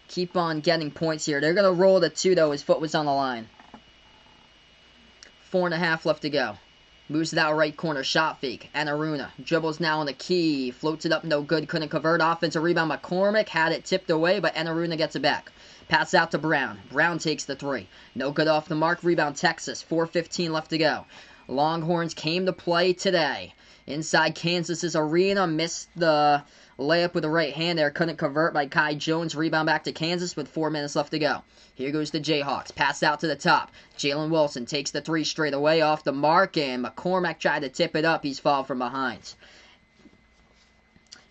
Keep on getting points here. They're going to roll the two, though. His foot was on the line. 4.5 left to go. Moves to that right corner. Shot fake. Anaruna. Dribbles now on the key. Floats it up. No good. Couldn't convert. Offensive rebound. McCormick had it tipped away, but Anaruna gets it back. Pass out to Brown. Brown takes the three. No good off the mark. Rebound Texas. 4:15 left to go. Longhorns came to play today. Inside Kansas's arena. Missed the layup with the right hand there. Couldn't convert by Kai Jones. Rebound back to Kansas with 4 minutes left to go. Here goes the Jayhawks. Pass out to the top. Jalen Wilson takes the three straight away off the mark, and McCormack tried to tip it up. He's fouled from behind.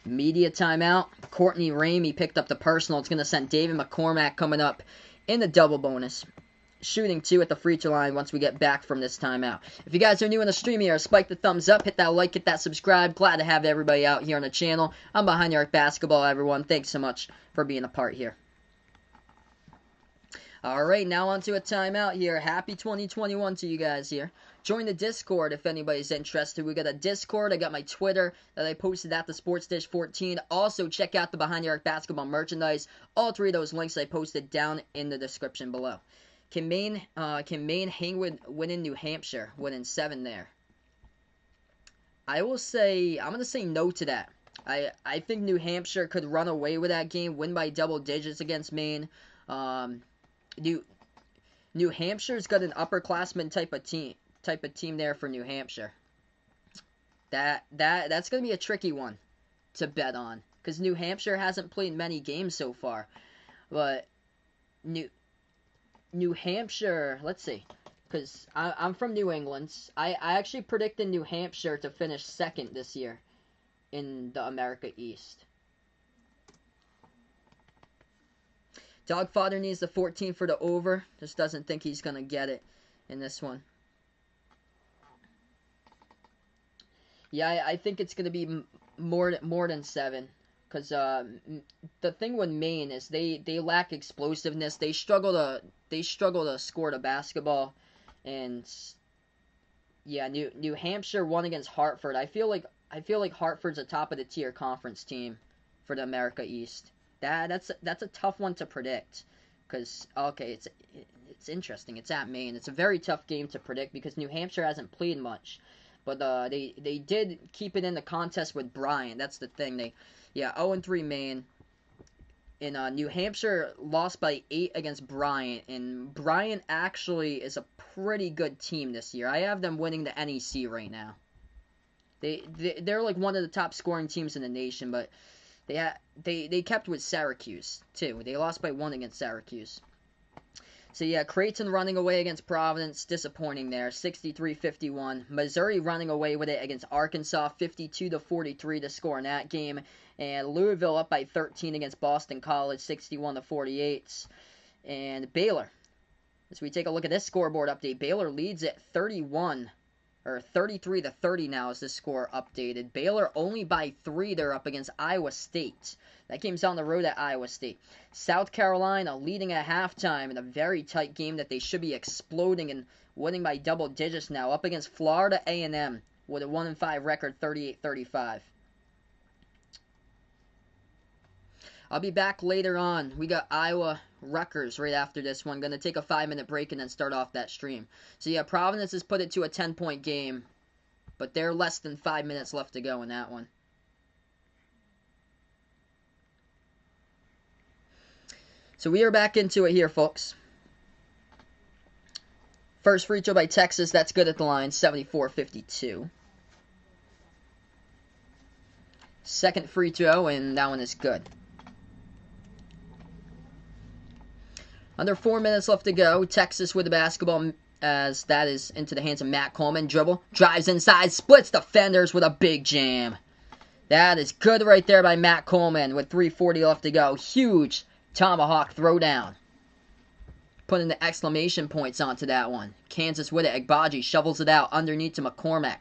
Media timeout. Courtney Ramey picked up the personal. It's going to send David McCormack coming up in the double bonus. Shooting 2 at the free throw line once we get back from this timeout. If you guys are new in the stream here, spike the thumbs up, hit that like, hit that subscribe. Glad to have everybody out here on the channel. I'm Behind the Arc Basketball, everyone. Thanks so much for being a part here. Alright, now on to a timeout here. Happy 2021 to you guys here. Join the Discord if anybody's interested. We got a Discord. I got my Twitter that I posted at the SportsDish14. Also, check out the Behind the Arc Basketball merchandise. All three of those links I posted down in the description below. Can Maine hang with winning New Hampshire, winning 7 there? I'm going to say no to that. I think New Hampshire could run away with that game, win by double digits against Maine. New Hampshire's got an upperclassman type of team there for New Hampshire. That's going to be a tricky one to bet on, because New Hampshire hasn't played many games so far. But New Hampshire, let's see, because I'm from New England. I actually predicted New Hampshire to finish second this year in the America East. Dogfather needs the 14 for the over. Just doesn't think he's going to get it in this one. Yeah, I think it's going to be more than 7. Because the thing with Maine is they lack explosiveness. They struggle to score the basketball, and yeah, New Hampshire won against Hartford. I feel like Hartford's a top of the tier conference team for the America East. That's a tough one to predict, because okay, it's interesting. It's at Maine. It's a very tough game to predict because New Hampshire hasn't played much, but they did keep it in the contest with Bryant. That's the thing. 0-3 Maine. And New Hampshire lost by 8 against Bryant, and Bryant actually is a pretty good team this year. I have them winning the NEC right now. They're like one of the top scoring teams in the nation, but They kept with Syracuse too. They lost by 1 against Syracuse. So yeah, Creighton running away against Providence, disappointing there, 63-51. Missouri running away with it against Arkansas, 52-43 to score in that game. And Louisville up by 13 against Boston College, 61-48. And Baylor, as we take a look at this scoreboard update, Baylor leads at 33-30 now as this score updated. Baylor only by 3. They're up against Iowa State. That game's on the road at Iowa State. South Carolina leading at halftime in a very tight game that they should be exploding and winning by double digits now, up against Florida A&M with a 1-5 record, 38-35. I'll be back later on. We got Iowa Rutgers right after this one. Going to take a 5-minute break and then start off that stream. So yeah, Providence has put it to a 10-point game, but they're less than 5 minutes left to go in that one. So we are back into it here, folks. First free throw by Texas. That's good at the line, 74-52. Second free throw, and that one is good. Under 4 minutes left to go. Texas with the basketball as that is into the hands of Matt Coleman. Dribble, drives inside, splits defenders with a big jam. That is good right there by Matt Coleman with 3:40 left to go. Huge tomahawk throwdown. Putting the exclamation points onto that one. Kansas with it. Agbaji shovels it out underneath to McCormack.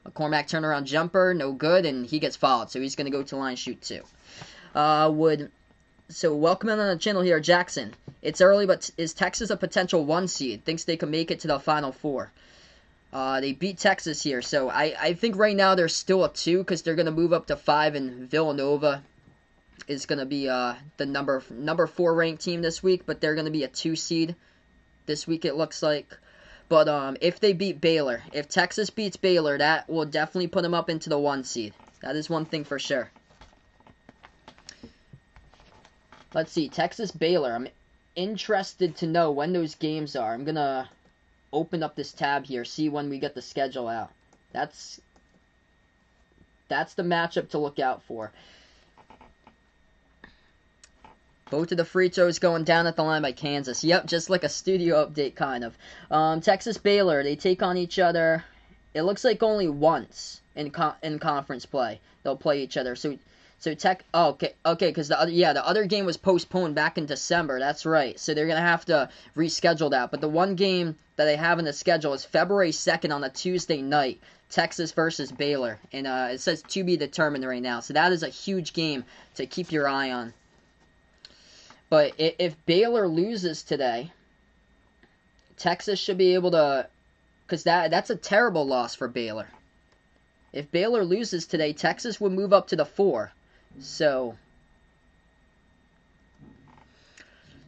McCormack turnaround jumper, no good, and he gets fouled. So he's going to go to line shoot 2. So welcome in on the channel here, Jackson. It's early, but is Texas a potential 1 seed? Thinks they can make it to the Final Four. They beat Texas here, so I think right now they're still a 2 because they're going to move up to 5, and Villanova is going to be the number 4 ranked team this week, but they're going to be a 2 seed this week, it looks like. But if they beat Baylor, if Texas beats Baylor, that will definitely put them up into the 1 seed. That is one thing for sure. Let's see, Texas-Baylor. I'm interested to know when those games are. I'm going to open up this tab here, see when we get the schedule out. That's the matchup to look out for. Both of the free throws going down at the line by Kansas. Yep, just like a studio update, kind of. Texas-Baylor, they take on each other. It looks like only once in conference play they'll play each other. So okay, because the other game was postponed back in December. That's right. So they're gonna have to reschedule that. But the one game that they have in the schedule is February 2nd on a Tuesday night. Texas versus Baylor, and it says to be determined right now. So that is a huge game to keep your eye on. But if Baylor loses today, Texas should be able to, because that's a terrible loss for Baylor. If Baylor loses today, Texas would move up to the 4. So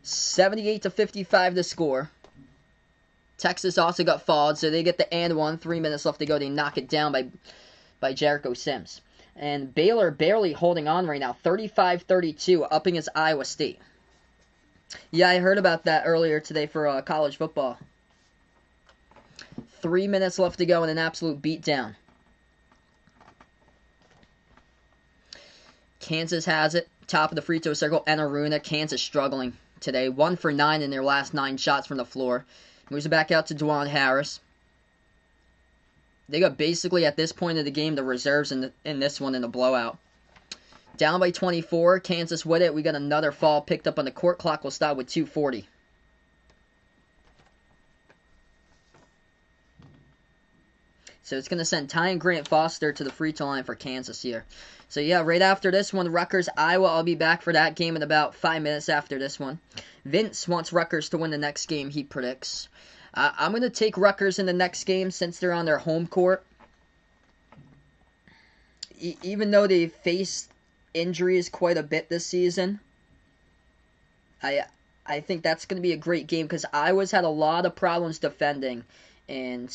78-55 the score. Texas also got fouled, so they get the and one. 3 minutes left to go. They knock it down by Jericho Sims. And Baylor barely holding on right now. 35-32 up against Iowa State. Yeah, I heard about that earlier today for college football. 3 minutes left to go and an absolute beatdown. Kansas has it. Top of the free throw circle. Enaruna. Kansas struggling today. 1 for 9 in their last 9 shots from the floor. Moves it back out to Dwan Harris. They got basically at this point of the game the reserves in this one in the blowout. Down by 24. Kansas with it. We got another foul picked up on the court. Clock will stop with 2:40. So it's going to send Ty and Grant Foster to the free throw line for Kansas here. So yeah, right after this one, Rutgers, Iowa, I'll be back for that game in about 5 minutes after this one. Vince wants Rutgers to win the next game, he predicts. I'm going to take Rutgers in the next game since they're on their home court. Even though they faced injuries quite a bit this season, I think that's going to be a great game because Iowa's had a lot of problems defending, and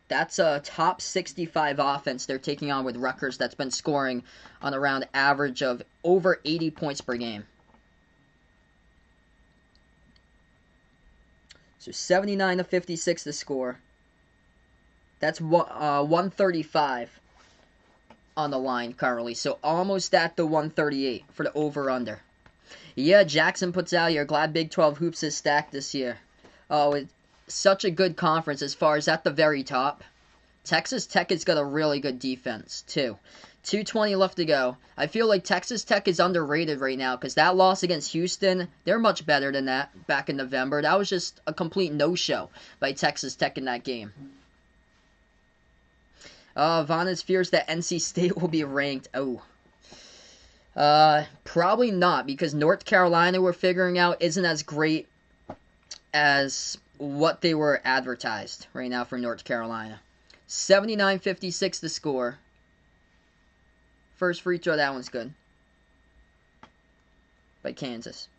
that's a top 65 offense they're taking on with Rutgers that's been scoring on around average of over 80 points per game. So 79-56 the score. That's 135. on the line currently. So almost at the 138 for the over-under. Yeah, Jackson puts out here. Glad Big 12 Hoops is stacked this year. Oh, it's such a good conference as far as at the very top. Texas Tech has got a really good defense, too. 2:20 left to go. I feel like Texas Tech is underrated right now because that loss against Houston, they're much better than that back in November. That was just a complete no-show by Texas Tech in that game. Vanas fears that NC State will be ranked. Oh. Probably not because North Carolina, we're figuring out, isn't as great as what they were advertised right now for North Carolina. 79-56 the score. First free throw, that one's good. By Kansas.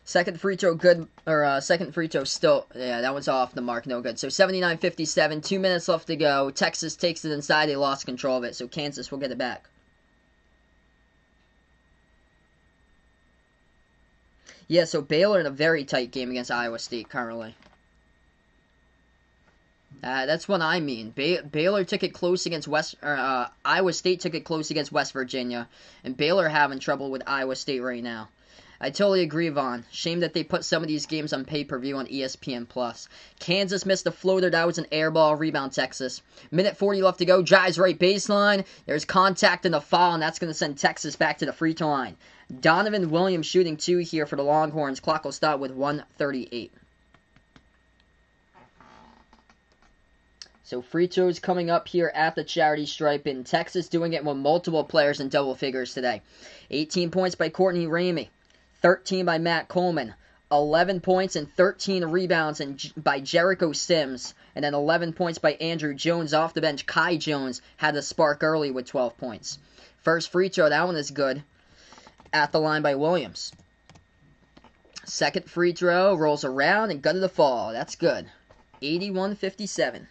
Second free throw good, or second free throw still, yeah, that was off the mark, no good. So 79-57, 2 minutes left to go. Texas takes it inside, they lost control of it, so Kansas will get it back. Yeah, so Baylor in a very tight game against Iowa State currently. That's what I mean. Baylor took it close against Iowa State took it close against West Virginia, and Baylor having trouble with Iowa State right now. I totally agree, Vaughn. Shame that they put some of these games on pay-per-view on ESPN+. Kansas missed a floater. That was an air ball. Rebound, Texas. Minute 40 left to go. Drives right baseline. There's contact in the foul, and that's going to send Texas back to the free throw line. Donovan Williams shooting 2 here for the Longhorns. Clock will stop with 1:38. So free throws coming up here at the charity stripe, and Texas doing it with multiple players in double figures today. 18 points by Courtney Ramey. 13 by Matt Coleman, 11 points and 13 rebounds by Jericho Sims, and then 11 points by Andrew Jones off the bench. Kai Jones had the spark early with 12 points. First free throw, that one is good. At the line by Williams. Second free throw, rolls around and gutted the fall. That's good. 81-57.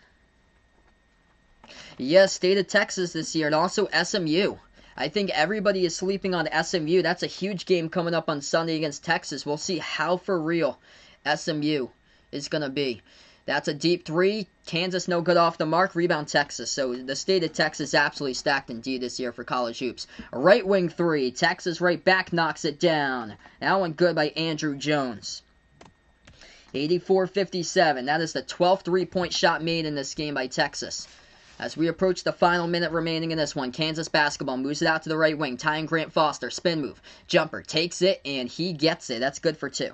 Yes, State of Texas this year, and also SMU. I think everybody is sleeping on SMU. That's a huge game coming up on Sunday against Texas. We'll see how for real SMU is going to be. That's a deep three. Kansas no good off the mark. Rebound Texas. So the State of Texas absolutely stacked indeed this year for college hoops. Right wing three. Texas right back knocks it down. That one good by Andrew Jones. 84-57. That is the 12th three-point shot made in this game by Texas. As we approach the final minute remaining in this one, Kansas basketball moves it out to the right wing. Tying Grant Foster, spin move. Jumper, takes it, and he gets it. That's good for 2.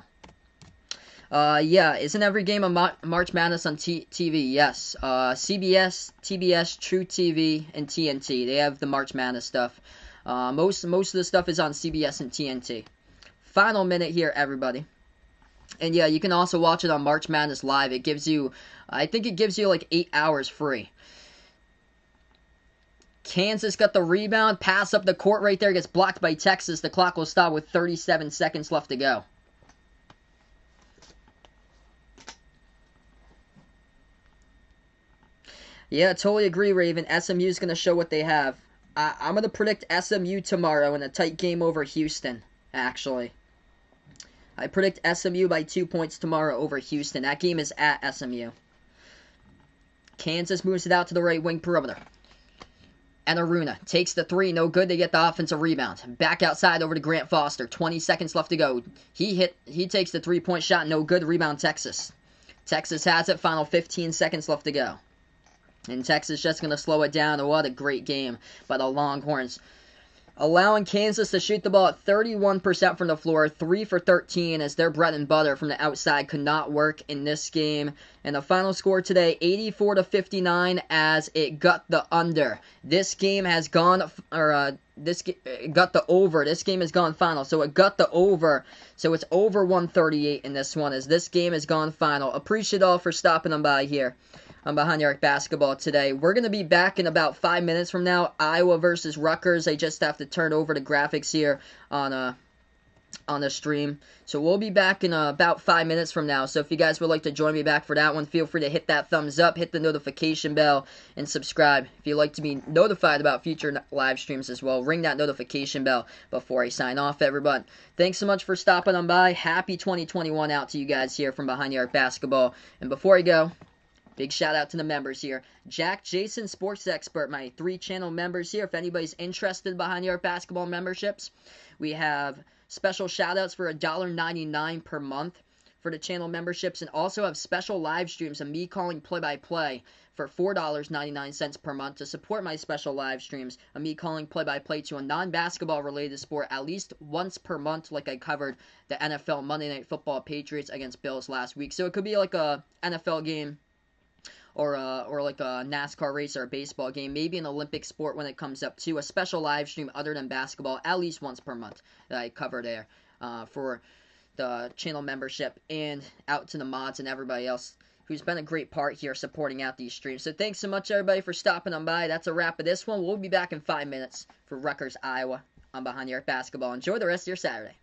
Yeah, isn't every game a March Madness on TV? Yes. CBS, TBS, True TV, and TNT. They have the March Madness stuff. Most of the stuff is on CBS and TNT. Final minute here, everybody. And yeah, you can also watch it on March Madness Live. It gives you, I think it gives you like 8 hours free. Kansas got the rebound. Pass up the court right there. Gets blocked by Texas. The clock will stop with 37 seconds left to go. Yeah, totally agree, Raven. SMU is going to show what they have. I'm going to predict SMU tomorrow in a tight game over Houston, actually. I predict SMU by 2 points tomorrow over Houston. That game is at SMU. Kansas moves it out to the right wing perimeter. And Aruna takes the three. No good. They get the offensive rebound. Back outside over to Grant Foster. 20 seconds left to go. He takes the three-point shot. No good. Rebound Texas. Texas has it. Final 15 seconds left to go. And Texas just going to slow it down. What a great game by the Longhorns. Allowing Kansas to shoot the ball at 31% from the floor, 3 for 13 as their bread and butter from the outside could not work in this game. And the final score today, 84-59 as it got the under. This game has gone, got the over. This game has gone final, so it got the over. So it's over 138 in this one as this game has gone final. Appreciate all for stopping on by here on Behind the Arc Basketball today. We're going to be back in about 5 minutes from now. Iowa versus Rutgers. I just have to turn over the graphics here on on the stream. So we'll be back in about 5 minutes from now. So if you guys would like to join me back for that one, feel free to hit that thumbs up, hit the notification bell, and subscribe. If you'd like to be notified about future live streams as well, ring that notification bell before I sign off, everyone. Thanks so much for stopping on by. Happy 2021 out to you guys here from Behind the Arc Basketball. And before I go, big shout out to the members here. Jack, Jason, Sports Expert, my 3 channel members here. If anybody's interested in Behind the Arc Basketball memberships, we have special shout outs for $1.99 per month for the channel memberships, and also have special live streams of me calling play-by-play for $4.99 per month to support my special live streams of me calling play-by-play to a non-basketball related sport at least once per month, like I covered the NFL Monday Night Football Patriots against Bills last week. So it could be like a NFL game, or like a NASCAR race or a baseball game, maybe an Olympic sport when it comes up to a special live stream other than basketball at least once per month that I cover there for the channel membership, and out to the mods and everybody else who's been a great part here supporting out these streams. So thanks so much, everybody, for stopping on by. That's a wrap of this one. We'll be back in 5 minutes for Rutgers, Iowa on Behind the Arc Basketball. Enjoy the rest of your Saturday.